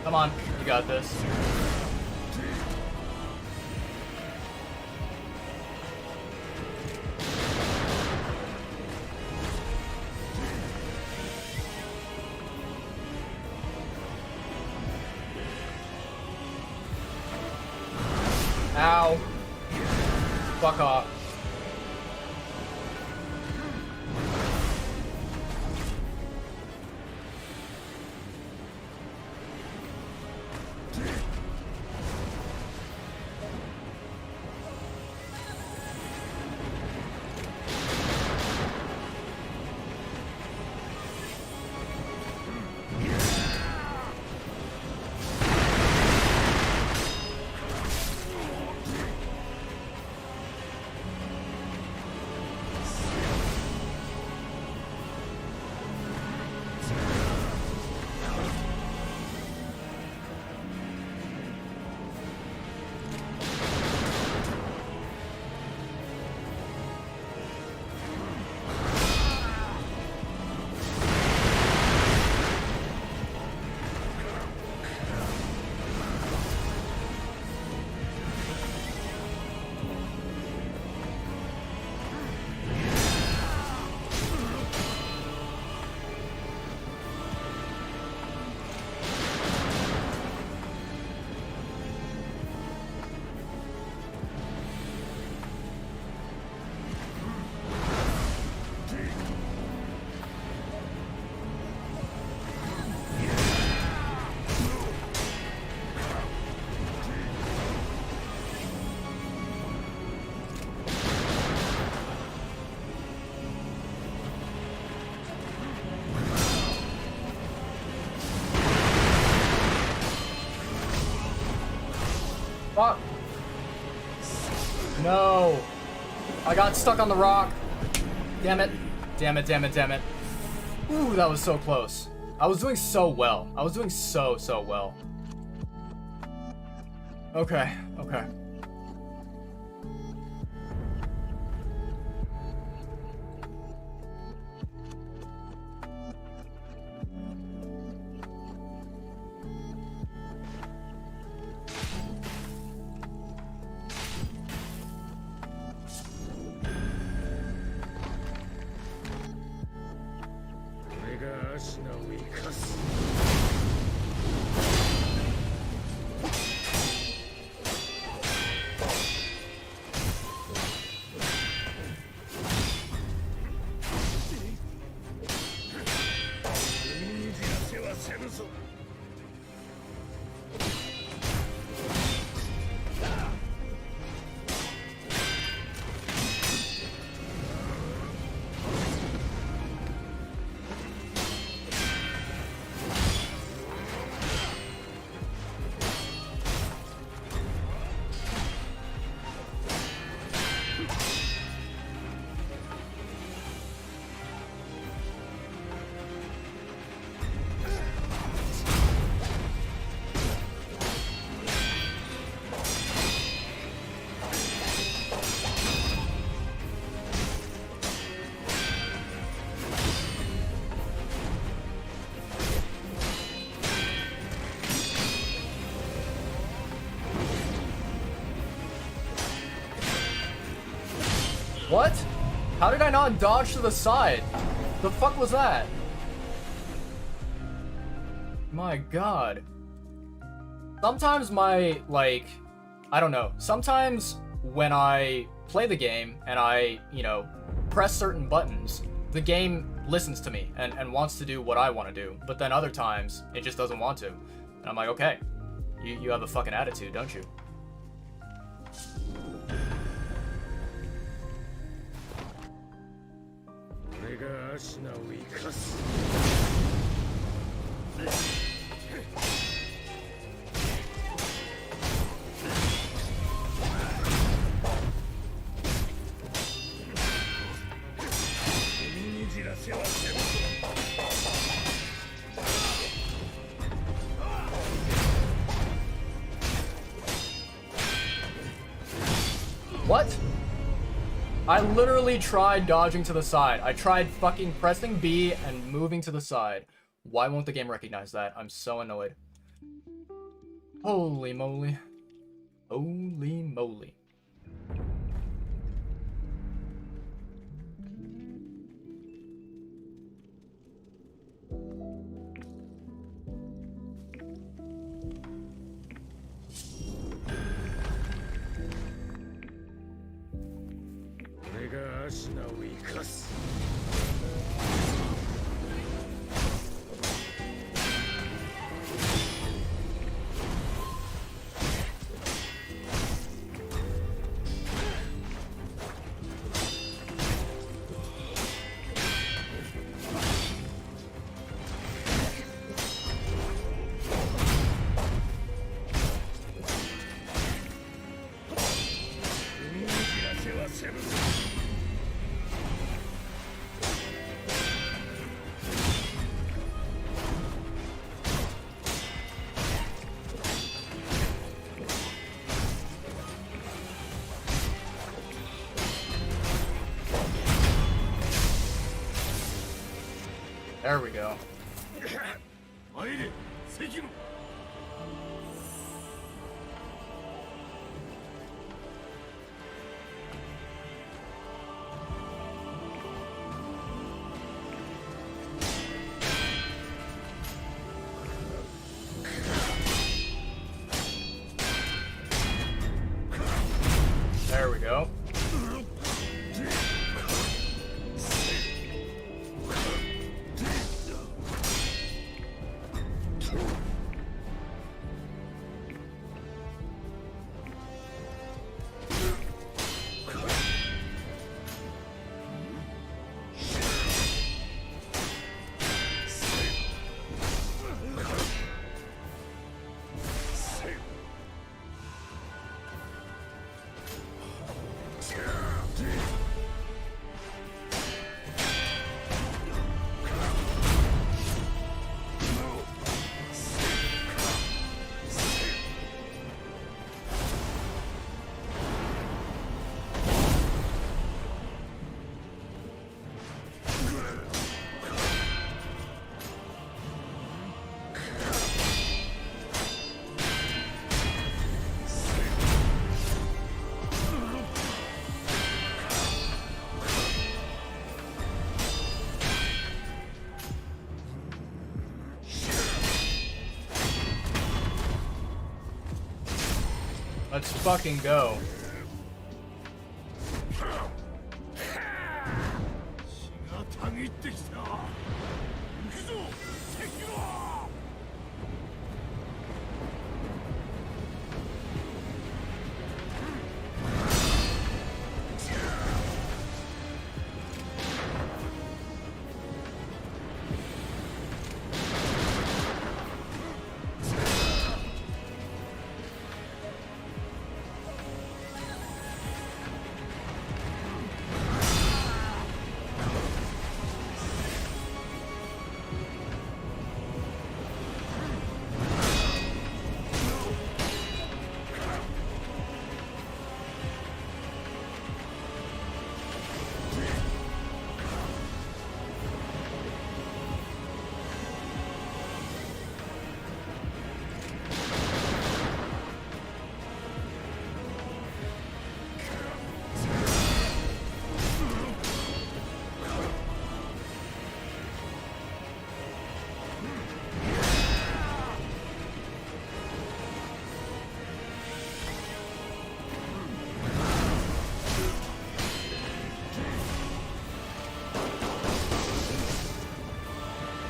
Come on, you got this. Ow. Fuck off. No. I got stuck on the rock. Damn it. Damn it, damn it, damn it. Ooh, that was so close. I was doing so well. I was doing so well. Okay, okay. What? How did I not dodge to the side? The fuck was that? My god. Sometimes my, like, I don't know. Sometimes when I play the game and I, you know, press certain buttons, the game listens to me and wants to do what I want to do. But then other times, it just doesn't want to. And I'm like, okay, you have a fucking attitude, don't you? What? I literally tried dodging to the side. I tried fucking pressing B and moving to the side. Why won't the game recognize that? I'm so annoyed. Holy moly. Holy moly. There we go. Sekiro. There we go. Let's fucking go.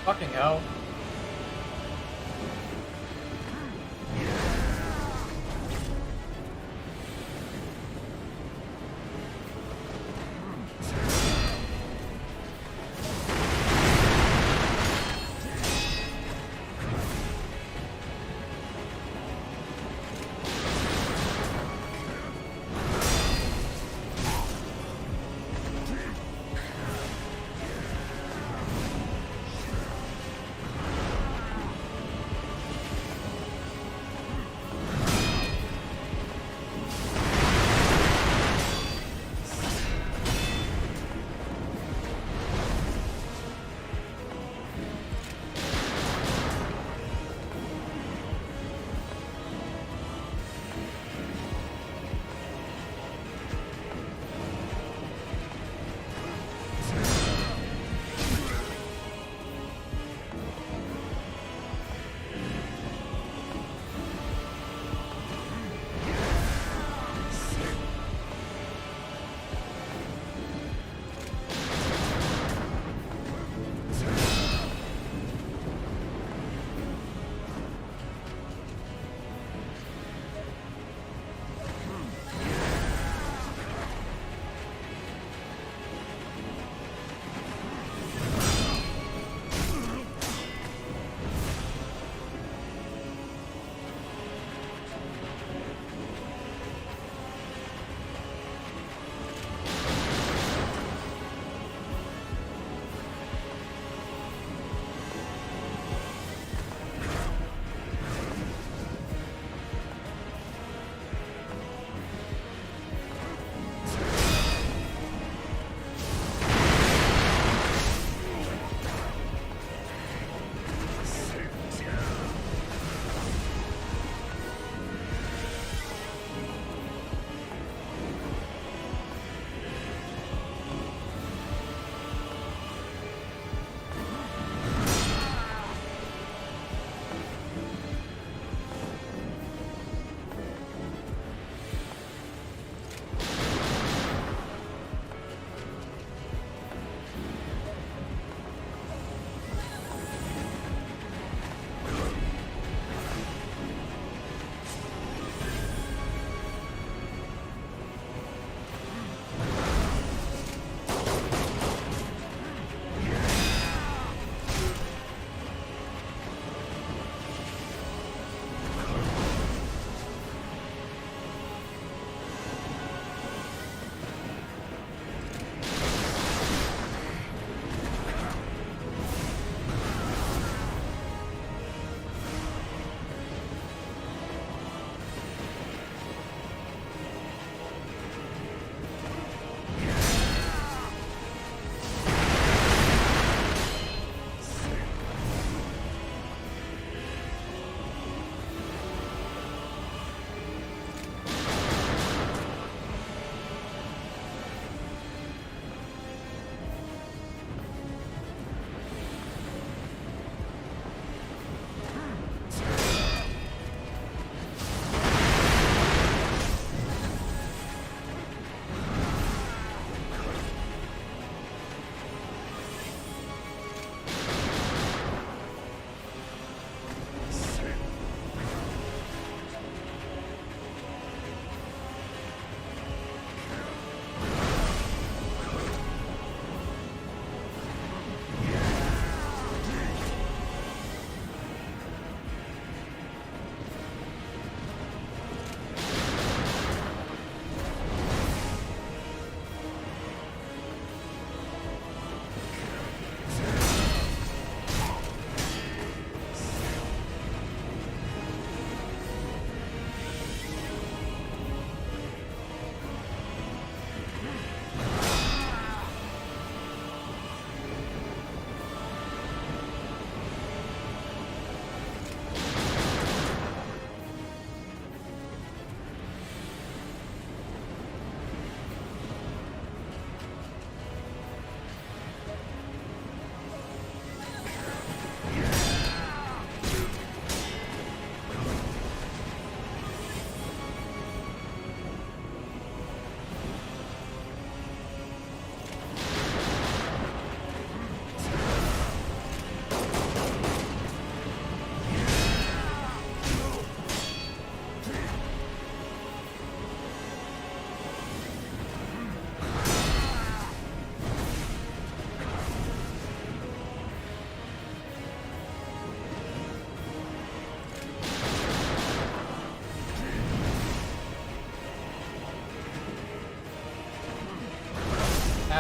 Fucking hell.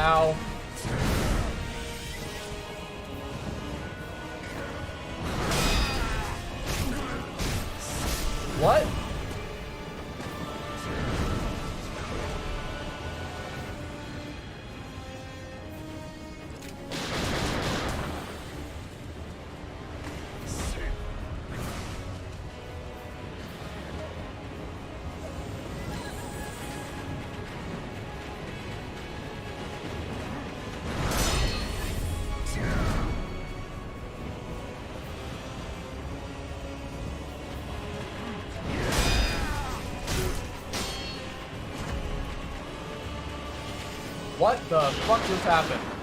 Ow. What? What the fuck just happened?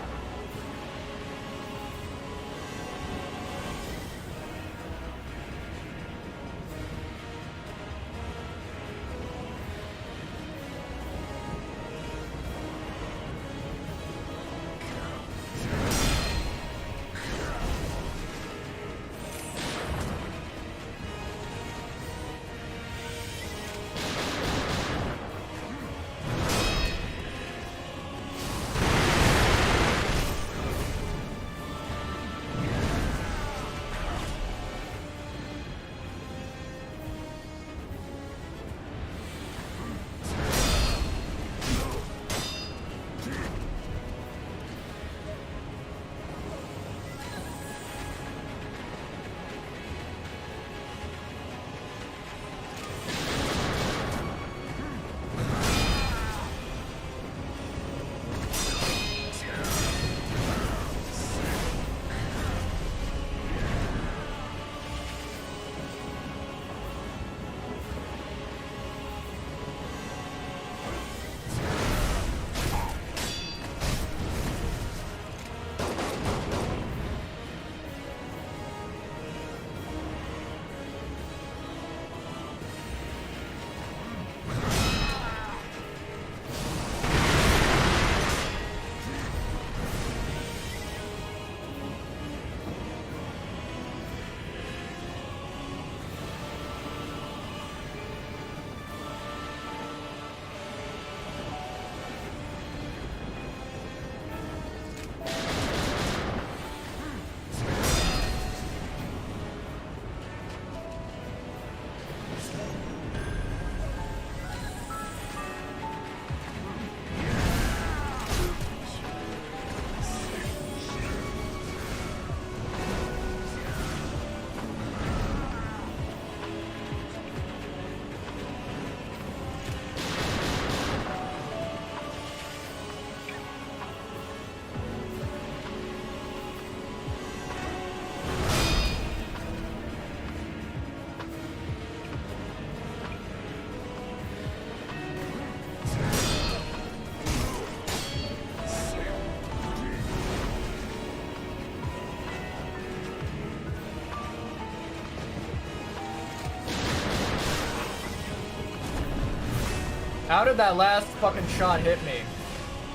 How did that last fucking shot hit me?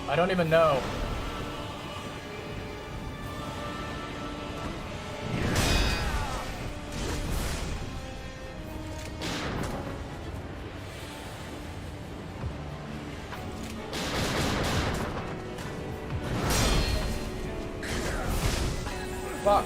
I don't even know. Fuck.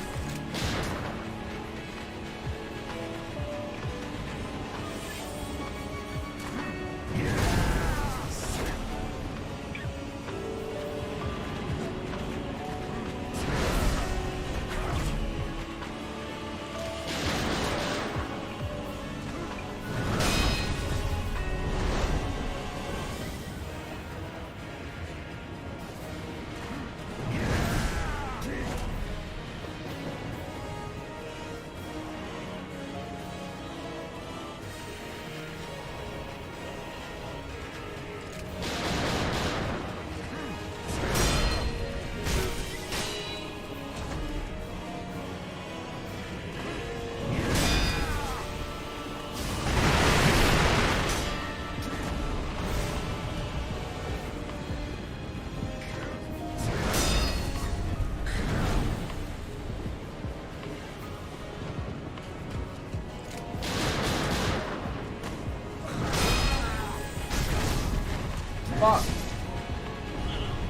Fuck.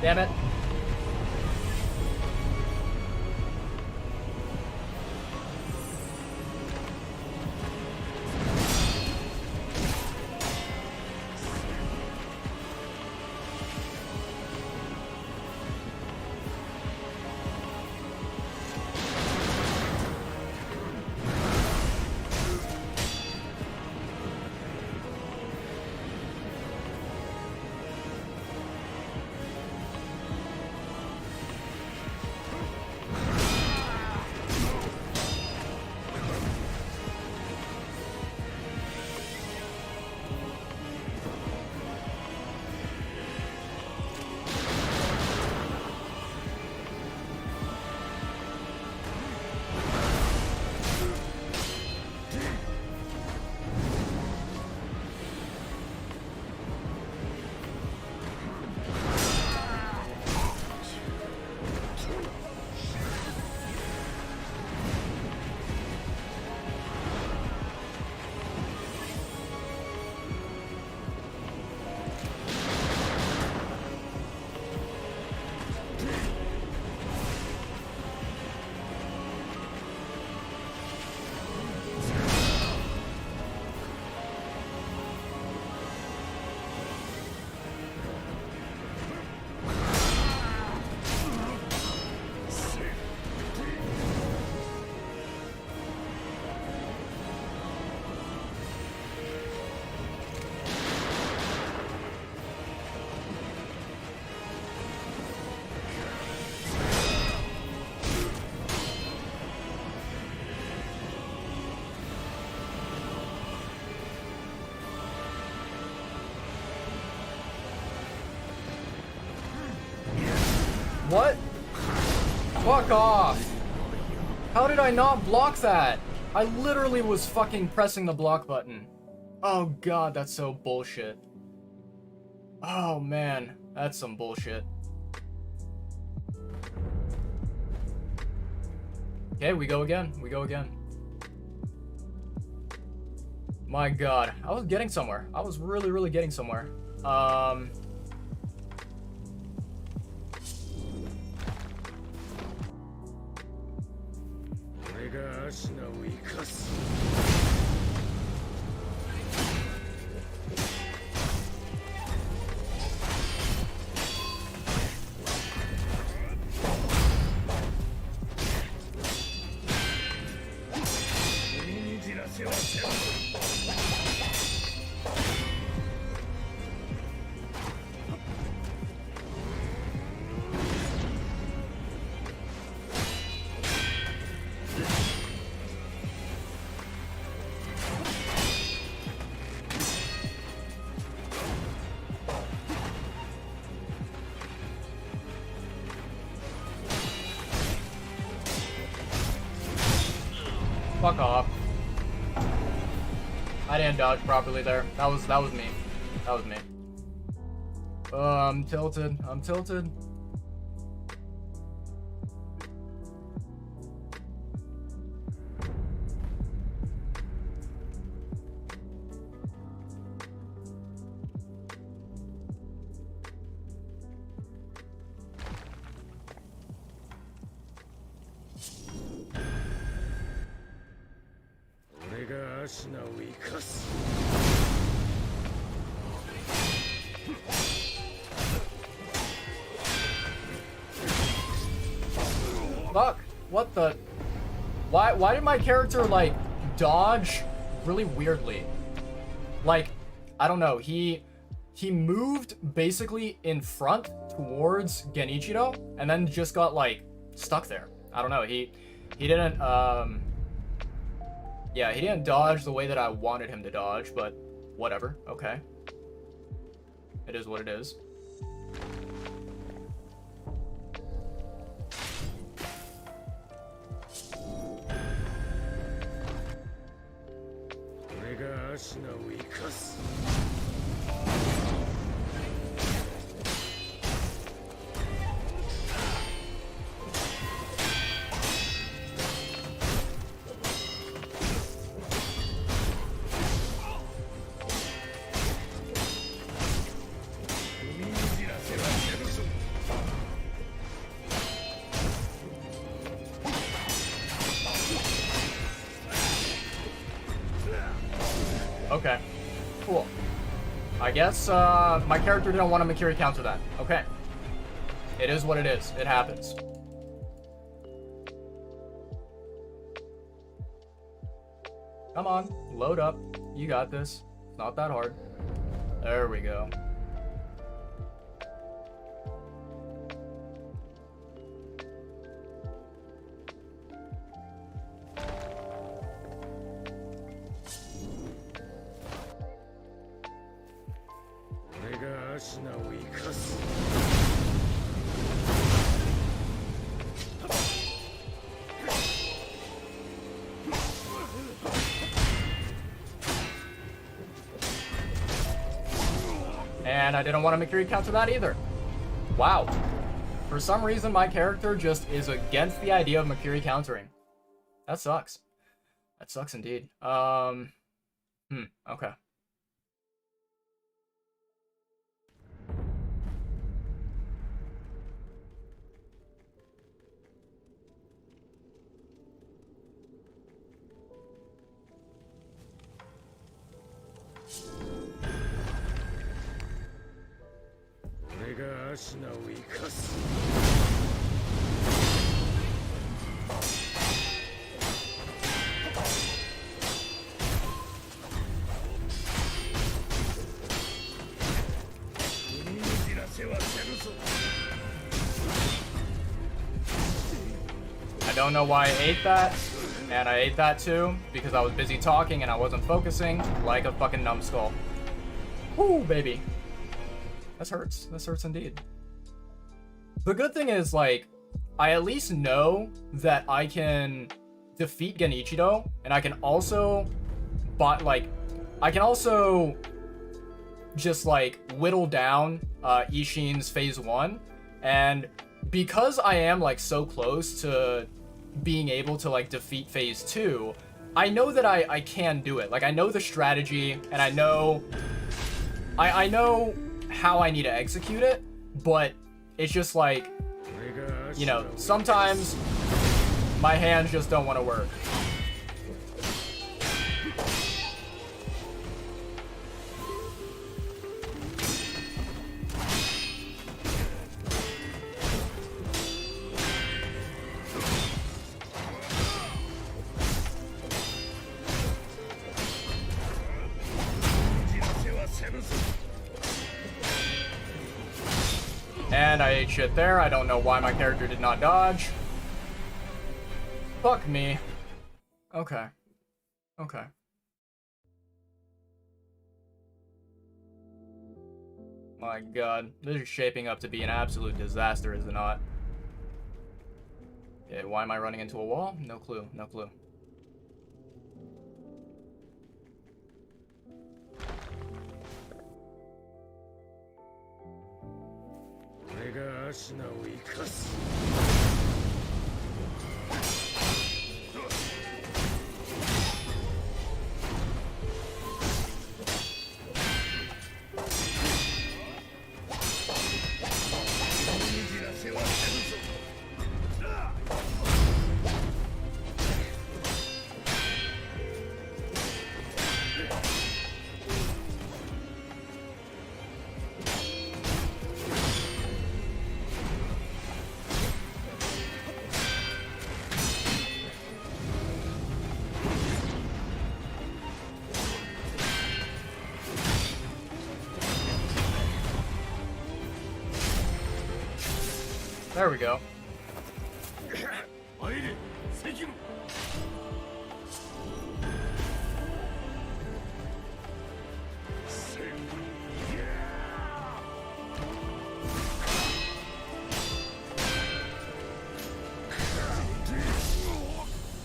Damn it. What? Fuck off. How did I not block that? I literally was fucking pressing the block button. Oh god, that's so bullshit. Oh man, that's some bullshit. Okay, we go again. We go again. My god, I was getting somewhere. I was really getting somewhere. Fuck off. I didn't dodge properly there. That was me. That was me. I'm tilted. I'm tilted. Fuck. What the? Why did my character, like, dodge really weirdly? Like, I don't know. He moved basically in front towards Genichiro and then just got, like, stuck there. I don't know. He didn't, yeah, he didn't dodge the way that I wanted him to dodge, but whatever. Okay. It is what it is. Okay, cool. I guess my character didn't want to Makiri counter that. Okay. It is what it is. It happens. Come on, load up. You got this. It's not that hard. There we go. And I didn't want to Makiri counter that either. Wow. For some reason, my character just is against the idea of Makiri countering. That sucks. That sucks indeed. Okay. I don't know why I ate that, and I ate that too, because I was busy talking and I wasn't focusing like a fucking numbskull. Woo, baby. This hurts. This hurts indeed. The good thing is, like, I at least know that I can defeat Genichiro, and I can also, just, like, whittle down Ishin's phase 1, and because I am, like, so close to being able to, like, defeat phase 2, I know that I can do it. Like, I know the strategy, and I know how I need to execute it, but it's just like, you know, sometimes my hands just don't want to work. And I ate shit there. I don't know why my character did not dodge. Fuck me. Okay. Okay. My god. This is shaping up to be an absolute disaster, is it not? Okay, why am I running into a wall? No clue. No clue. There we go.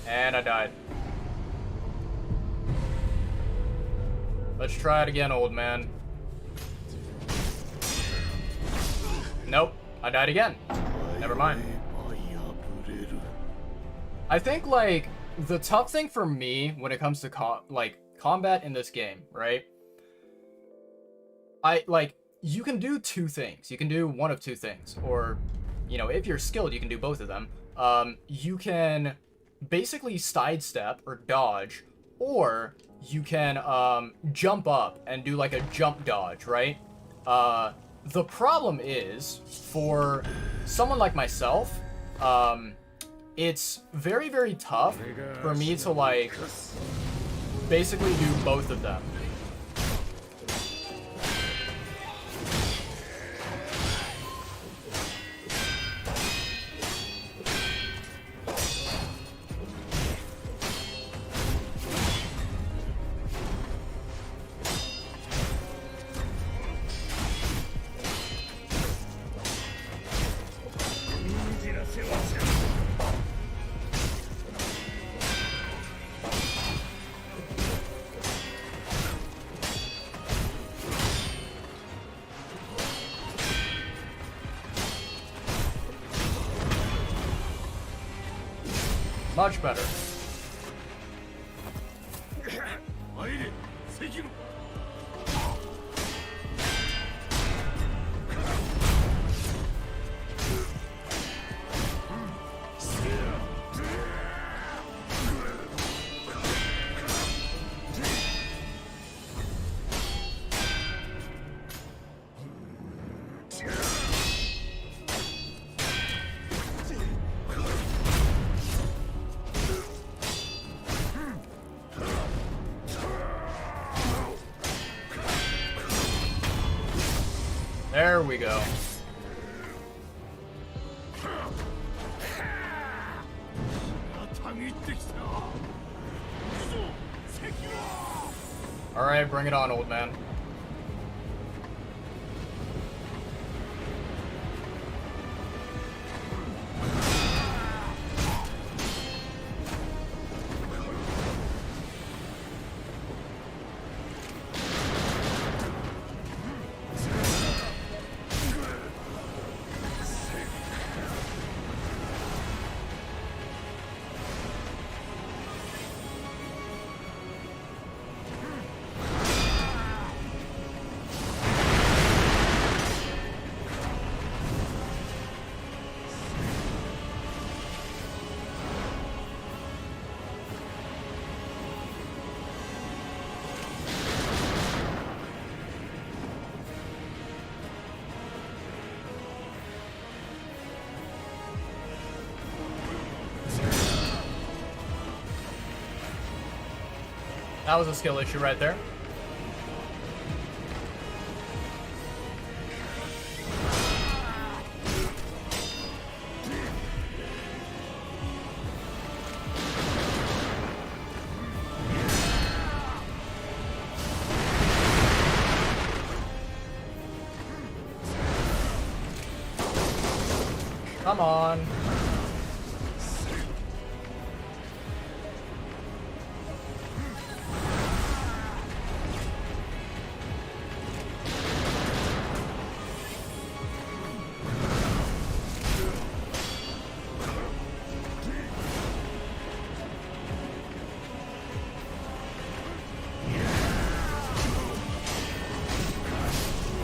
And I died. Let's try it again, old man. Nope, I died again. Never mind. I think, like, the tough thing for me when it comes to combat in this game, right? You can do two things. You can do one of two things, or, you know, if you're skilled, you can do both of them. You can basically sidestep or dodge, or you can jump up and do like a jump dodge, right? The problem is, for someone like myself, it's very, very tough for me to, like, basically do both of them. Much better. There we go. Alright, bring it on, old man. That was a skill issue right there. Come on.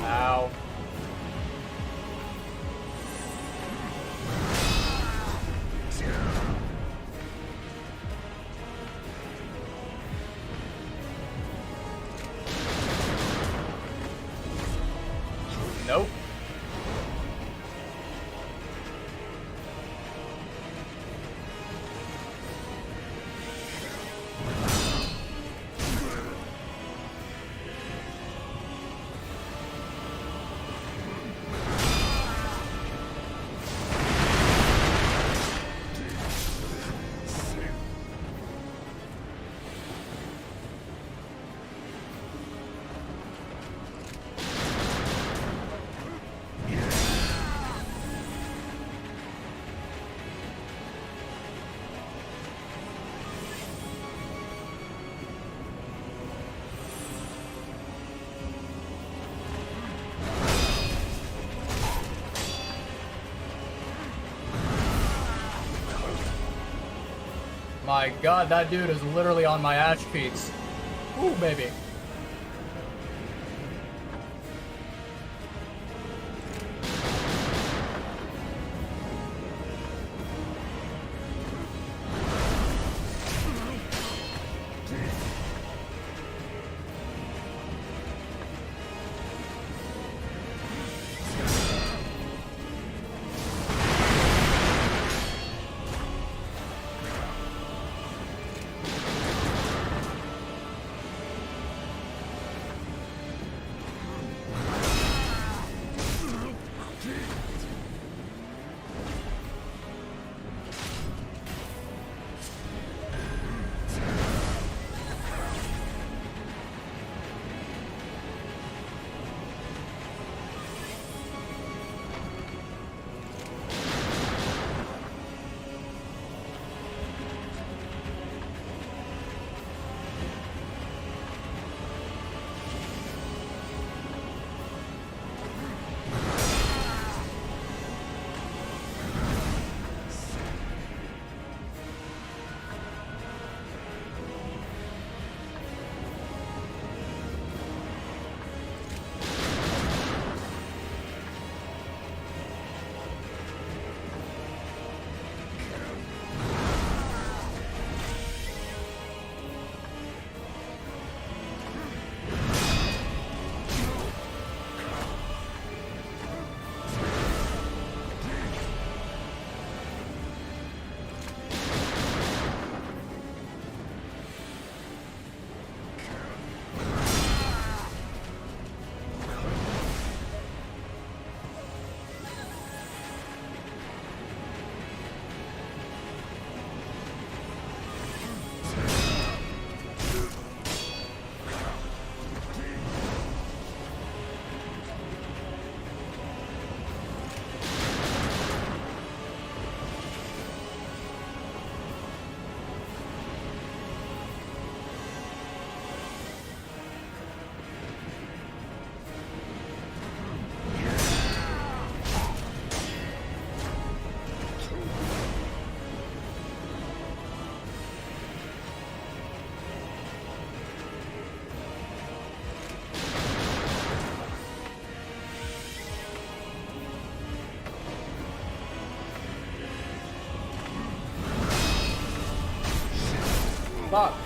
Ow. Nope. My god, that dude is literally on my ass cheeks. Ooh, baby. Fuck.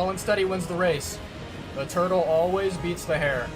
Slow and steady wins the race. The turtle always beats the hare.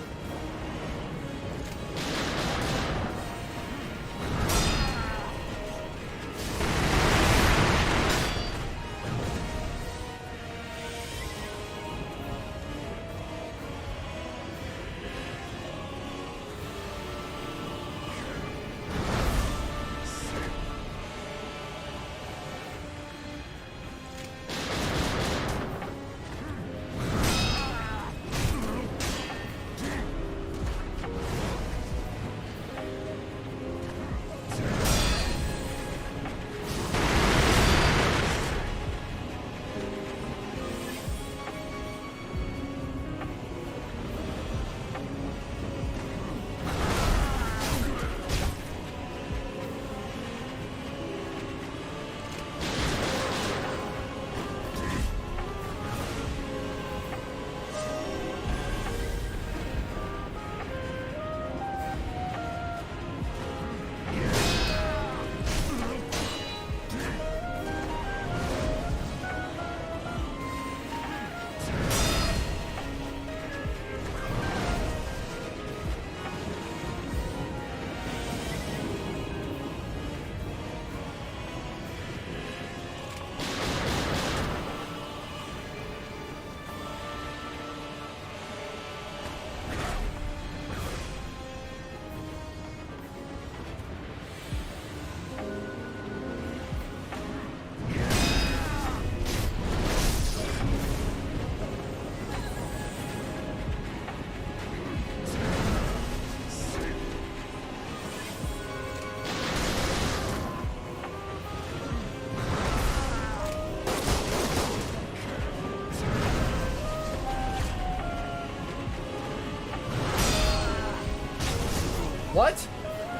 What?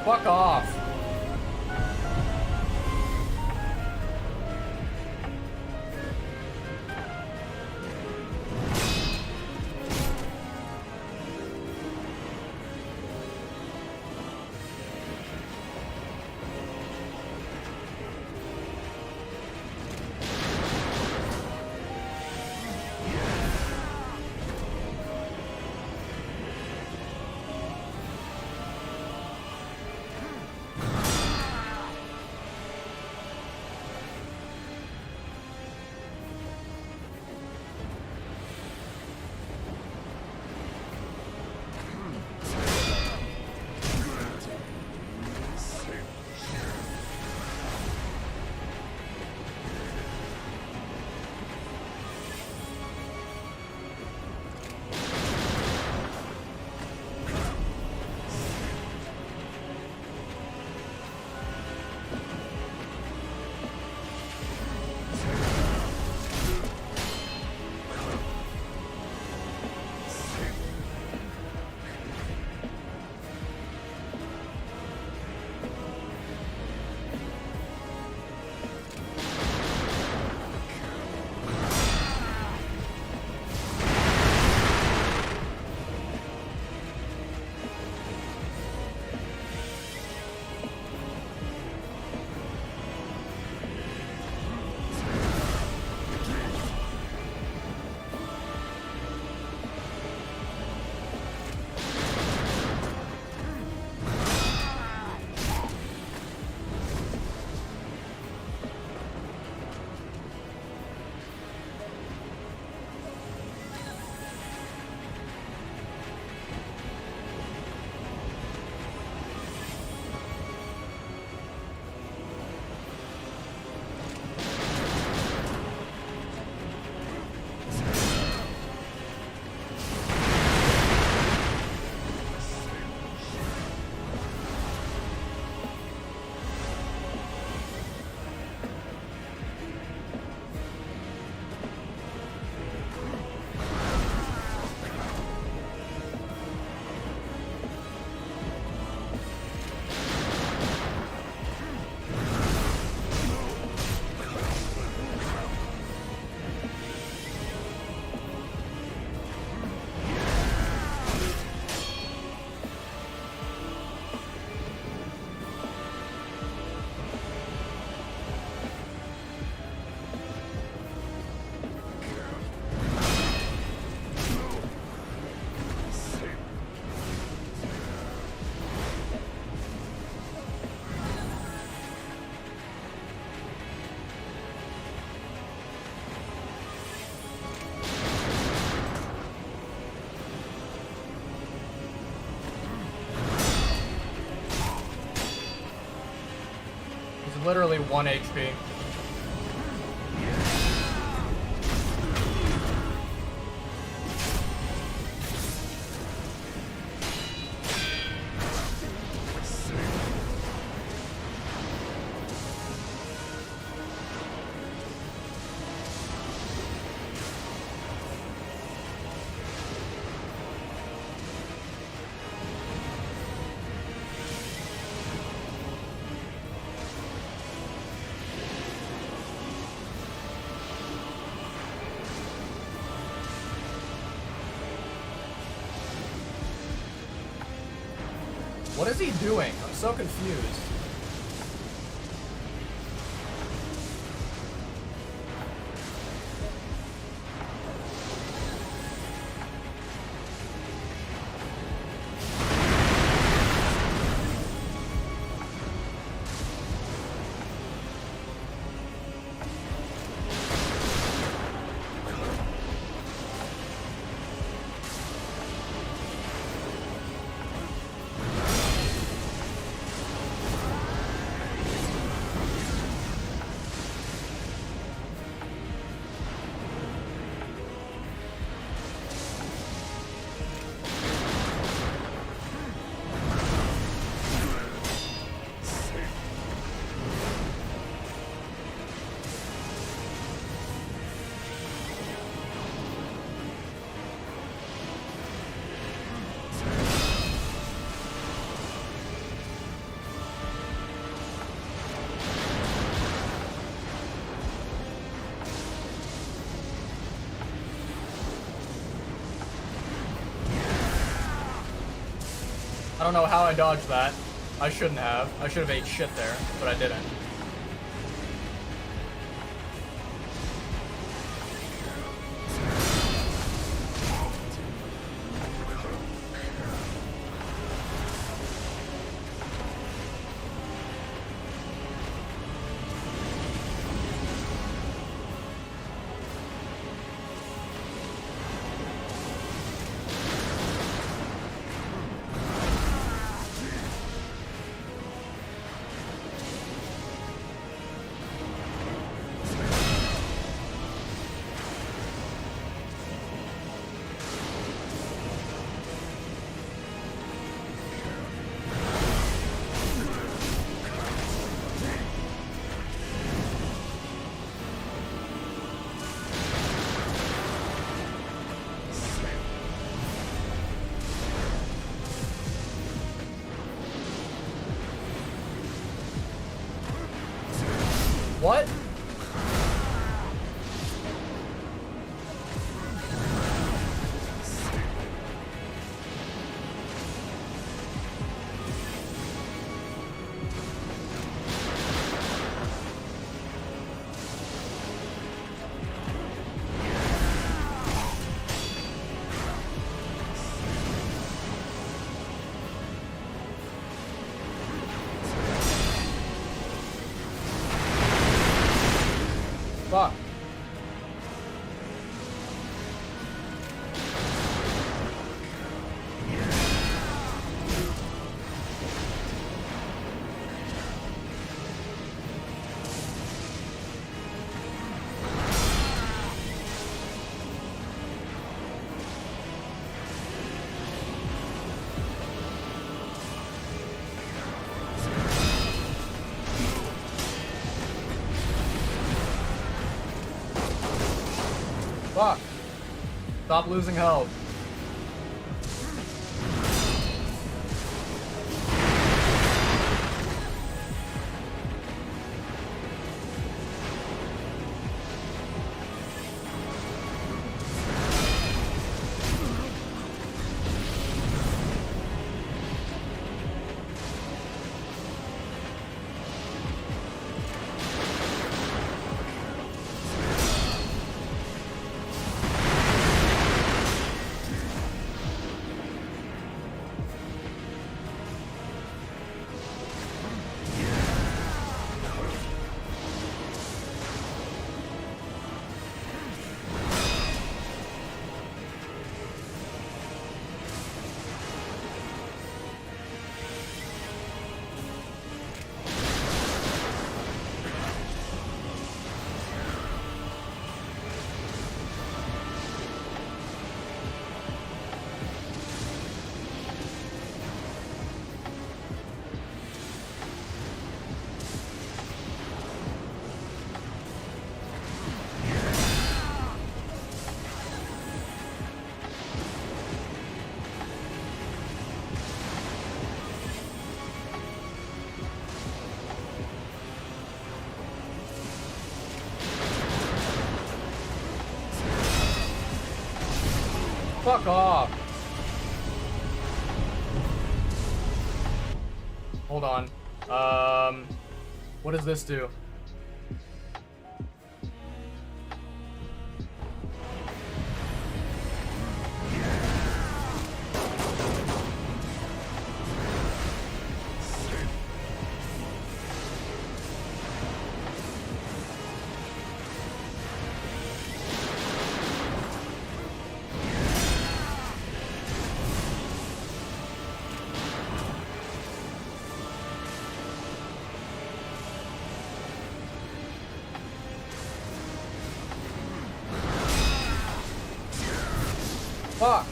Fuck off. literally 1 HP. What is he doing? I'm so confused. I don't know how I dodged that. I shouldn't have. I should have ate shit there, but I didn't. What? Fuck. Fuck. Stop losing health. Fuck off. Hold on. What does this do? Fuck.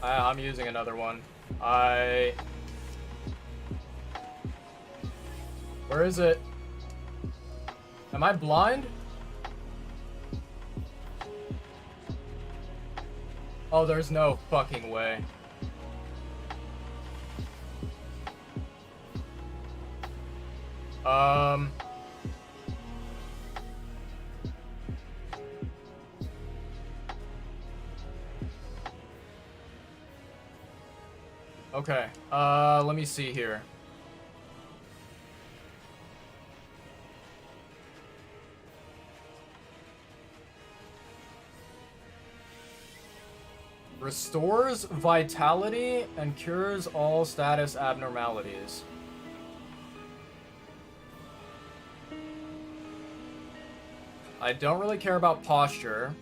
I'm using another one. Where is it? Am I blind? Oh, there's no fucking way. Okay, let me see here. Restores vitality and cures all status abnormalities. I don't really care about posture.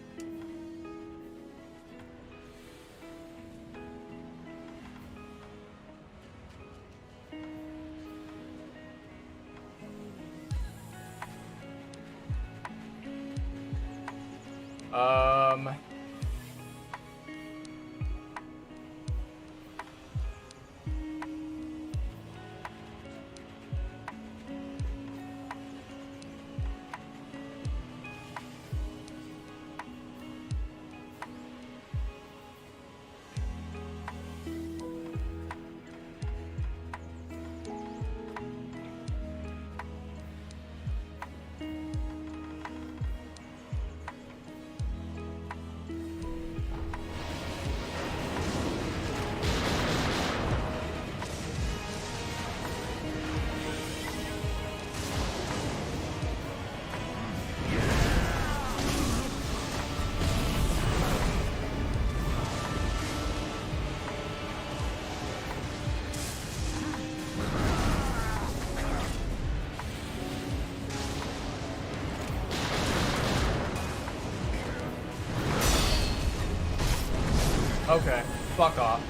Okay, fuck off.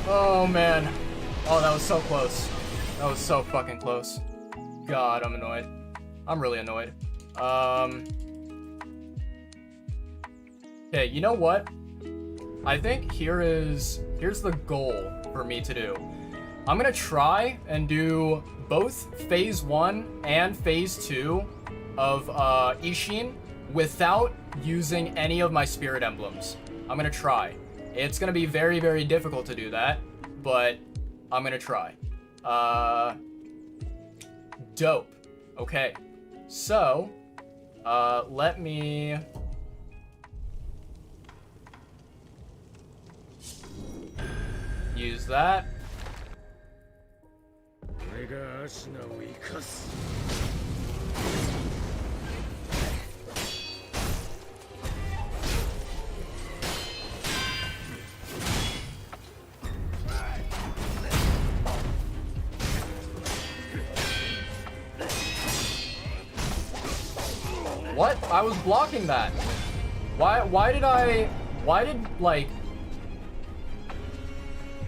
Oh man. Oh, that was so close. That was so fucking close. God, I'm annoyed. I'm really annoyed. Okay, you know what? I think here's the goal for me to do. I'm gonna try and do both phase 1 and phase 2 of Ishin without using any of my spirit emblems. I'm gonna try. It's gonna be very, very difficult to do that, but I'm gonna try. Dope. Okay. So, let me... use that. What? I was blocking that. Why did like...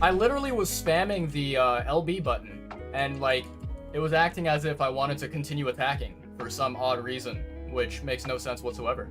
I literally was spamming the LB button, and like, it was acting as if I wanted to continue attacking for some odd reason, which makes no sense whatsoever.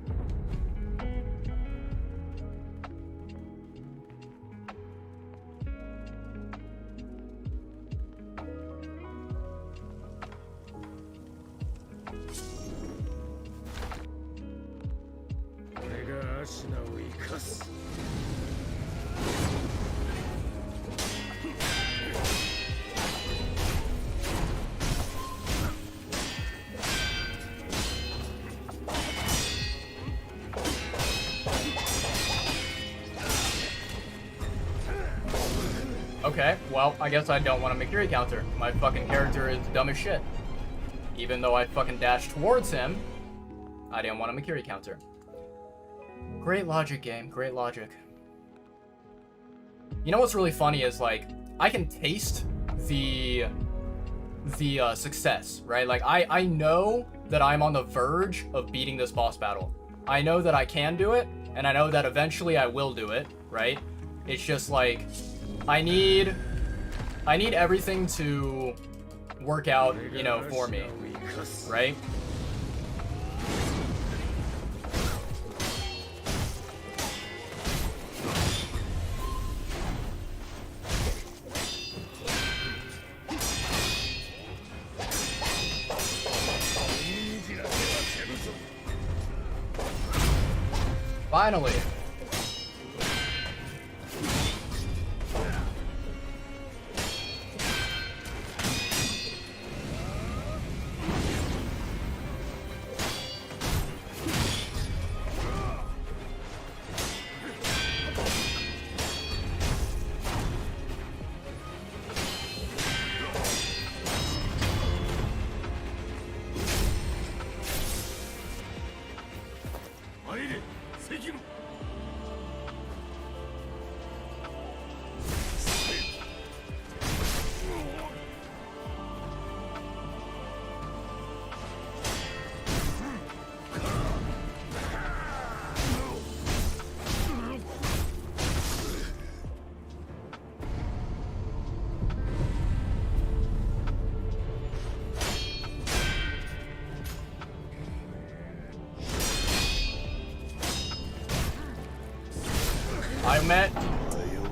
Okay, well, I guess I don't want a Mikiri counter. My fucking character is dumb as shit. Even though I fucking dashed towards him, I didn't want a Mikiri counter. Great logic, game. Great logic. You know what's really funny is, like, I can taste the success, right? Like, I know that I'm on the verge of beating this boss battle. I know that I can do it, and I know that eventually I will do it, right? It's just like, I need everything to work out, you know, for me, right? Finally.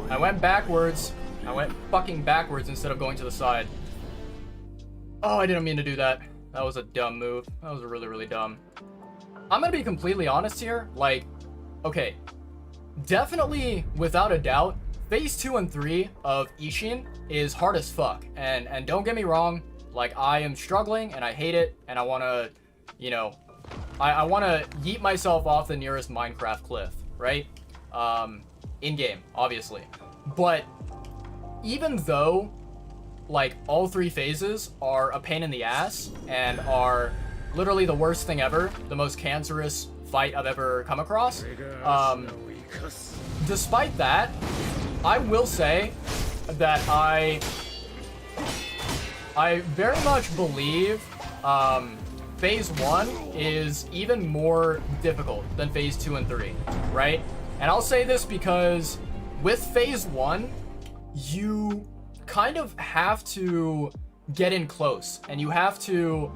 I went backwards. I went fucking backwards instead of going to the side. Oh, I didn't mean to do that. That was a dumb move. That was really, really dumb. I'm gonna be completely honest here. Like, okay. Definitely, without a doubt, phase 2 and 3 of Ishin is hard as fuck. And don't get me wrong, like, I am struggling and I hate it and I wanna, you know, I wanna yeet myself off the nearest Minecraft cliff, right? In-game, obviously. But even though, like, all 3 phases are a pain in the ass and are literally the worst thing ever, the most cancerous fight I've ever come across, despite that, I will say that I very much believe phase 1 is even more difficult than phase 2 and 3, right? And I'll say this because with phase 1, you kind of have to get in close and you have to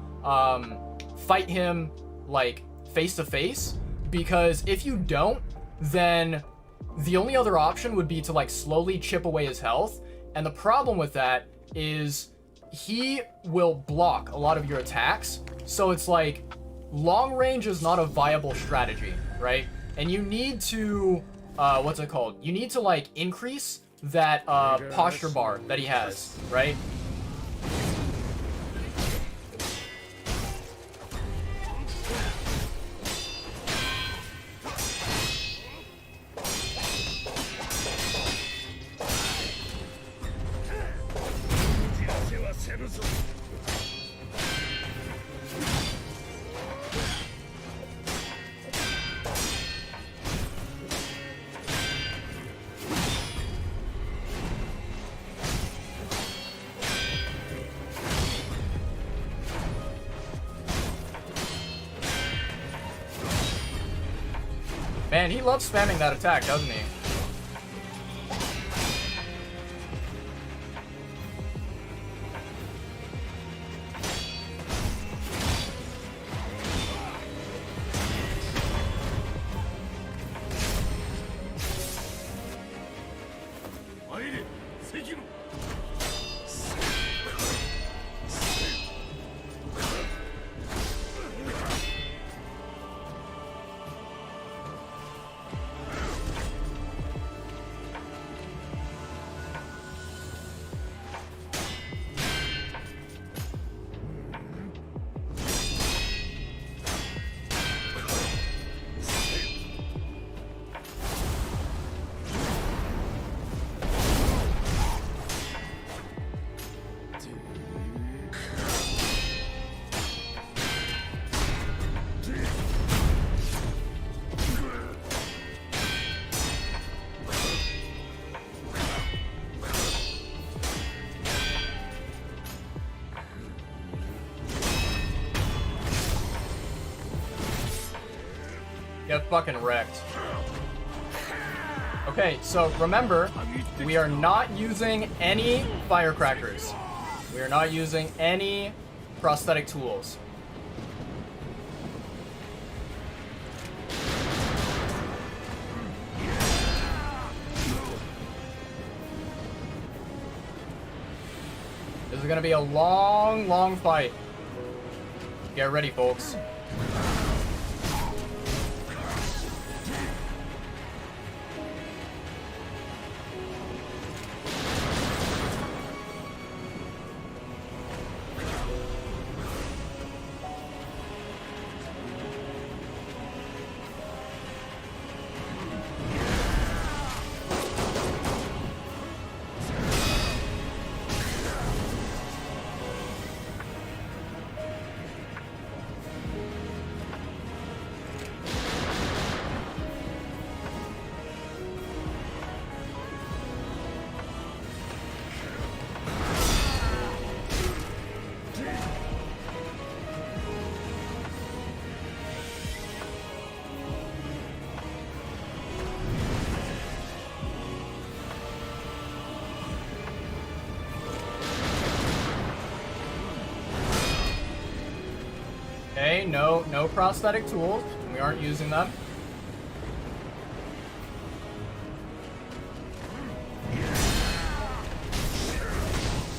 fight him like face to face, because if you don't, then the only other option would be to like slowly chip away his health. And the problem with that is he will block a lot of your attacks. So it's like long range is not a viable strategy, right? And you need to, what's it called? You need to like increase that posture bar that he has, right? Man, he loves spamming that attack, doesn't he? Get fucking wrecked. Okay, so remember, we are not using any firecrackers. We are not using any prosthetic tools. This is gonna be a long, long fight. Get ready, folks. Okay, no prosthetic tools. We aren't using them.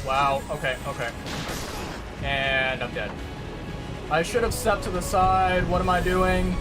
Wow, okay. And I'm dead. I should have stepped to the side. What am I doing?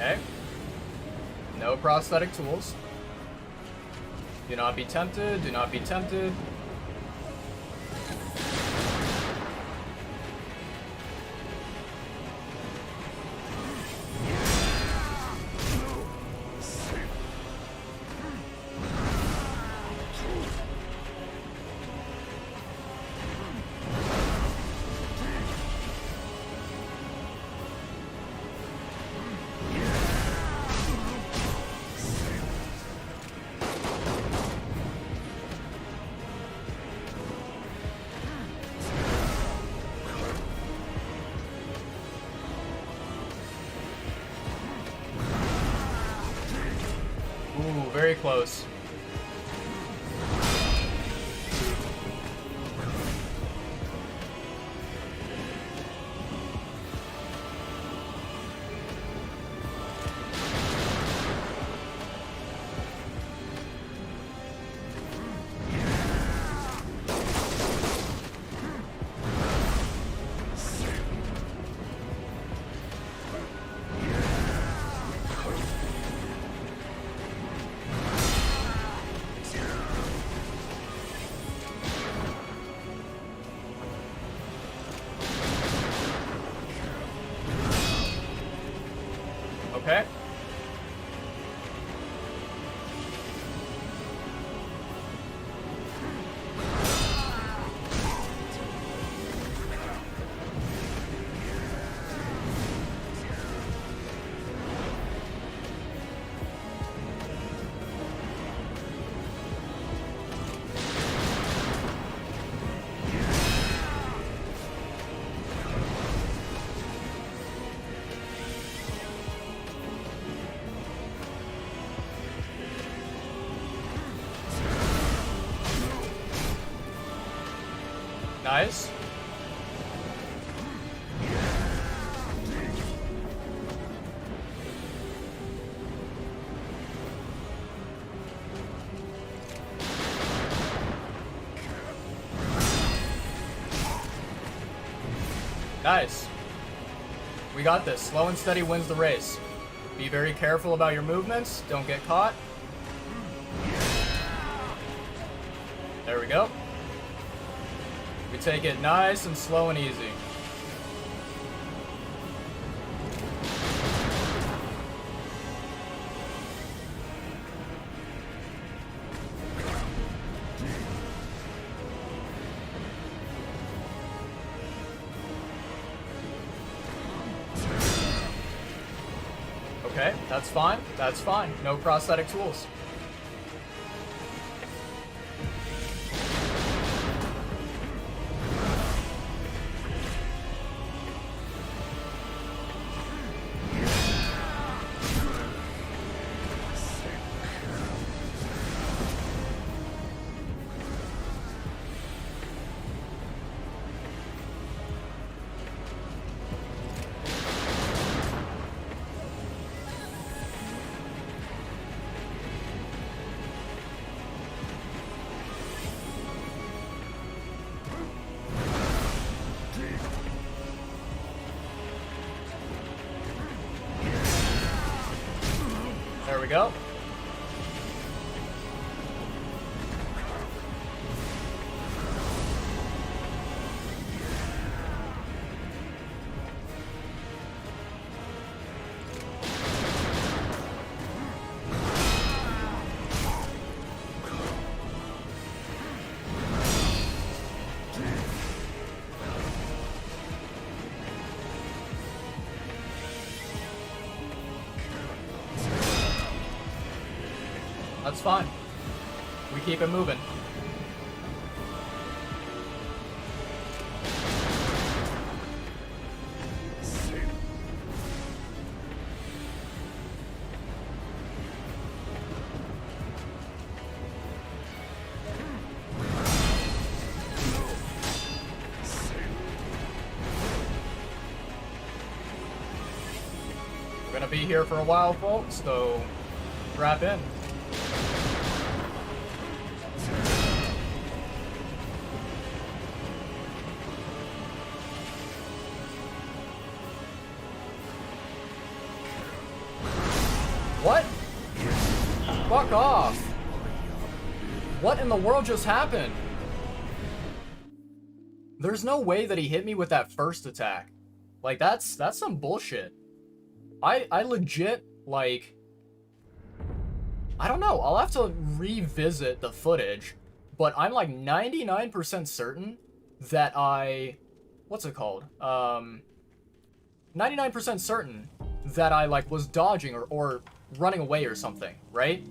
Okay. No prosthetic tools. Do not be tempted. Do not be tempted. Ooh, very close. Okay. Nice. Nice. We got this. Slow and steady wins the race. Be very careful about your movements. Don't get caught. There we go. We take it nice and slow and easy. Okay, that's fine. That's fine. No prosthetic tools. There we go. That's fine. We keep it moving. We're gonna be here for a while, folks, so strap in. What? Fuck off. What in the world just happened? There's no way that he hit me with that first attack. Like, that's some bullshit. I legit, like... I don't know. I'll have to revisit the footage. But I'm like 99% certain that I... What's it called? 99% certain that I, like, was dodging or running away or something, right?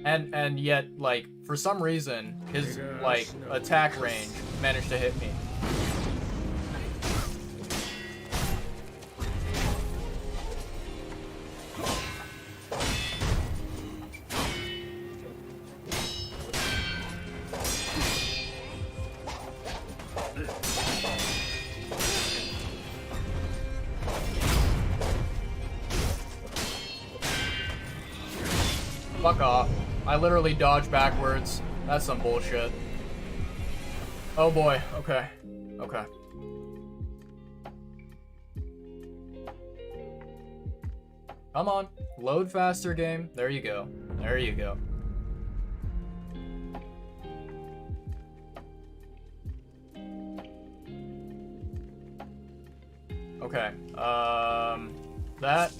And yet, like, for some reason, his, like, attack range managed to hit me. Fuck off. I literally dodged backwards. That's some bullshit. Oh boy. Okay. Okay. Come on. Load faster, game. There you go. There you go. Okay. That.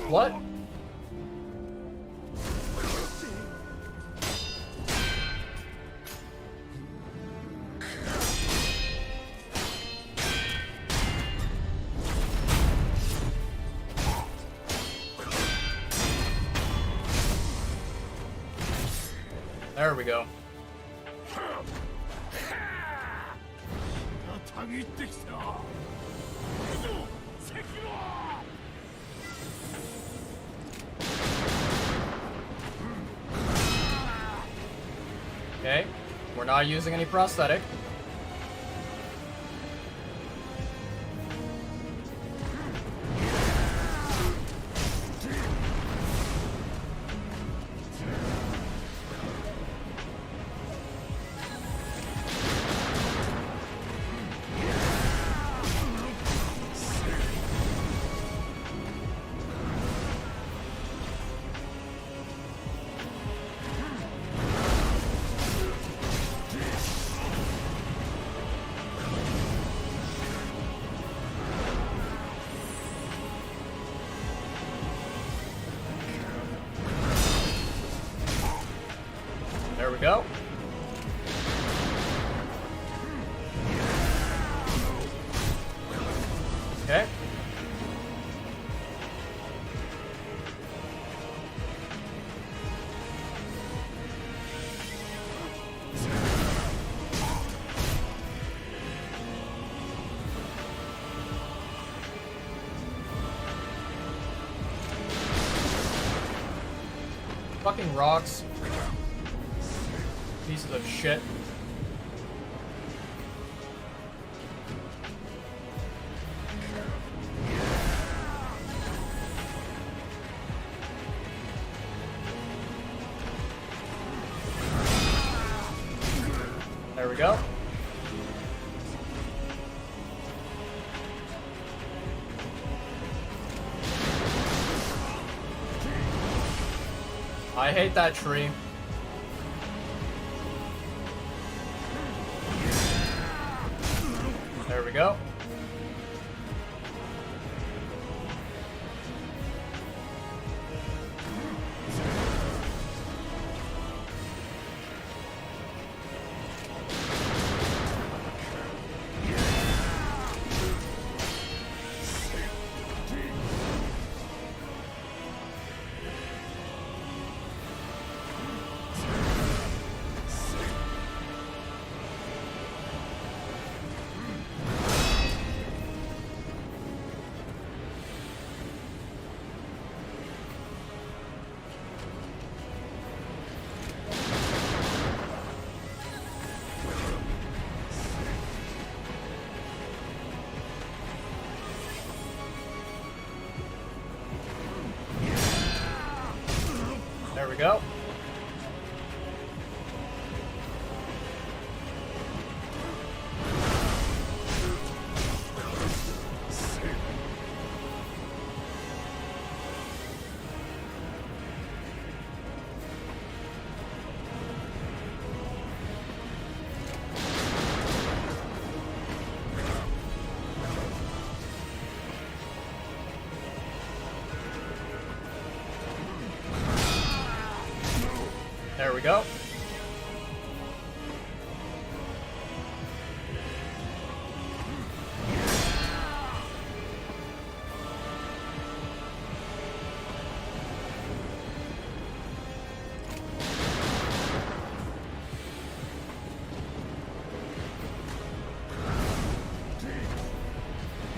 What? There we go. Okay, we're not using any prosthetic. There we go. Okay. Fucking rocks. Pieces of shit. There we go. I hate that tree. There we go. There we go. There we go.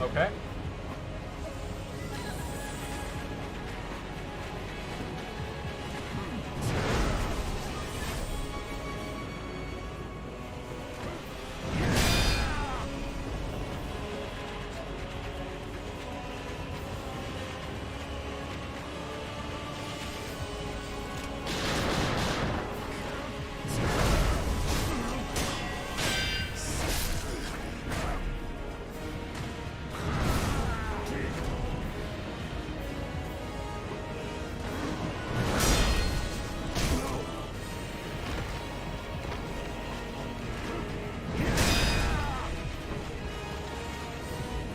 Okay.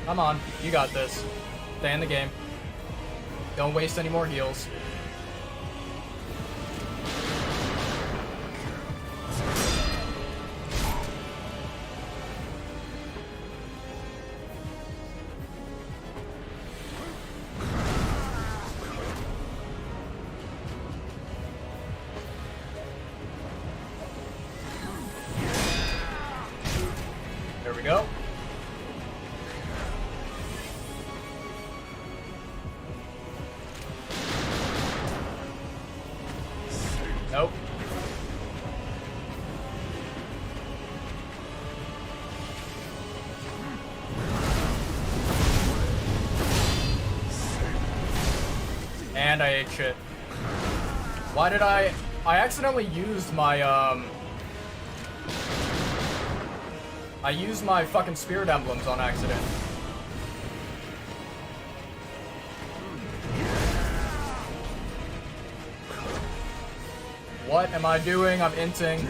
Come on, you got this. Stay in the game. Don't waste any more heals. There we go. Nope. And I ate shit. Why did I accidentally used my, I used my fucking spirit emblems on accident. What am I doing? I'm inting.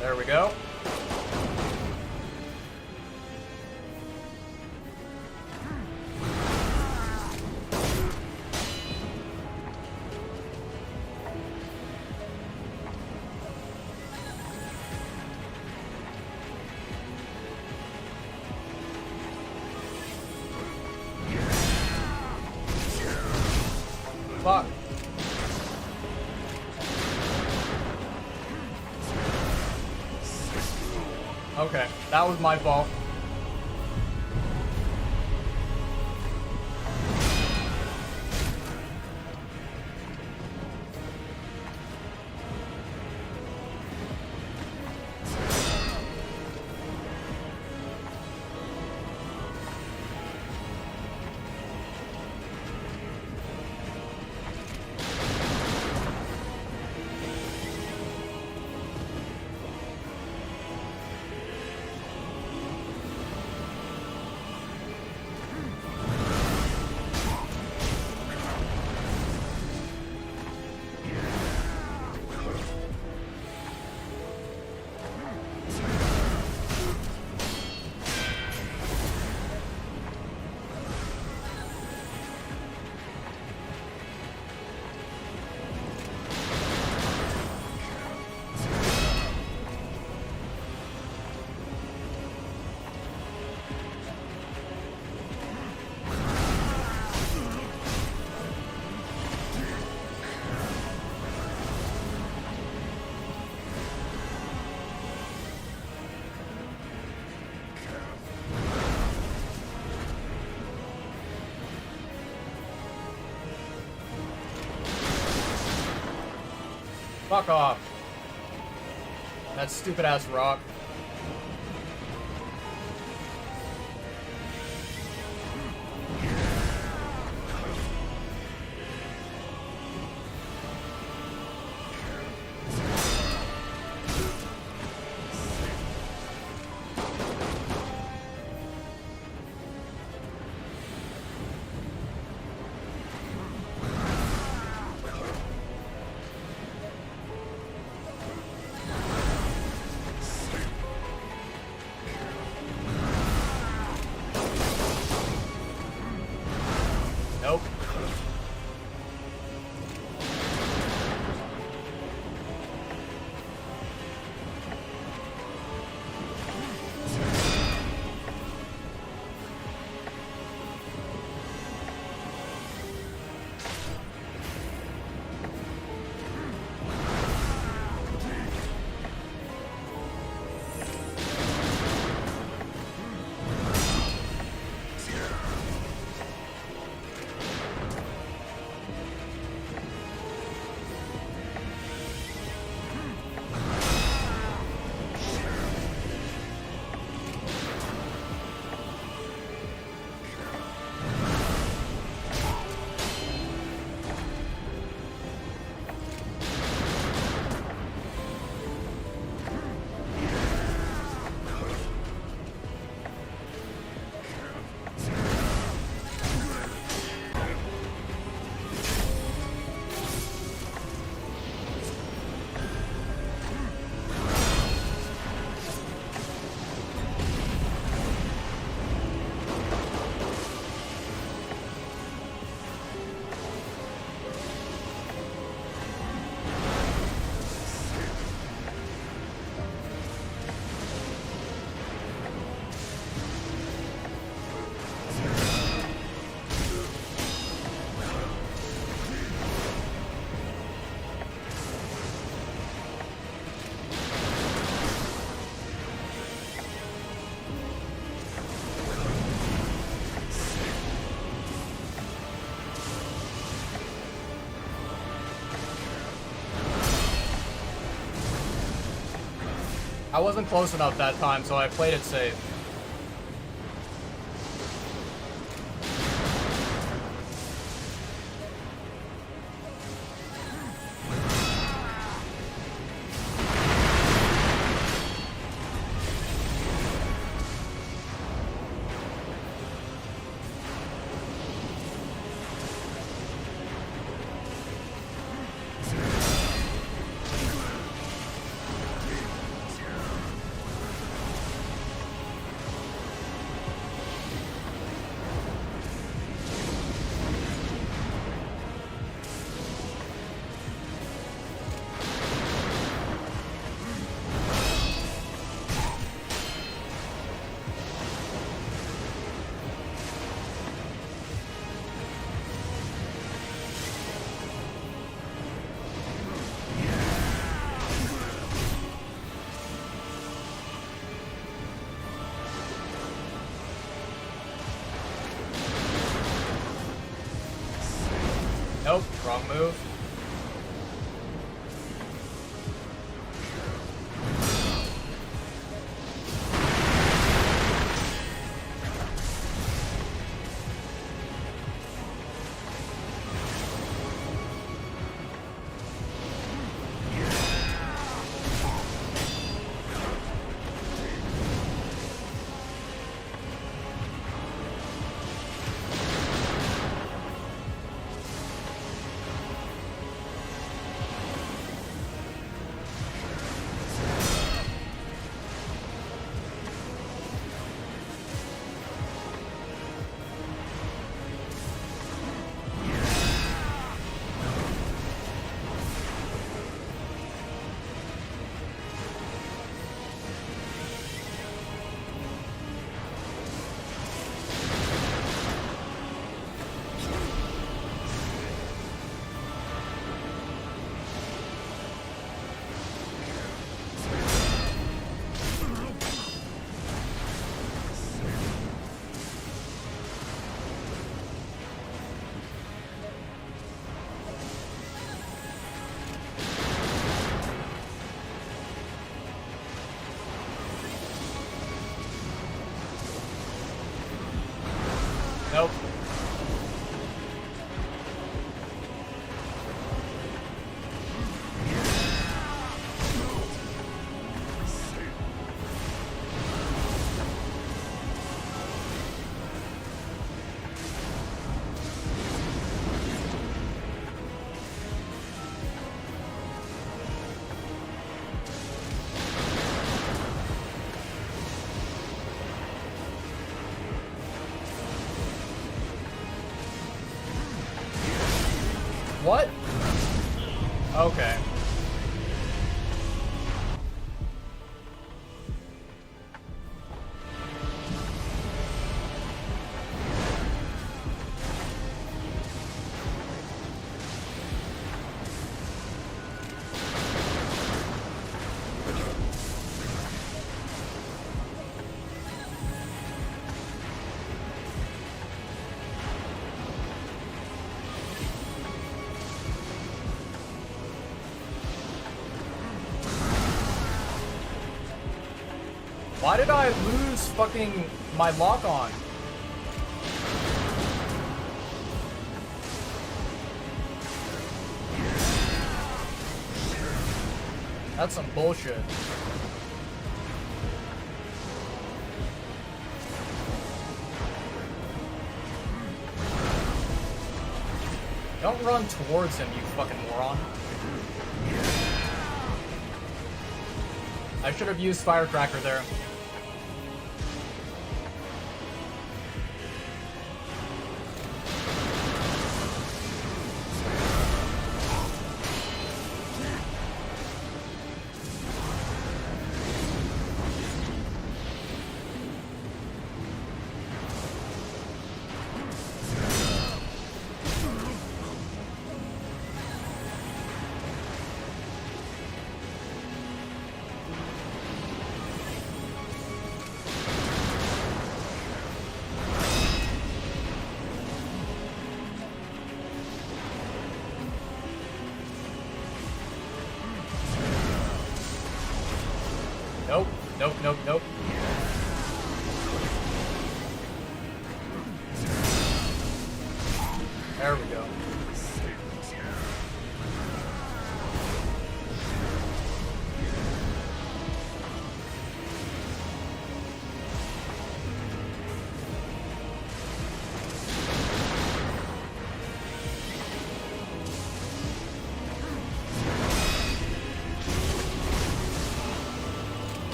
There we go. Fuck. Okay, that was my fault. Fuck off. That stupid ass rock. I wasn't close enough that time, so I played it safe. Nope, wrong move. Nope. What? Okay. Why did I lose fucking my lock on? That's some bullshit. Don't run towards him, you fucking moron. I should have used Firecracker there. Nope, nope, nope. There we go.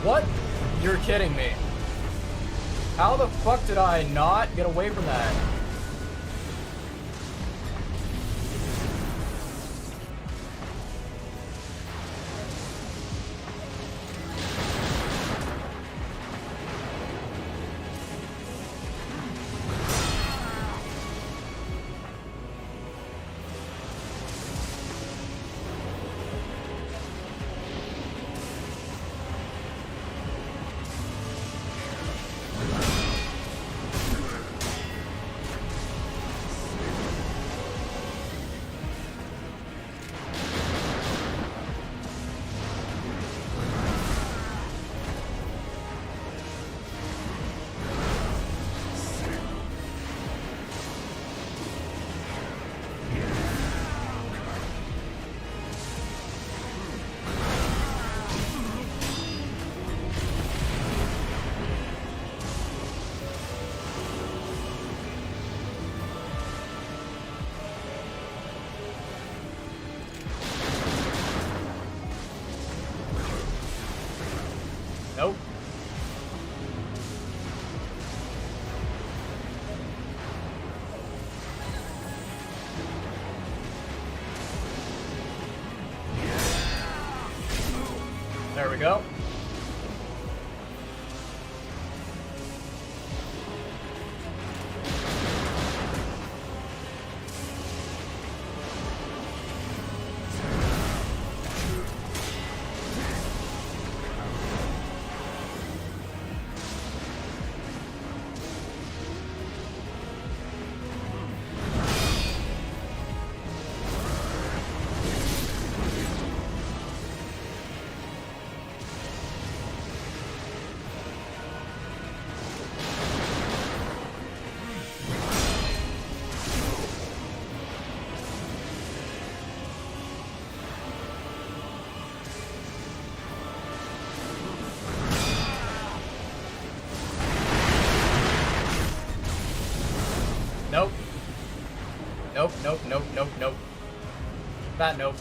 What? You're kidding me. How the fuck did I not get away from that? Nope. There we go. Nope. Nope, nope, nope, nope, nope. That nope.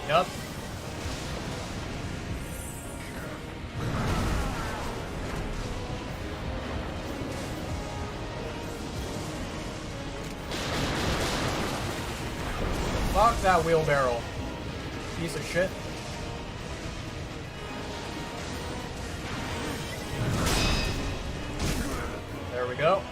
Yup. Fuck that wheelbarrow. Piece of shit. There we go.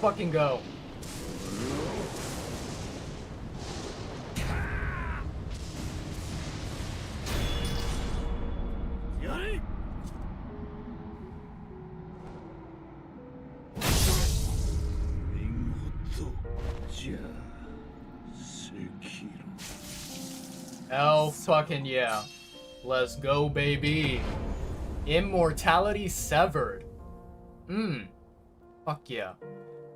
fucking go. Hell fucking yeah. Let's go, baby. Immortality severed. Fuck yeah.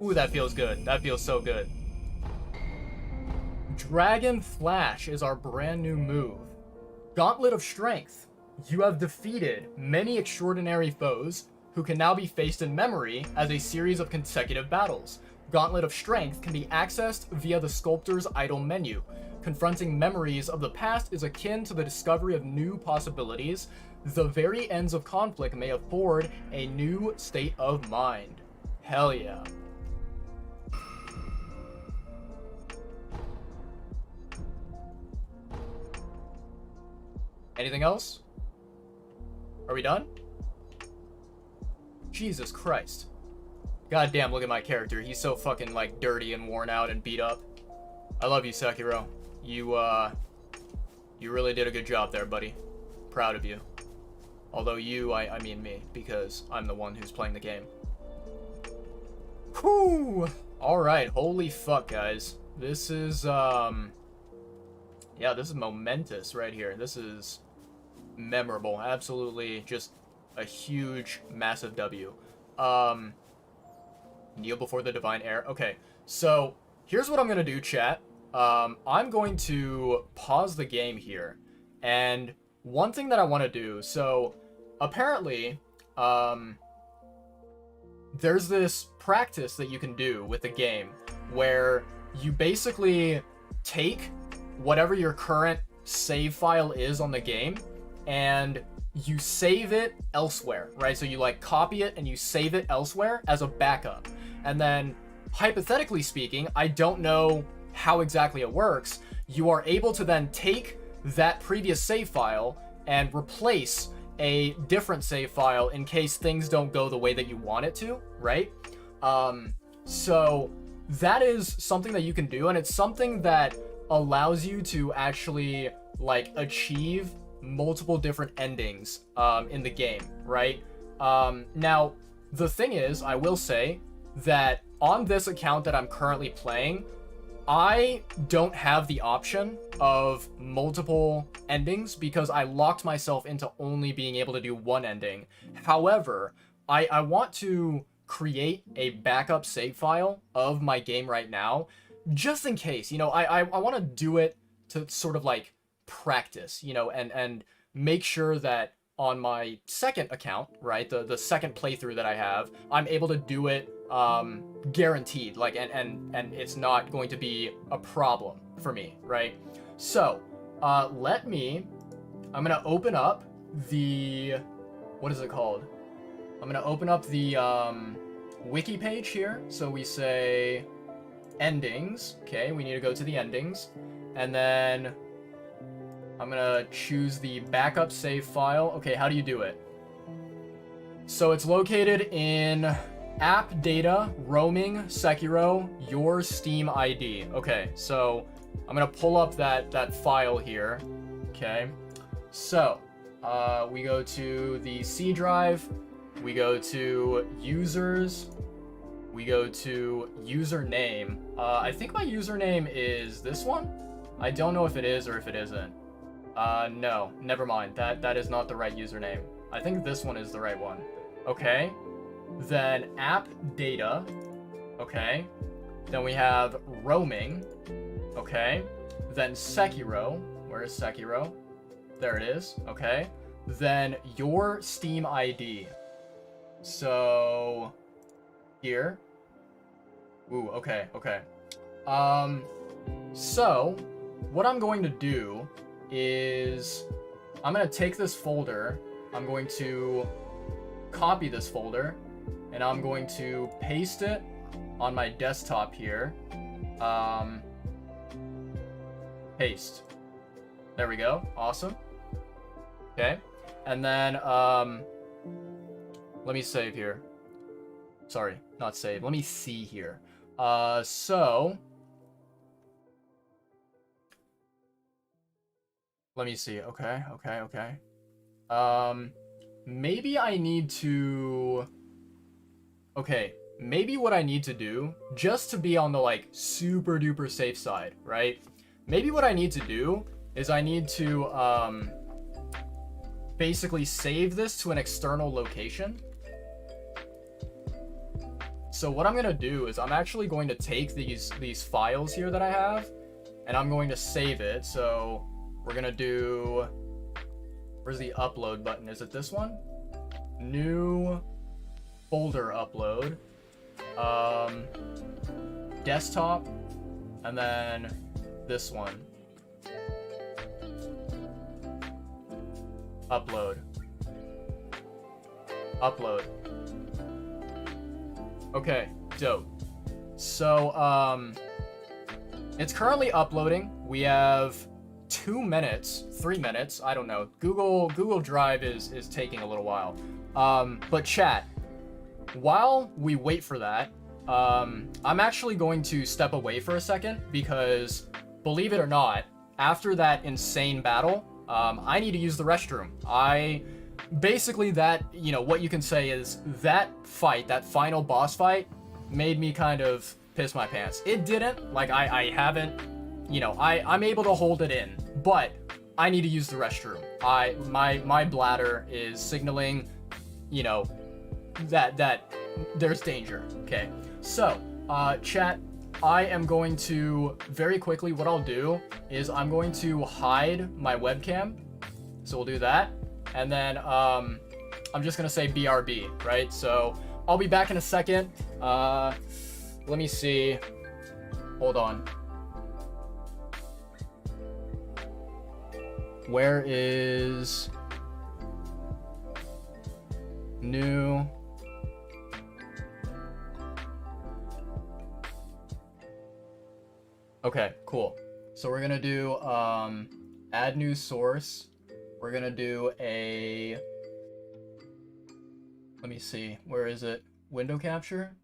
Ooh, that feels good. That feels so good. Dragon Flash is our brand new move. Gauntlet of Strength. You have defeated many extraordinary foes who can now be faced in memory as a series of consecutive battles. Gauntlet of Strength can be accessed via the Sculptor's Idle menu. Confronting memories of the past is akin to the discovery of new possibilities. The very ends of conflict may afford a new state of mind. Hell yeah. Anything else? Are we done? Jesus Christ. Goddamn, look at my character. He's so fucking, like, dirty and worn out and beat up. I love you, Sekiro. You really did a good job there, buddy. Proud of you. Although you, I mean me, because I'm the one who's playing the game. Whew! Alright, holy fuck, guys. This is, yeah, this is momentous right here. This is memorable. Absolutely just a huge, massive W. Kneel before the divine heir. Okay, so here's what I'm gonna do, chat. I'm going to pause the game here, and one thing that I want to do, so apparently, there's this practice that you can do with the game where you basically take whatever your current save file is on the game and you save it elsewhere, right? So you like copy it and you save it elsewhere as a backup. And then hypothetically speaking, I don't know how exactly it works, you are able to then take that previous save file and replace a different save file in case things don't go the way that you want it to, right? So that is something that you can do, and it's something that allows you to actually like achieve multiple different endings in the game, right? Now, the thing is, I will say that on this account that I'm currently playing, I don't have the option of multiple endings because I locked myself into only being able to do one ending. However, I want to create a backup save file of my game right now, just in case, you know, I want to do it to sort of like practice, you know, and make sure that on my second account, right, the second playthrough that I have, I'm able to do it guaranteed, like, and it's not going to be a problem for me, right? So I'm gonna open up the, what is it called? I'm gonna open up the wiki page here. So we say endings. Okay, we need to go to the endings, and then I'm gonna choose the backup save file. Okay, how do you do it? So it's located in app data, roaming, Sekiro, your Steam ID. Okay, so I'm gonna pull up that file here. Okay, so we go to the C drive, we go to users, we go to username. I think my username is this one. I don't know if it is or if it isn't. No, never mind. That is not the right username. I think this one is the right one. Okay. Then app data. Okay. Then we have roaming. Okay. Then Sekiro. Where is Sekiro? There it is. Okay. Then your Steam ID. So here. Ooh, okay, okay. So what I'm going to do is I'm going to take this folder. I'm going to copy this folder, and I'm going to paste it on my desktop here. Paste. There we go. Awesome. Okay. And then, let me save here. Sorry. not save. Let me see here. So let me see. Okay. Maybe I need to... Okay, maybe what I need to do, just to be on the, like, super duper safe side, right? Maybe what I need to do is I need to, basically save this to an external location. So what I'm gonna do is I'm actually going to take these files here that I have, and I'm going to save it. So we're gonna do... Where's the upload button? Is it this one? New folder upload. Desktop. And then this one. Upload. Okay, dope. So, it's currently uploading. We have 2 minutes, 3 minutes, I don't know. Google Drive is taking a little while. But chat, while we wait for that, I'm actually going to step away for a second because, believe it or not, after that insane battle, I need to use the restroom. Basically that, you know, what you can say is that fight, that final boss fight, made me kind of piss my pants. It didn't, like, I haven't, you know, I'm able to hold it in, but I need to use the restroom. My bladder is signaling, you know, that there's danger. Okay, so chat, I am going to very quickly, what I'll do is I'm going to hide my webcam. So we'll do that, and then I'm just gonna say BRB, right? So I'll be back in a second. Let me see. Hold on. Where is new? Okay, cool. So we're gonna do add new source. We're gonna do a, let me see, where is it? Window capture,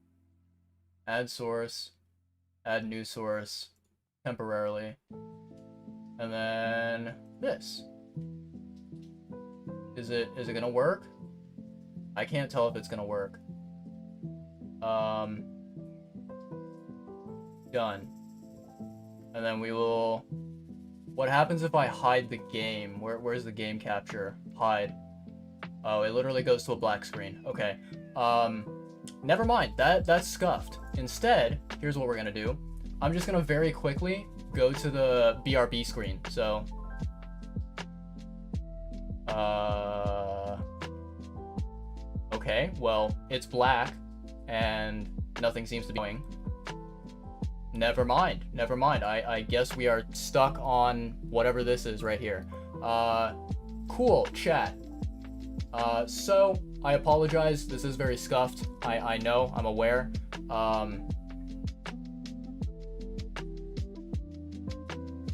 add source, add new source temporarily, and then this. Is it gonna work? I can't tell if it's gonna work. Done. And then we will... What happens if I hide the game? Where's the game capture? Hide. Oh, it literally goes to a black screen. Okay. Never mind. That's scuffed. Instead, here's what we're gonna do. I'm just gonna very quickly go to the BRB screen. So... Okay, well, it's black, and nothing seems to be going. Never mind. I guess we are stuck on whatever this is right here. Cool, chat. So, I apologize, this is very scuffed. I know, I'm aware.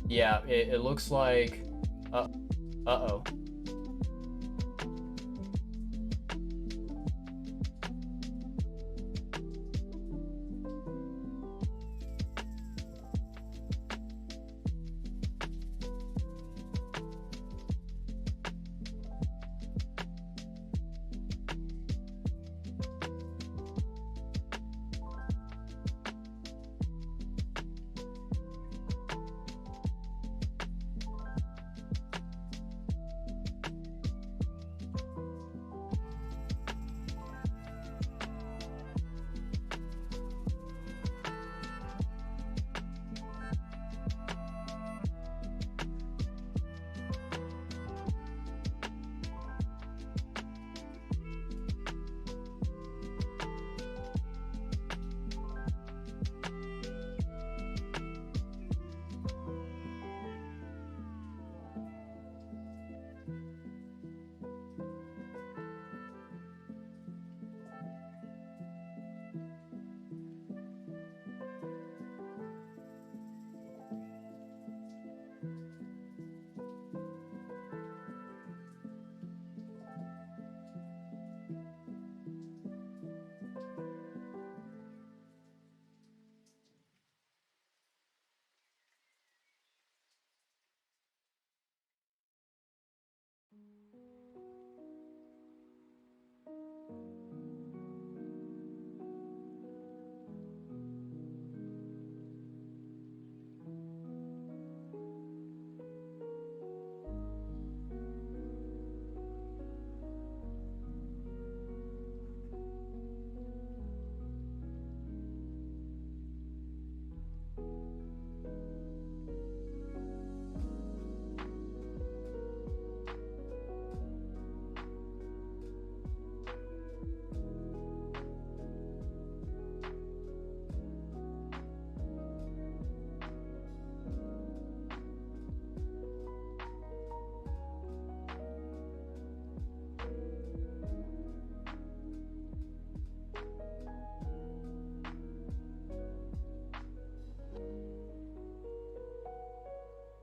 Yeah, it looks like... Uh-oh.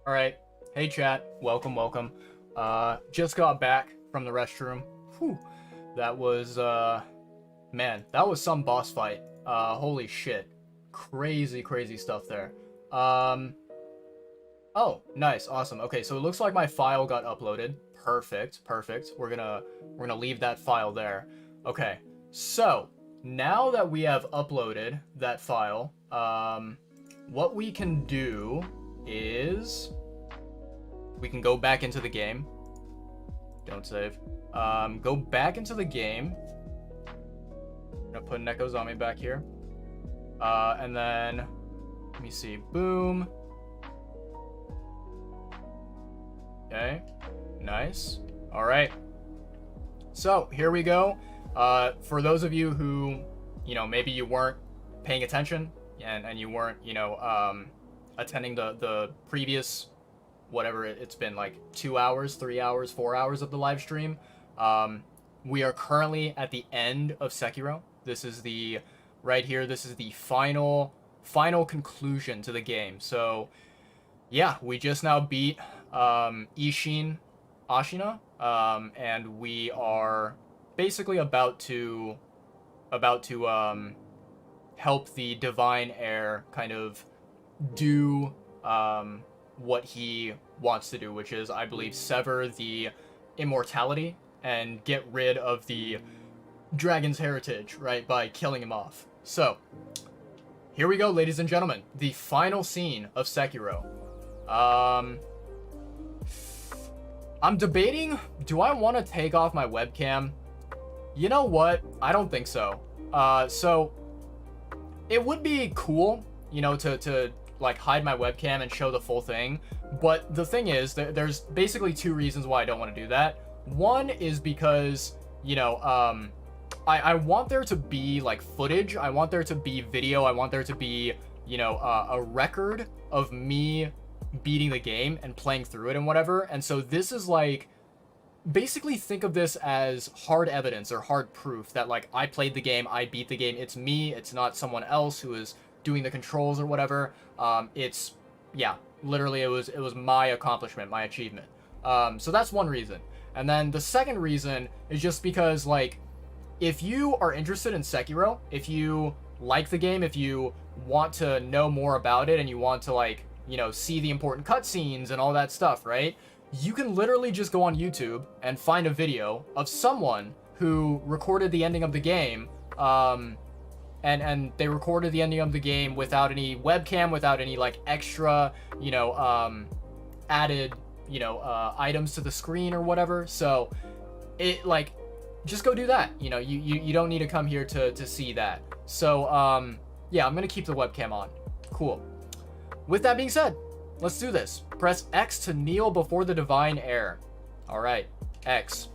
All right. Hey, chat. Welcome, welcome. Just got back from the restroom. Whew. That was, man, that was some boss fight. Holy shit. Crazy, crazy stuff there. Oh, nice, awesome. Okay, so it looks like my file got uploaded. Perfect, perfect. We're gonna leave that file there. Okay, so now that we have uploaded that file, what we can do is we can go back into the game. Don't save. Go back into the game. I'm gonna put Neko Zombie back here. And then let me see. Boom. Okay, nice. All right. So here we go. For those of you who, you know, maybe you weren't paying attention and you weren't, you know, attending the previous, whatever it's been, like 2 hours, 3 hours, 4 hours of the live stream. We are currently at the end of Sekiro. This is the, right here, this is the final conclusion to the game. So yeah, we just now beat Ishin Ashina, and we are basically about to help the divine heir kind of do what he wants to do, which is, I believe, sever the immortality and get rid of the dragon's heritage, right, by killing him off. So here we go, ladies and gentlemen, the final scene of Sekiro. I'm debating, do I want to take off my webcam? You know what? I don't think so. So it would be cool, you know, to like hide my webcam and show the full thing. But the thing is, there's basically two reasons why I don't want to do that. One is because, you know, I want there to be like footage. I want there to be video. I want there to be, you know, a record of me beating the game and playing through it and whatever. And so this is like, basically think of this as hard evidence or hard proof that like I played the game, I beat the game. It's me. It's not someone else who is doing the controls or whatever. It's, yeah, literally it was my accomplishment, my achievement. So that's one reason. And then the second reason is just because, like, if you are interested in Sekiro, if you like the game, if you want to know more about it and you want to, like, you know, see the important cutscenes and all that stuff, right? You can literally just go on YouTube and find a video of someone who recorded the ending of the game, and they recorded the ending of the game without any webcam, without any, like, extra, you know, added, you know, items to the screen or whatever. So it, like, just go do that. You know, you don't need to come here to see that. So yeah, I'm gonna keep the webcam on. Cool. With that being said, let's do this. Press X to kneel before the divine heir. All right, X.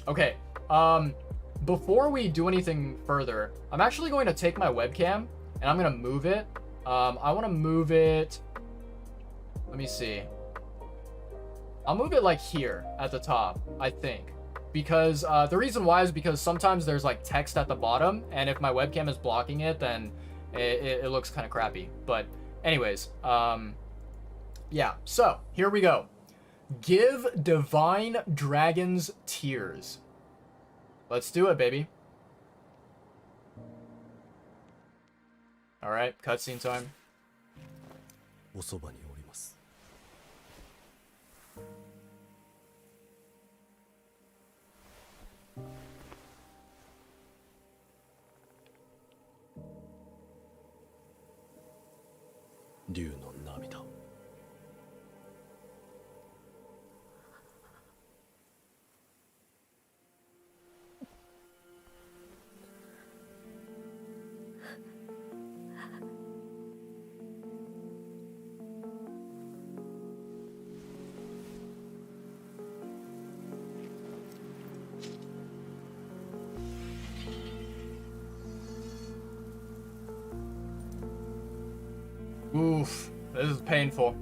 Okay, before we do anything further, I'm actually going to take my webcam and I'm gonna move it. I want to move it, let me see. I'll move it like here at the top, I think. Because the reason why is because sometimes there's like text at the bottom, and if my webcam is blocking it, then it looks kind of crappy. But anyways, yeah, so here we go. Give divine dragons tears. Let's do it, baby. All right, cutscene time. おそばにおります。竜の涙。Oof, this is painful.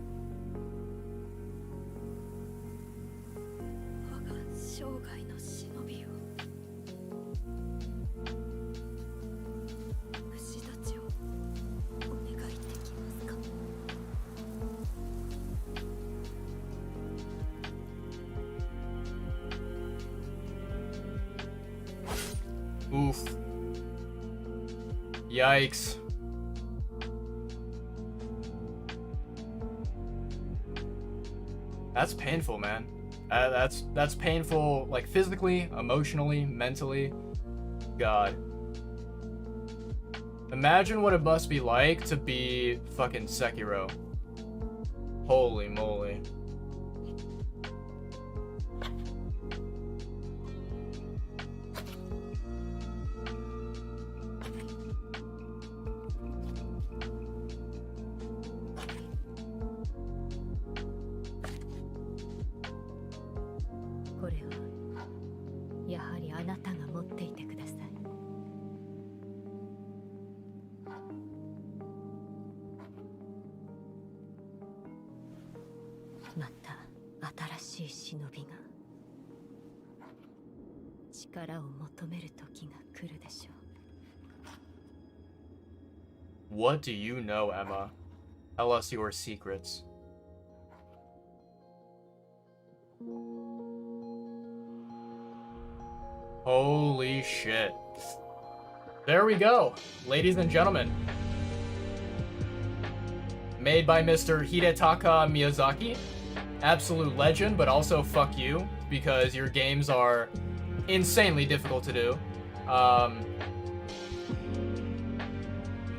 我が生涯の忍びを Oof. Yikes. That's painful, man. That's painful, like physically, emotionally, mentally. God. Imagine what it must be like to be fucking Sekiro. Holy moly. What do you know, Emma? Tell us your secrets. Holy shit. There we go, ladies and gentlemen. Made by Mr. Hidetaka Miyazaki. Absolute legend, but also fuck you, because your games are insanely difficult to do.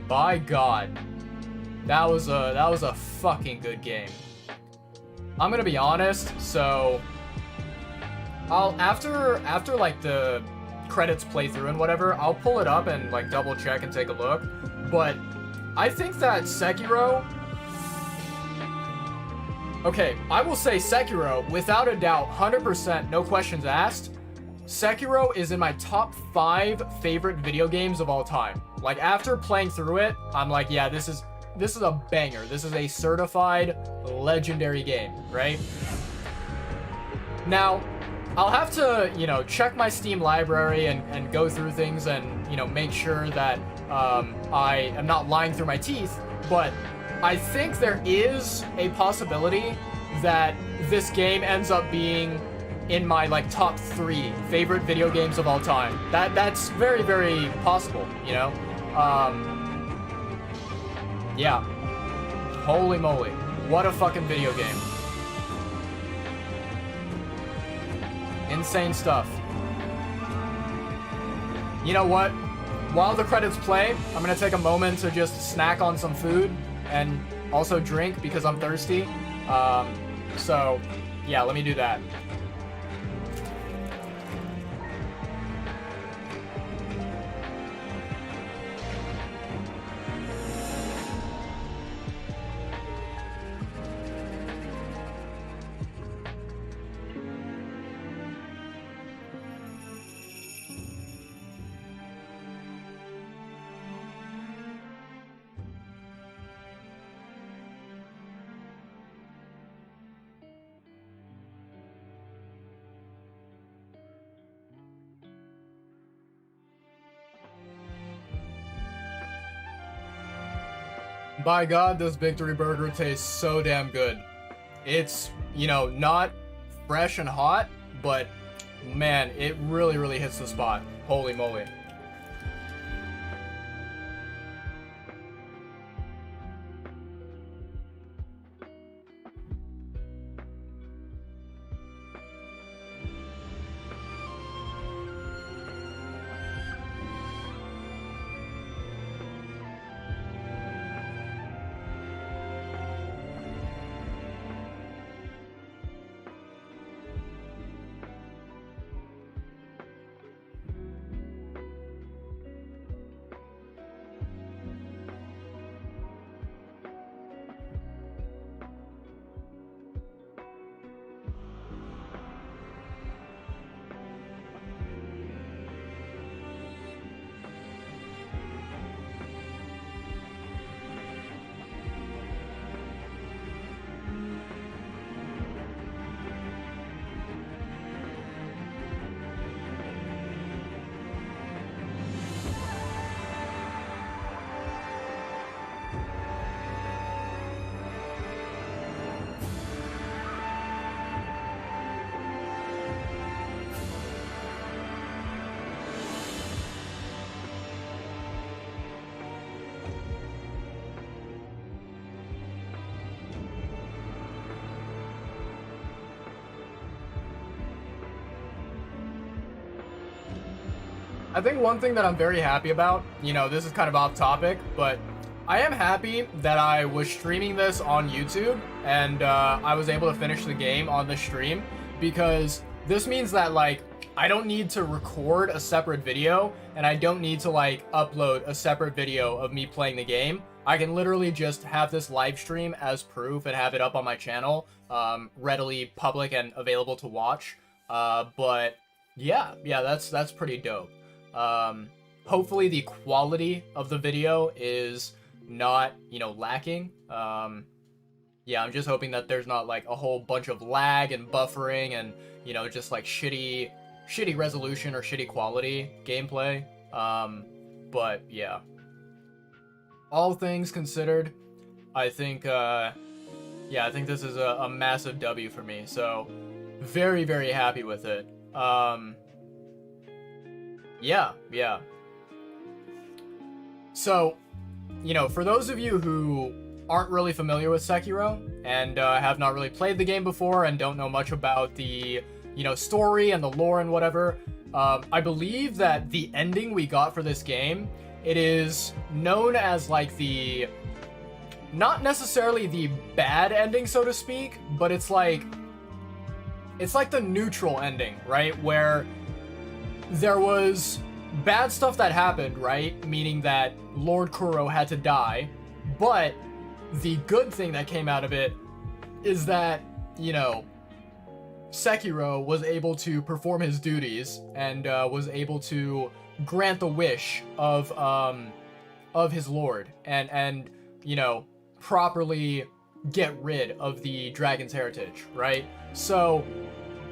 By God, that was a fucking good game. I'm gonna be honest, so I'll after like the credits play through and whatever, I'll pull it up and like double check and take a look. But I think that Sekiro, okay, I will say Sekiro, without a doubt, 100%, no questions asked, Sekiro is in my top 5 favorite video games of all time. Like, after playing through it, I'm like, yeah, this is a banger. This is a certified legendary game, right? Now, I'll have to, you know, check my Steam library and go through things and, you know, make sure that I am not lying through my teeth, but I think there is a possibility that this game ends up being in my like top 3 favorite video games of all time. That's very, very possible, you know? Yeah. Holy moly. What a fucking video game. Insane stuff. You know what? While the credits play, I'm gonna take a moment to just snack on some food and also drink because I'm thirsty. So, yeah, let me do that. By God, this victory burger tastes so damn good. It's, you know, not fresh and hot, but man, it really, really hits the spot. Holy moly. I think one thing that I'm very happy about, you know, this is kind of off topic, but I am happy that I was streaming this on YouTube and I was able to finish the game on the stream, because this means that, like, I don't need to record a separate video and I don't need to, like, upload a separate video of me playing the game. I can literally just have this live stream as proof and have it up on my channel, readily public and available to watch. But yeah, that's pretty dope. Hopefully the quality of the video is not, you know, lacking. Yeah, I'm just hoping that there's not like a whole bunch of lag and buffering and, you know, just like shitty resolution or shitty quality gameplay. But yeah, all things considered, I think, yeah, I think this is a massive W for me. So very, very happy with it. Yeah. So, you know, for those of you who aren't really familiar with Sekiro and have not really played the game before and don't know much about the, you know, story and the lore and whatever, I believe that the ending we got for this game, it is known as like the, not necessarily the bad ending, so to speak, but it's like the neutral ending, right? Where there was bad stuff that happened, right? Meaning that Lord Kuro had to die, but the good thing that came out of it is that, you know, Sekiro was able to perform his duties and was able to grant the wish of his lord and you know, properly get rid of the dragon's heritage, right? So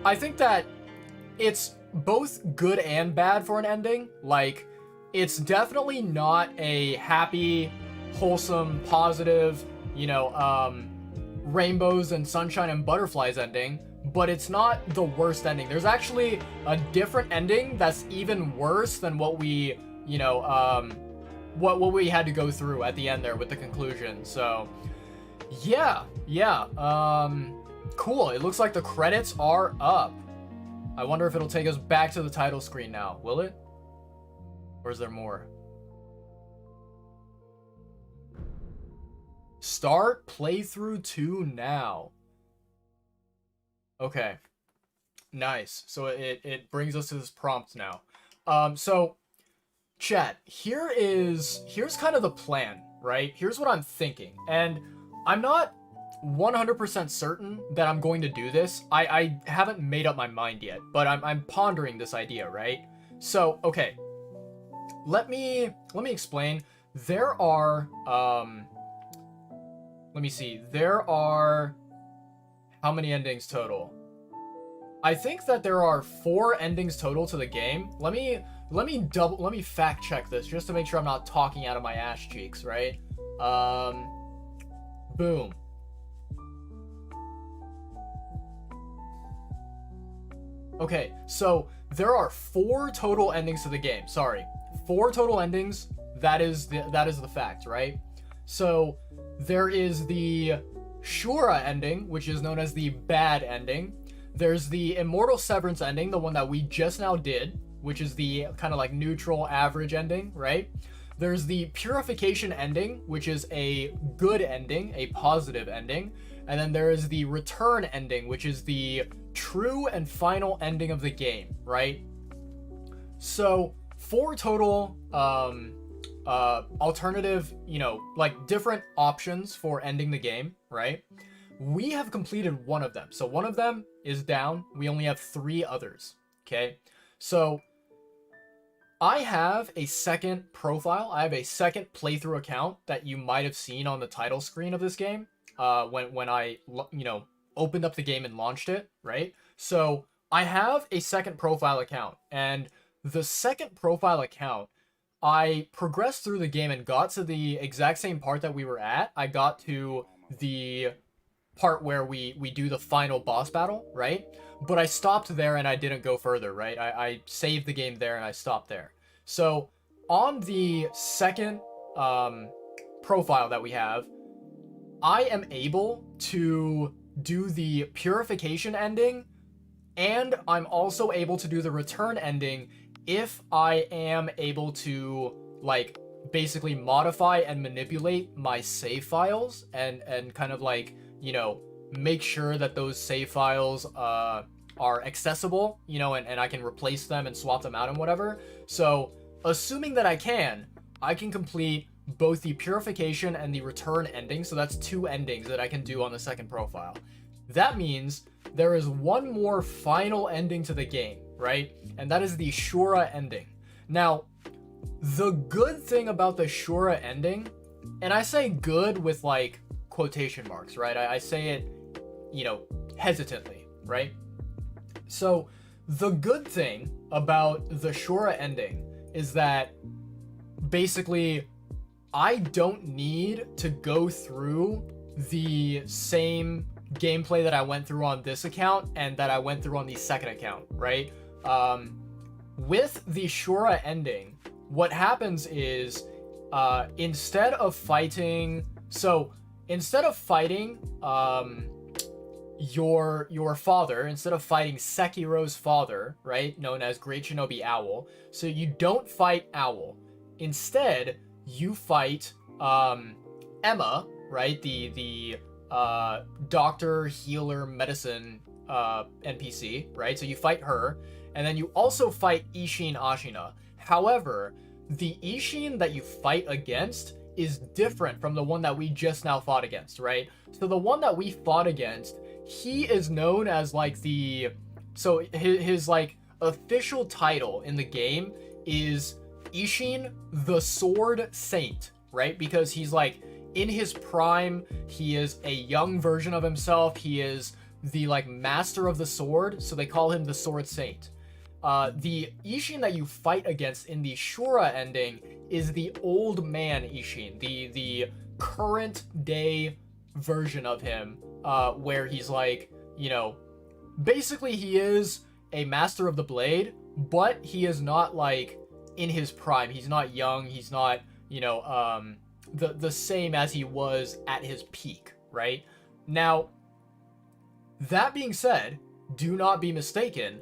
I think that it's both good and bad for an ending. Like, it's definitely not a happy, wholesome, positive, you know, rainbows and sunshine and butterflies ending, but it's not the worst ending. There's actually a different ending that's even worse than what we, you know, what we had to go through at the end there with the conclusion. So yeah, cool. It looks like the credits are up. I wonder if it'll take us back to the title screen now. Will it? Or is there more? Start playthrough 2 now. Okay. Nice. So it brings us to this prompt now. So chat, here's kind of the plan, right? Here's what I'm thinking. And I'm not 100% certain that I'm going to do this. I haven't made up my mind yet, but I'm pondering this idea, right? So, okay. Let me explain. There are let me see. There are how many endings total? I think that there are 4 endings total to the game. Let me fact check this just to make sure I'm not talking out of my ass cheeks, right? Boom. Okay, so there are 4 total endings to the game. Sorry, 4 total endings. That is the fact, right? So there is the Shura ending, which is known as the bad ending. There's the Immortal Severance ending, the one that we just now did, which is the kind of like neutral average ending, right? There's the Purification ending, which is a good ending, a positive ending. And then there is the Return ending, which is the true and final ending of the game, right? So 4 total alternative, you know, like different options for ending the game, right? We have completed one of them. So one of them is down. We only have 3 others, okay? So I have a second profile. I have a second playthrough account that you might have seen on the title screen of this game when I, you know, opened up the game and launched it, right? So I have a second profile account, and the second profile account, I progressed through the game and got to the exact same part that we were at. I got to the part where we do the final boss battle, right? But I stopped there and I didn't go further, right? I saved the game there and I stopped there. So on the second profile that we have, I am able to do the Purification ending, and I'm also able to do the Return ending if I am able to like basically modify and manipulate my save files and kind of like, you know, make sure that those save files are accessible, you know, and I can replace them and swap them out and whatever. So assuming that I can complete both the purification and the return ending. So that's 2 endings that I can do on the second profile. That means there is one more final ending to the game, right? And that is the Shura ending. Now, the good thing about the Shura ending, and I say good with like quotation marks, right? I say it, you know, hesitantly, right? So the good thing about the Shura ending is that basically I don't need to go through the same gameplay that I went through on this account and that I went through on the second account, right? With the Shura ending, what happens is instead of fighting your father, instead of fighting Sekiro's father, right, known as Great Shinobi Owl, so you don't fight Owl. Instead, you fight Emma, right, the doctor, healer, medicine NPC, right? So you fight her, and then you also fight Ishin Ashina. However, the Ishin that you fight against is different from the one that we just now fought against, right? So the one that we fought against, he is known as like so his like official title in the game is Ishin the Sword Saint, right? Because he's like in his prime, he is a young version of himself. He is the like master of the sword, so they call him the Sword Saint. The Ishin that you fight against in the Shura ending is the old man Ishin, the current day version of him, where he's like, you know, basically he is a master of the blade, but he is not like in his prime. He's not young. He's not, you know, the same as he was at his peak, right? Now, that being said, do not be mistaken.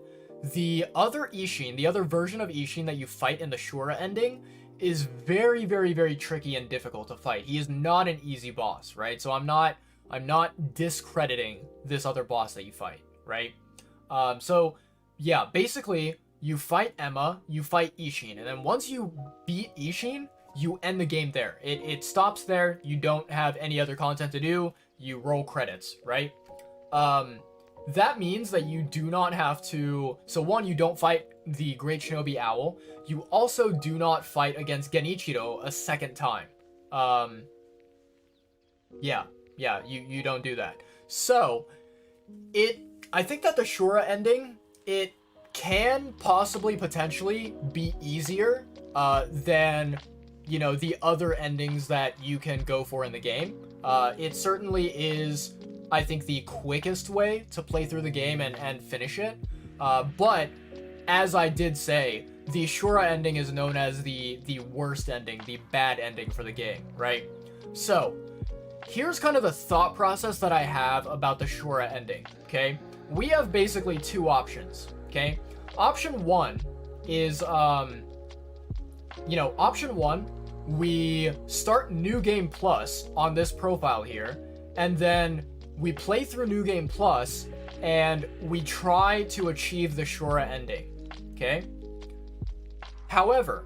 The other Ishin, the other version of Ishin that you fight in the Shura ending is very, very, very tricky and difficult to fight. He is not an easy boss, right? So I'm not discrediting this other boss that you fight, right? So yeah, basically you fight Emma, you fight Ishin, and then once you beat Ishin, you end the game there. It stops there. You don't have any other content to do. You roll credits, right? That means that you do not have to... So one, you don't fight the Great Shinobi Owl. You also do not fight against Genichiro a second time. Yeah, you don't do that. So, I think that the Shura ending, it can possibly, potentially be easier than, you know, the other endings that you can go for in the game. It certainly is, I think, the quickest way to play through the game and finish it. But as I did say, the Shura ending is known as the worst ending, the bad ending for the game, right? So, here's kind of the thought process that I have about the Shura ending, okay? We have basically 2 options, okay? Option 1 is, option 1, we start New Game Plus on this profile here, and then we play through New Game Plus, and we try to achieve the Shura ending, okay? However,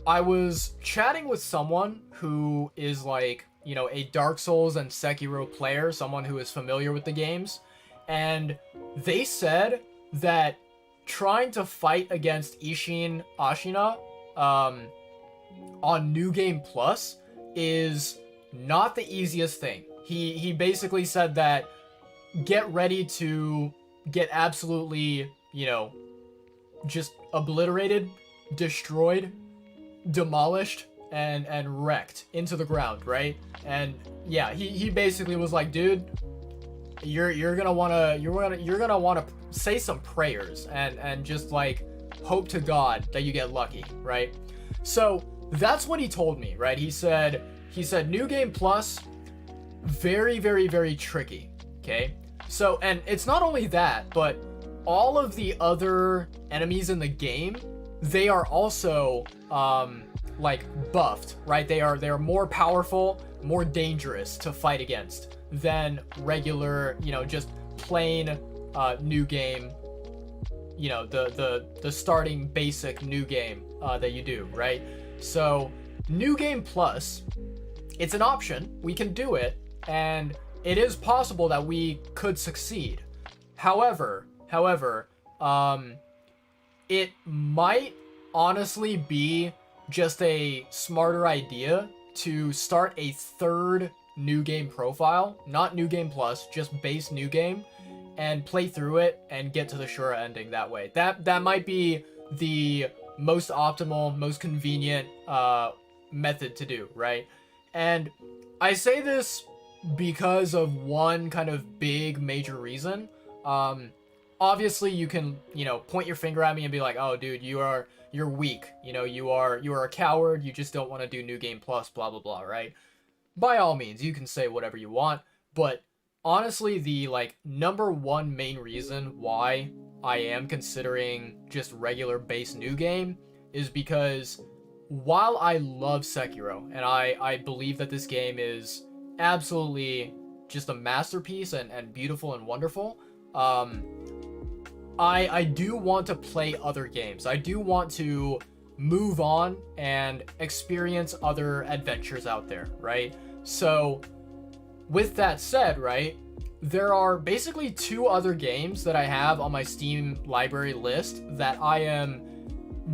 I was chatting with someone who is like, you know, a Dark Souls and Sekiro player, someone who is familiar with the games, and they said that trying to fight against Ishin Ashina on New Game Plus is not the easiest thing. He basically said that get ready to get absolutely, you know, just obliterated, destroyed, demolished, and wrecked into the ground, right? And yeah, he basically was like, dude, you're gonna wanna say some prayers and just like hope to God that you get lucky, right? So that's what he told me, right? He said New Game Plus, very, very, very tricky, okay? So, and it's not only that, but all of the other enemies in the game, they are also like buffed, right? They are more powerful, more dangerous to fight against than regular, you know, just plain new game, you know, the starting basic new game that you do, right? So new game plus, it's an option, we can do it, and it is possible that we could succeed. However, it might honestly be just a smarter idea to start a third new game profile, not new game plus, just base new game, and play through it and get to the Shura ending that way. That might be the most optimal, most convenient method to do, right? And I say this because of one kind of big major reason. Obviously you can, you know, point your finger at me and be like, oh dude, you're weak, you know, you are a coward, you just don't want to do new game plus, blah blah blah, right? By all means, you can say whatever you want, but honestly, the like number one main reason why I am considering just regular base new game is because while I love Sekiro and I believe that this game is absolutely just a masterpiece and beautiful and wonderful, I do want to play other games. I do want to move on and experience other adventures out there, right? So with that said, right, there are basically 2 other games that I have on my Steam library list that I am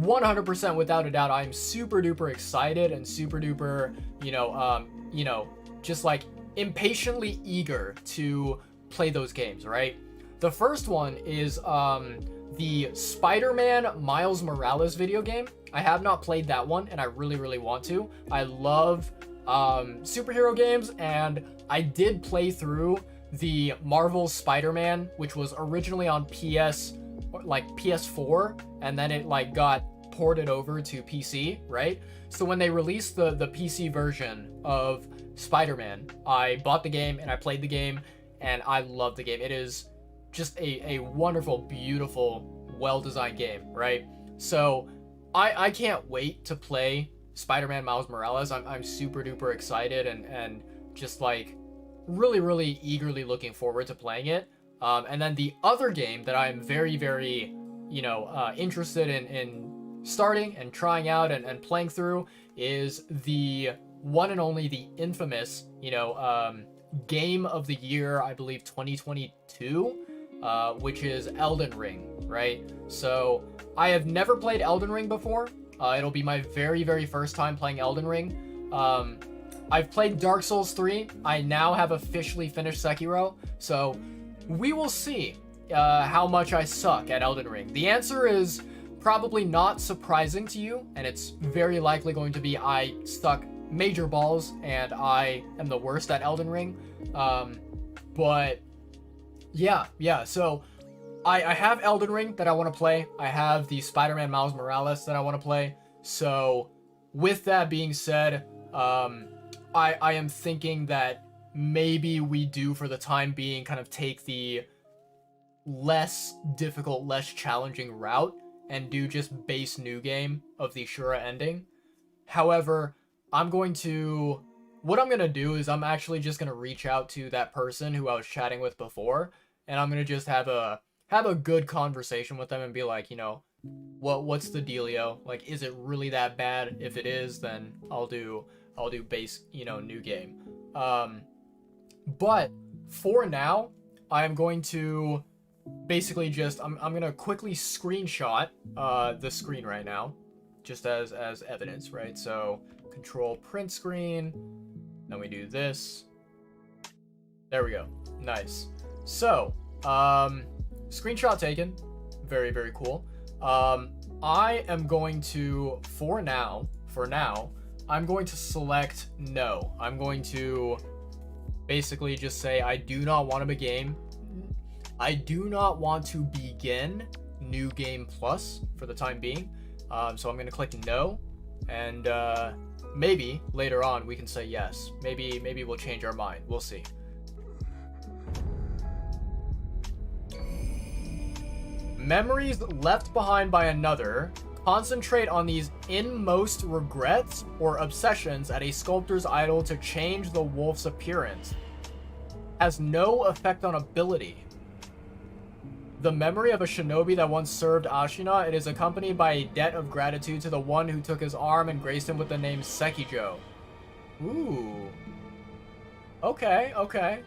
100% without a doubt, I'm super duper excited and super duper, you know, just like impatiently eager to play those games, right? The first one is the Spider-Man Miles Morales video game. I have not played that one, and I really, really want to. I love superhero games, and I did play through the Marvel Spider-Man, which was originally on PS4, and then it like got ported over to PC, right? So when they released the PC version of Spider-Man, I bought the game and I played the game, and I love the game. It is just a wonderful, beautiful, well-designed game, right? So I can't wait to play Spider-Man Miles Morales. I'm super duper excited and just like really, really eagerly looking forward to playing it. And then the other game that I'm very, very, you know, interested in starting and trying out and playing through is the one and only, the infamous, you know, game of the year, I believe 2022, which is Elden Ring, right? So I have never played Elden Ring before. It'll be my very, very first time playing Elden Ring. I've played Dark Souls 3. I now have officially finished Sekiro. So we will see how much I suck at Elden Ring. The answer is probably not surprising to you, and it's very likely going to be I suck major balls and I am the worst at Elden Ring. But yeah, so I have Elden Ring that I want to play. I have the Spider-Man Miles Morales that I want to play. So with that being said, I am thinking that maybe we do, for the time being, kind of take the less difficult, less challenging route and do just base new game of the Shura ending. However, what I'm going to do is I'm actually just going to reach out to that person who I was chatting with before, and I'm going to just have a good conversation with them and be like, you know, what's the dealio? Like, is it really that bad? If it is, then I'll do base, you know, new game. But for now, I'm going to basically just I'm gonna quickly screenshot the screen right now, just as evidence, right? So control print screen, then we do this. There we go. Nice. So screenshot taken. Very, very cool. I am going to, for now, I'm going to select no. I'm going to basically just say I do not want to begin new game plus for the time being. So I'm going to click no, and maybe later on we can say yes. Maybe we'll change our mind. We'll see. Memories left behind by another. Concentrate on these inmost regrets or obsessions at a sculptor's idol to change the wolf's appearance. Has no effect on ability. The memory of a shinobi that once served Ashina, it is accompanied by a debt of gratitude to the one who took his arm and graced him with the name Sekijo. Ooh. Okay, okay.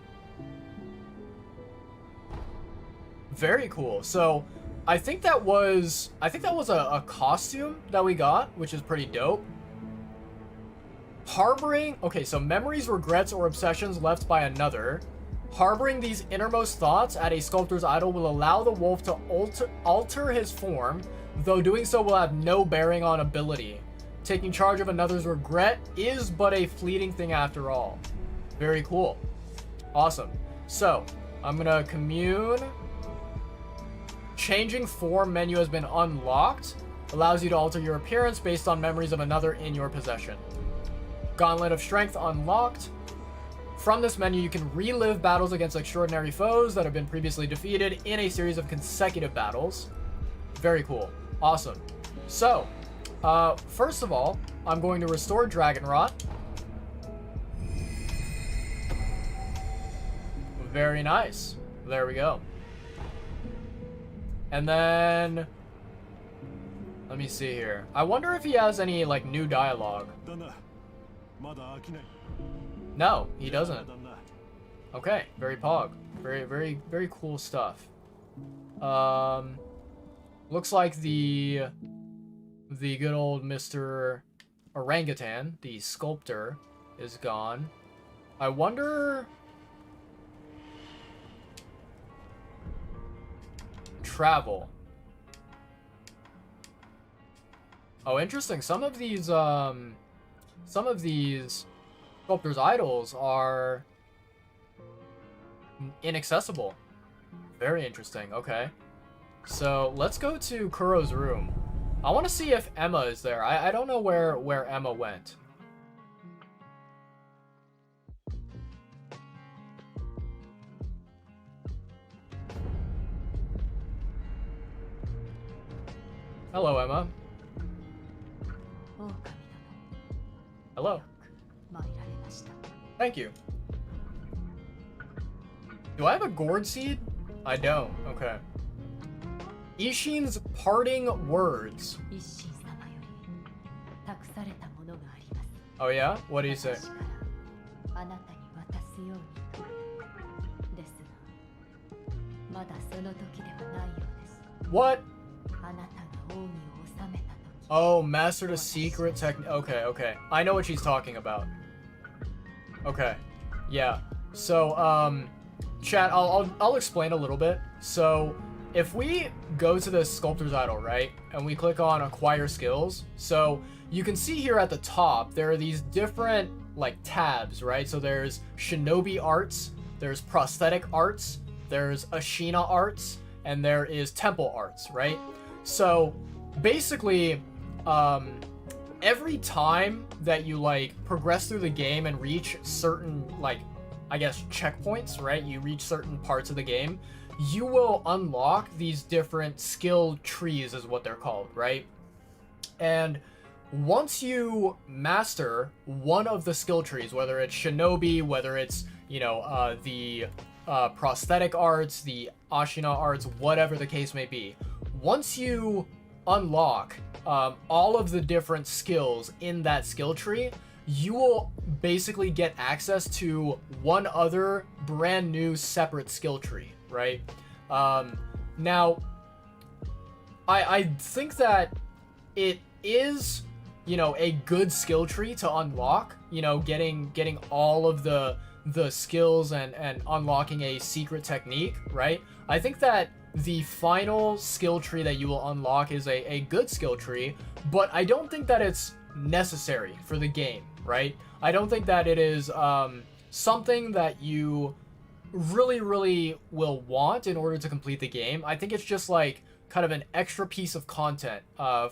Very cool. So, I think that was a costume that we got, which is pretty dope. Harboring, okay, so memories, regrets, or obsessions left by another. Harboring these innermost thoughts at a sculptor's idol will allow the wolf to alter his form, though doing so will have no bearing on ability. Taking charge of another's regret is but a fleeting thing after all. Very cool. Awesome. So, I'm gonna commune. Changing form menu has been unlocked. Allows you to alter your appearance based on memories of another in your possession. Gauntlet of Strength unlocked. From this menu, you can relive battles against extraordinary foes that have been previously defeated in a series of consecutive battles. Very cool. Awesome. So, first of all, I'm going to restore Dragon Rot. Very nice. There we go. And then... let me see here. I wonder if he has any, like, new dialogue. No, he doesn't. Okay, very pog. Very cool stuff. Looks like the good old Mr. Orangutan, the sculptor, is gone. I wonder... travel. Oh, interesting. Some of these sculptors' idols are inaccessible. Very interesting. Okay. So let's go to Kuro's room. I want to see if Emma is there. I don't know where Emma went. Hello, Emma. Hello. Thank you. Do I have a gourd seed? I don't. Okay. Ishin's parting words. Oh yeah? What do you say? What? Oh, mastered a secret technique. Okay, okay. I know what she's talking about. Okay. Yeah. So, chat, I'll explain a little bit. So, if we go to the sculptor's idol, right, and we click on acquire skills, so you can see here at the top there are these different like tabs, right? So there's shinobi arts, there's prosthetic arts, there's Ashina arts, and there is temple arts, right? So basically, every time that you like progress through the game and reach certain like, I guess, checkpoints, right? You reach certain parts of the game, you will unlock these different skill trees is what they're called, right? And once you master one of the skill trees, whether it's shinobi, whether it's, you know, the prosthetic arts, the Ashina arts, whatever the case may be, once you unlock all of the different skills in that skill tree, you will basically get access to one other brand new separate skill tree, right? Now, I think that it is, you know, a good skill tree to unlock, you know, getting all of the skills and unlocking a secret technique, right? I think that the final skill tree that you will unlock is a good skill tree, but I don't think that it's necessary for the game, right? I don't think that it is something that you really will want in order to complete the game. I think it's just like kind of an extra piece of content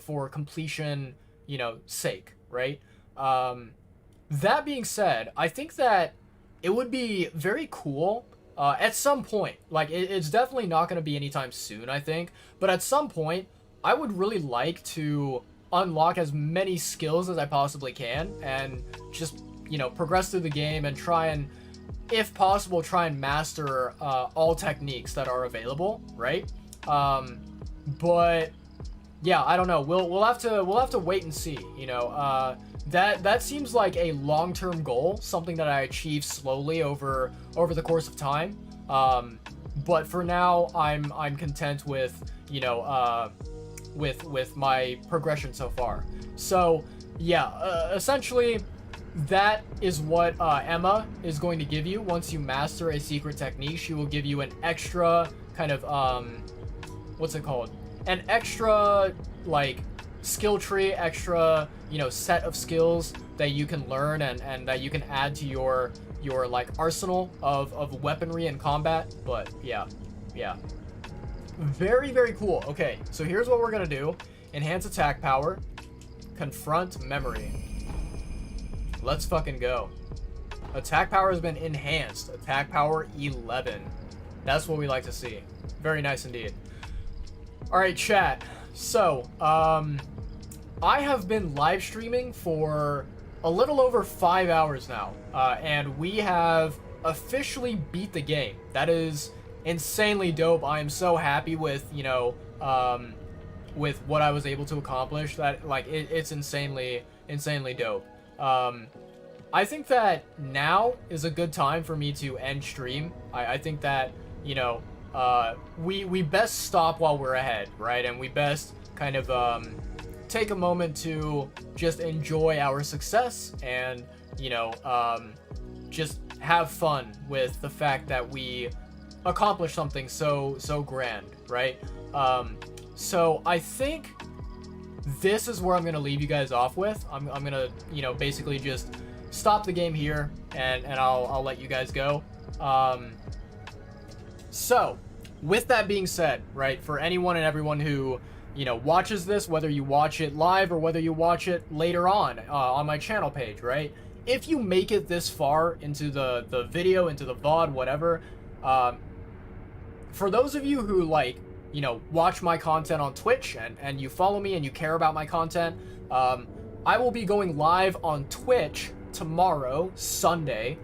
for completion, you know, sake, right? That being said, I think that it would be very cool at some point. Like, it's definitely not going to be anytime soon, I think. But at some point, I would really like to unlock as many skills as I possibly can and just, you know, progress through the game and try and, if possible, try and master all techniques that are available, right? But yeah, I don't know. We'll have to wait and see. You know, that seems like a long-term goal, something that I achieve slowly over the course of time. But for now, I'm content with, you know, with my progression so far. So yeah, essentially, that is what Emma is going to give you once you master a secret technique. She will give you an extra kind of what's it called? An extra like skill tree, extra, you know, set of skills that you can learn and that you can add to your like arsenal of weaponry and combat. But yeah. Very, very cool. Okay, so here's what we're gonna do. Enhance attack power. Confront memory. Let's fucking go. Attack power has been enhanced. Attack power 11. That's what we like to see. Very nice indeed. Alright, chat. So, I have been live streaming for a little over 5 hours now. And we have officially beat the game. That is insanely dope. I am so happy with, you know, with what I was able to accomplish. That, like, it's insanely dope. I think that now is a good time for me to end stream. I think that, you know, we best stop while we're ahead, right? And we best kind of take a moment to just enjoy our success and, you know, just have fun with the fact that we accomplished something so grand, right? So I think this is where I'm gonna leave you guys off with. I'm gonna, you know, basically just stop the game here and I'll let you guys go. So with that being said, right, for anyone and everyone who, you know, watches this, whether you watch it live or whether you watch it later on my channel page, right? If you make it this far into the video, into the VOD, whatever, for those of you who, like, you know, watch my content on Twitch and you follow me and you care about my content, I will be going live on Twitch tomorrow, Sunday,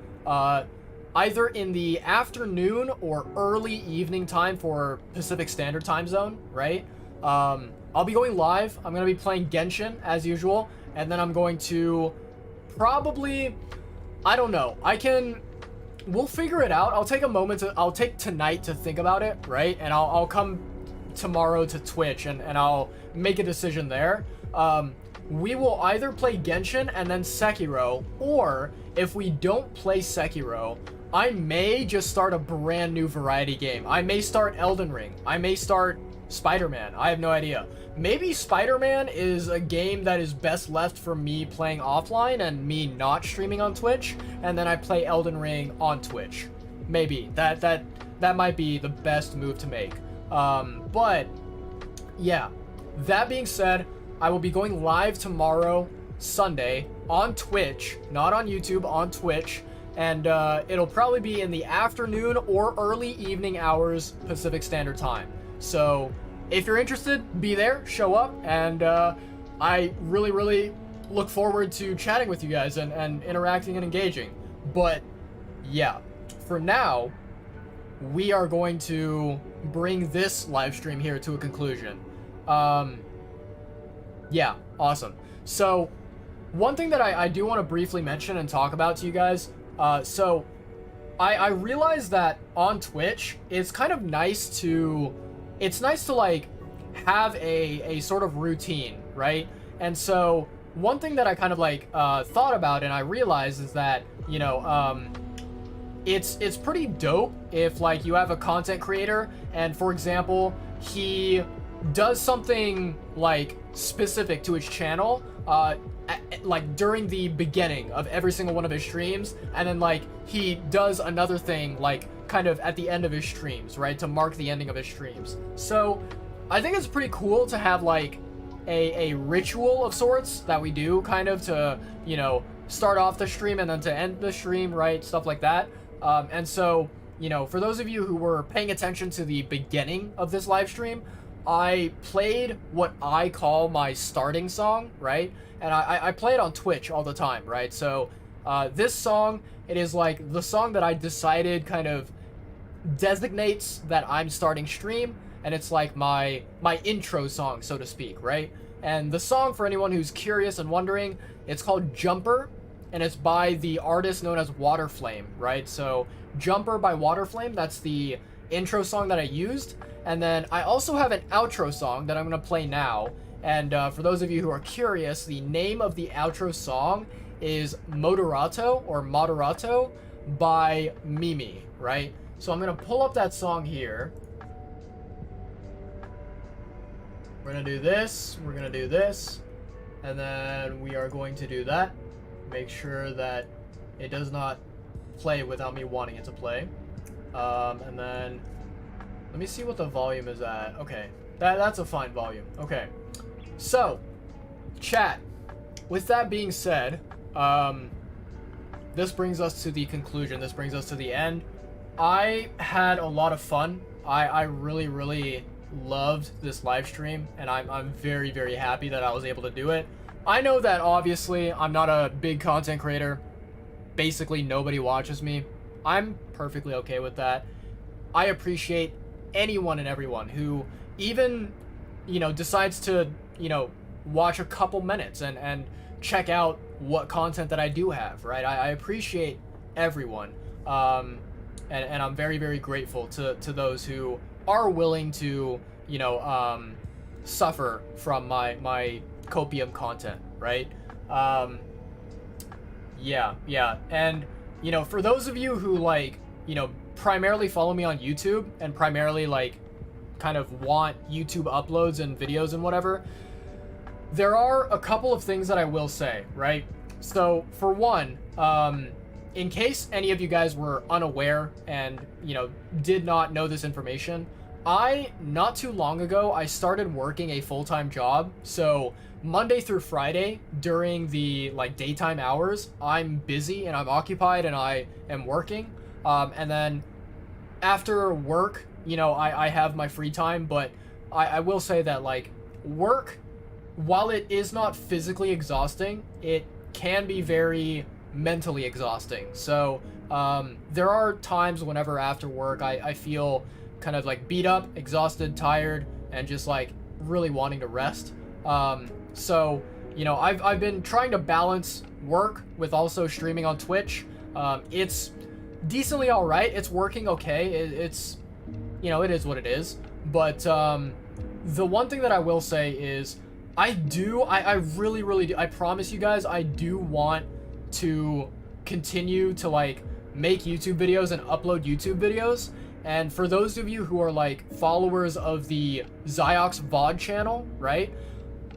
either in the afternoon or early evening time for Pacific Standard Time Zone, right? I'll be going live. I'm going to be playing Genshin as usual, and then I'm going to probably, I don't know, we'll figure it out. I'll take tonight to think about it, right? And I'll come tomorrow to Twitch and I'll make a decision there. We will either play Genshin and then Sekiro, or if we don't play Sekiro, I may just start a brand new variety game. I may start Elden Ring. I may start Spider-Man. I have no idea. Maybe Spider-Man is a game that is best left for me playing offline and me not streaming on Twitch, and then I play Elden Ring on Twitch. Maybe. That might be the best move to make. But yeah, that being said, I will be going live tomorrow, Sunday, on Twitch, not on YouTube, on Twitch, and it'll probably be in the afternoon or early evening hours Pacific Standard Time. So if you're interested, be there, show up, and I really look forward to chatting with you guys and interacting and engaging. But yeah, for now, we are going to bring this live stream here to a conclusion. Yeah, awesome. So one thing that I do want to briefly mention and talk about to you guys, so I realized that on Twitch, it's kind of nice to, like have a sort of routine, right? And so one thing that I kind of like thought about and I realized is that, you know, it's pretty dope if, like, you have a content creator and, for example, he does something like specific to his channel, like during the beginning of every single one of his streams, and then like he does another thing like kind of at the end of his streams, right, to mark the ending of his streams. So I think it's pretty cool to have like a ritual of sorts that we do kind of to, you know, start off the stream and then to end the stream, right, stuff like that. And so you know, for those of you who were paying attention to the beginning of this live stream, I played what I call my starting song, right? And I play it on Twitch all the time, right? So this song, it is like the song that I decided kind of designates that I'm starting stream, and it's like my intro song, so to speak, right? And the song, for anyone who's curious and wondering, it's called Jumper, and it's by the artist known as Waterflame, right? So Jumper by Waterflame, that's the intro song that I used. And then I also have an outro song that I'm going to play now. And for those of you who are curious, the name of the outro song is Moderato or Moderato by Mimi, right? So I'm going to pull up that song here. We're going to do this, we're going to do this, and then we are going to do that. Make sure that it does not play without me wanting it to play. And then let me see what the volume is at. Okay, that's a fine volume. Okay, so chat, with that being said, this brings us to the conclusion. This brings us to the end. I had a lot of fun. I really loved this live stream, and I'm very, very happy that I was able to do it. I know that obviously I'm not a big content creator. Basically nobody watches me. I'm perfectly okay with that. I appreciate anyone and everyone who even, you know, decides to, you know, watch a couple minutes and check out what content that I do have, right? I appreciate everyone. And I'm very, very grateful to those who are willing to, you know, suffer from my copium content, right? Yeah. And, you know, for those of you who, like, you know, primarily follow me on YouTube and primarily, like, kind of want YouTube uploads and videos and whatever, there are a couple of things that I will say, right? So, for one, in case any of you guys were unaware and, you know, did not know this information, not too long ago, I started working a full-time job. So Monday through Friday during the like daytime hours, I'm busy and I'm occupied and I am working. And then after work, you know, I have my free time, but I will say that like work, while it is not physically exhausting, it can be very mentally exhausting. So there are times whenever after work I feel kind of like beat up, exhausted, tired, and just like really wanting to rest. So, you know, I've been trying to balance work with also streaming on Twitch. It's decently all right. It's working okay. It's, you know, it is what it is. But the one thing that I will say is I really do. I promise you guys, I do want to continue to like make YouTube videos and upload YouTube videos. And for those of you who are like followers of the Ziox VOD channel, right?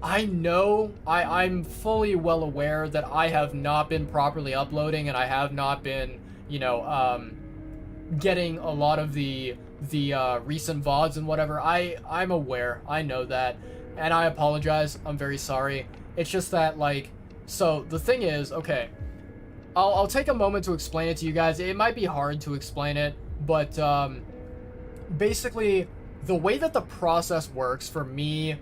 I know I'm fully well aware that I have not been properly uploading and I have not been, you know, getting a lot of the recent VODs and whatever. I'm aware. I know that. And I apologize. I'm very sorry. It's just that like, so the thing is, okay, I'll take a moment to explain it to you guys. It might be hard to explain it, but basically the way that the process works for me,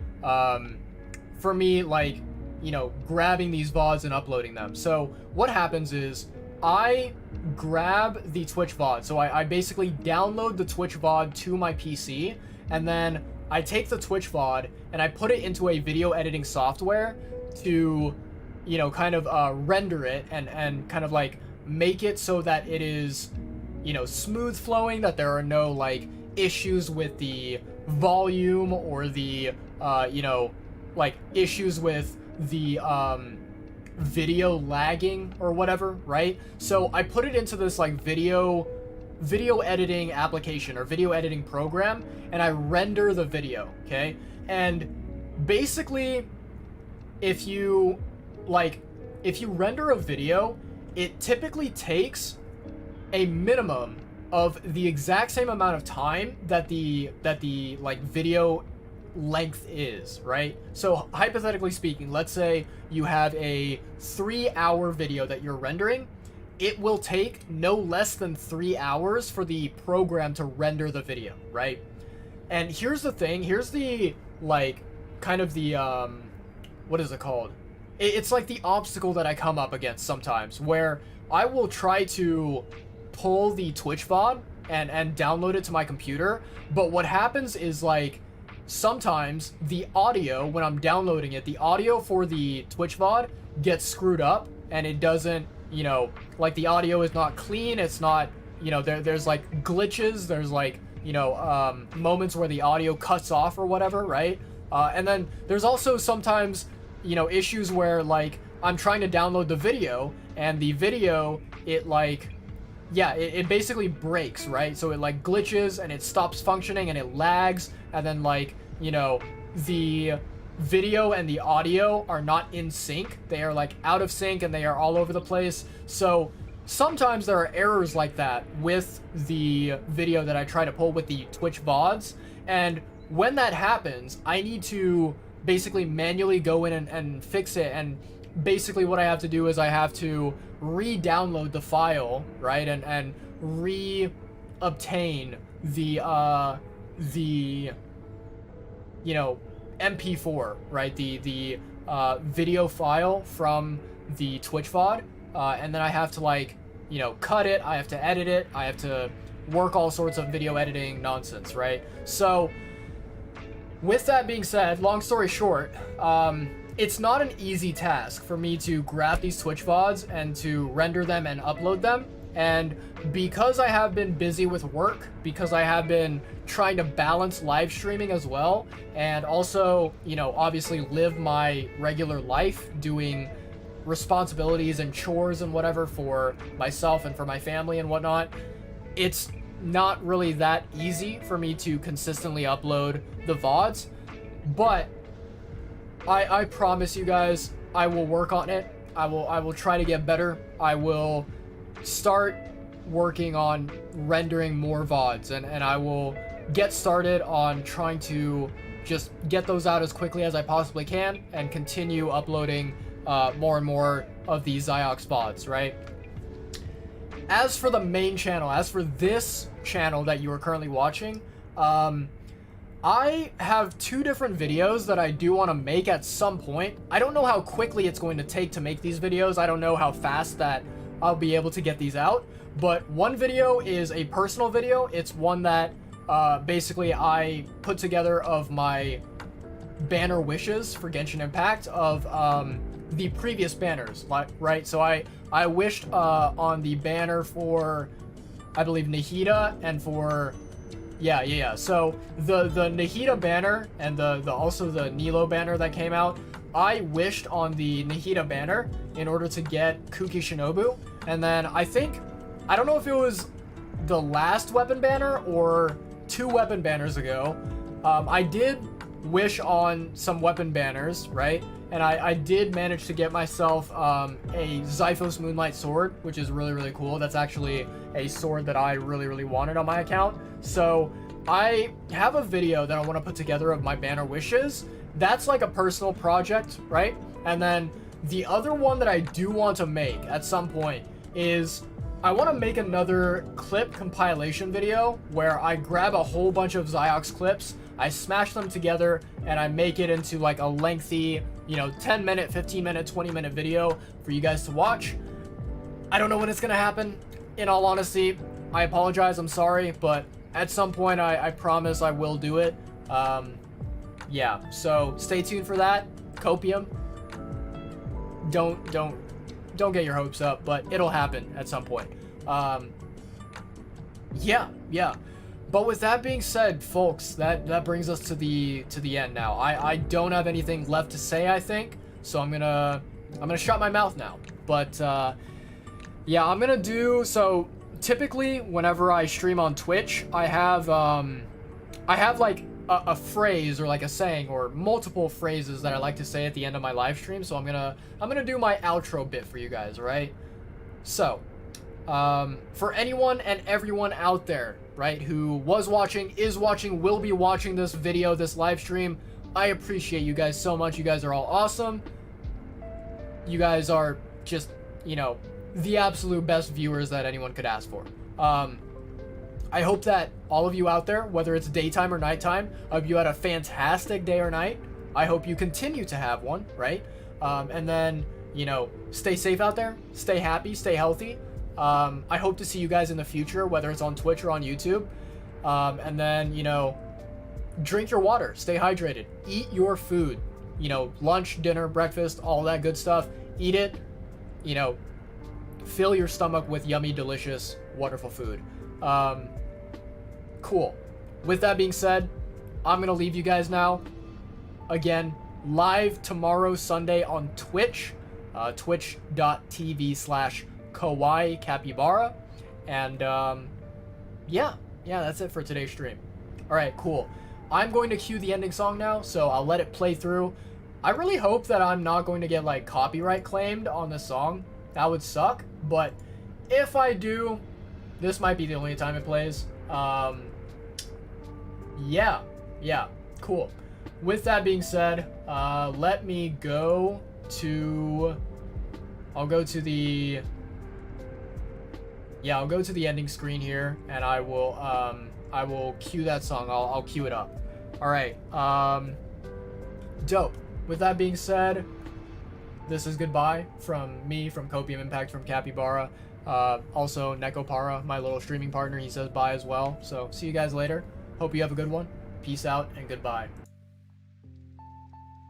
like, you know, grabbing these VODs and uploading them. So what happens is I grab the Twitch VOD. So I basically download the Twitch VOD to my PC, and then I take the Twitch VOD and I put it into a video editing software to, you know, kind of render it and kind of like make it so that it is, you know, smooth flowing, that there are no like issues with the volume or the you know, like issues with the video lagging or whatever, right? So I put it into this like video editing application or video editing program, and I render the video, okay? And basically if you render a video, it typically takes a minimum of the exact same amount of time that the like video length is, right? So hypothetically speaking, let's say you have a 3-hour video that you're rendering. it will take no less than 3 hours for the program to render the video, right? And here's the thing, here's the, like, kind of the, what is it called? It's like the obstacle that I come up against sometimes, where I will try to pull the Twitch VOD and download it to my computer, but what happens is, like, sometimes the audio, when I'm downloading it, the audio for the Twitch VOD gets screwed up, and it doesn't, you know, like, the audio is not clean, it's not, you know, there's like glitches, there's like, you know, moments where the audio cuts off or whatever, right? And then there's also sometimes, you know, issues where, like, I'm trying to download the video, and the video, it, like, yeah, it basically breaks, right? So it, like, glitches, and it stops functioning, and it lags, and then, like, you know, the video and the audio are not in sync. They are, like, out of sync, and they are all over the place. So sometimes there are errors like that with the video that I try to pull with the Twitch VODs, and when that happens, I need to basically manually go in and fix it, and basically what I have to do is I have to re-download the file, right, and re-obtain the you know, MP4, right, the video file from the Twitch VOD, and then I have to, like, you know, cut it, I have to edit it, I have to work all sorts of video editing nonsense, right? So with that being said, long story short, it's not an easy task for me to grab these Twitch VODs and to render them and upload them. And because I have been busy with work, because I have been trying to balance live streaming as well, and also, you know, obviously live my regular life doing responsibilities and chores and whatever for myself and for my family and whatnot, it's not really that easy for me to consistently upload the VODs, but I promise you guys, I will work on it. I will try to get better. I will start working on rendering more VODs, and I will get started on trying to just get those out as quickly as I possibly can and continue uploading more and more of these Xiox VODs, right? As for the main channel, as for this channel that you are currently watching, I have 2 different videos that I do want to make at some point. I don't know how quickly it's going to take to make these videos. I don't know how fast that I'll be able to get these out. But one video is a personal video. It's one that basically I put together of my banner wishes for Genshin Impact of the previous banners, right? So I wished on the banner for, I believe, Nahida, and for yeah. So the Nahida banner and the also the Nilo banner that came out, I wished on the Nahida banner in order to get Kuki Shinobu, and then I think, I don't know if it was the last weapon banner or 2 weapon banners ago, I did wish on some weapon banners, right? And I did manage to get myself a Zyphos Moonlight sword, which is really, really cool. That's actually a sword that I really, really wanted on my account. So I have a video that I want to put together of my banner wishes. That's like a personal project, right? And then the other one that I do want to make at some point is I want to make another clip compilation video where I grab a whole bunch of Xiox clips, I smash them together, and I make it into like a lengthy, you know, 10-minute, 15-minute, 20-minute video for you guys to watch. I don't know when it's gonna happen. In all honesty, I apologize, I'm sorry, but at some point I promise I will do it. Yeah, so stay tuned for that. Copium. Don't get your hopes up, but it'll happen at some point. Yeah. But with that being said, folks, that brings us to the end now. I don't have anything left to say, I think, so I'm gonna shut my mouth now. But yeah, I'm gonna do so. Typically, whenever I stream on Twitch, I have like a phrase or like a saying or multiple phrases that I like to say at the end of my live stream. So I'm gonna do my outro bit for you guys, right? So for anyone and everyone out there, right, who was watching, is watching, will be watching this video, this live stream, I appreciate you guys so much. You guys are all awesome. You guys are just, you know, the absolute best viewers that anyone could ask for. I hope that all of you out there, whether it's daytime or nighttime, I hope you had a fantastic day or night. I hope you continue to have one, right? And then, you know, stay safe out there, stay happy, stay healthy. I hope to see you guys in the future, whether it's on Twitch or on YouTube. And then, you know, drink your water, stay hydrated, eat your food, you know, lunch, dinner, breakfast, all that good stuff. Eat it, you know, fill your stomach with yummy, delicious, wonderful food. Cool. With that being said, I'm going to leave you guys now. Again, live tomorrow, Sunday on Twitch, twitch.tv/Kawaii Kappybara. And, yeah, that's it for today's stream. All right, cool. I'm going to cue the ending song now, so I'll let it play through. I really hope that I'm not going to get, like, copyright claimed on this song. That would suck, but if I do, this might be the only time it plays. Yeah, cool. With that being said, let me go to... I'll go to the ending screen here, and I will cue that song. I'll cue it up. All right. Dope. With that being said, this is goodbye from me, from Copium Impact, from Kappybara. Also, Nekopara, my little streaming partner, he says bye as well. So, see you guys later. Hope you have a good one. Peace out and goodbye.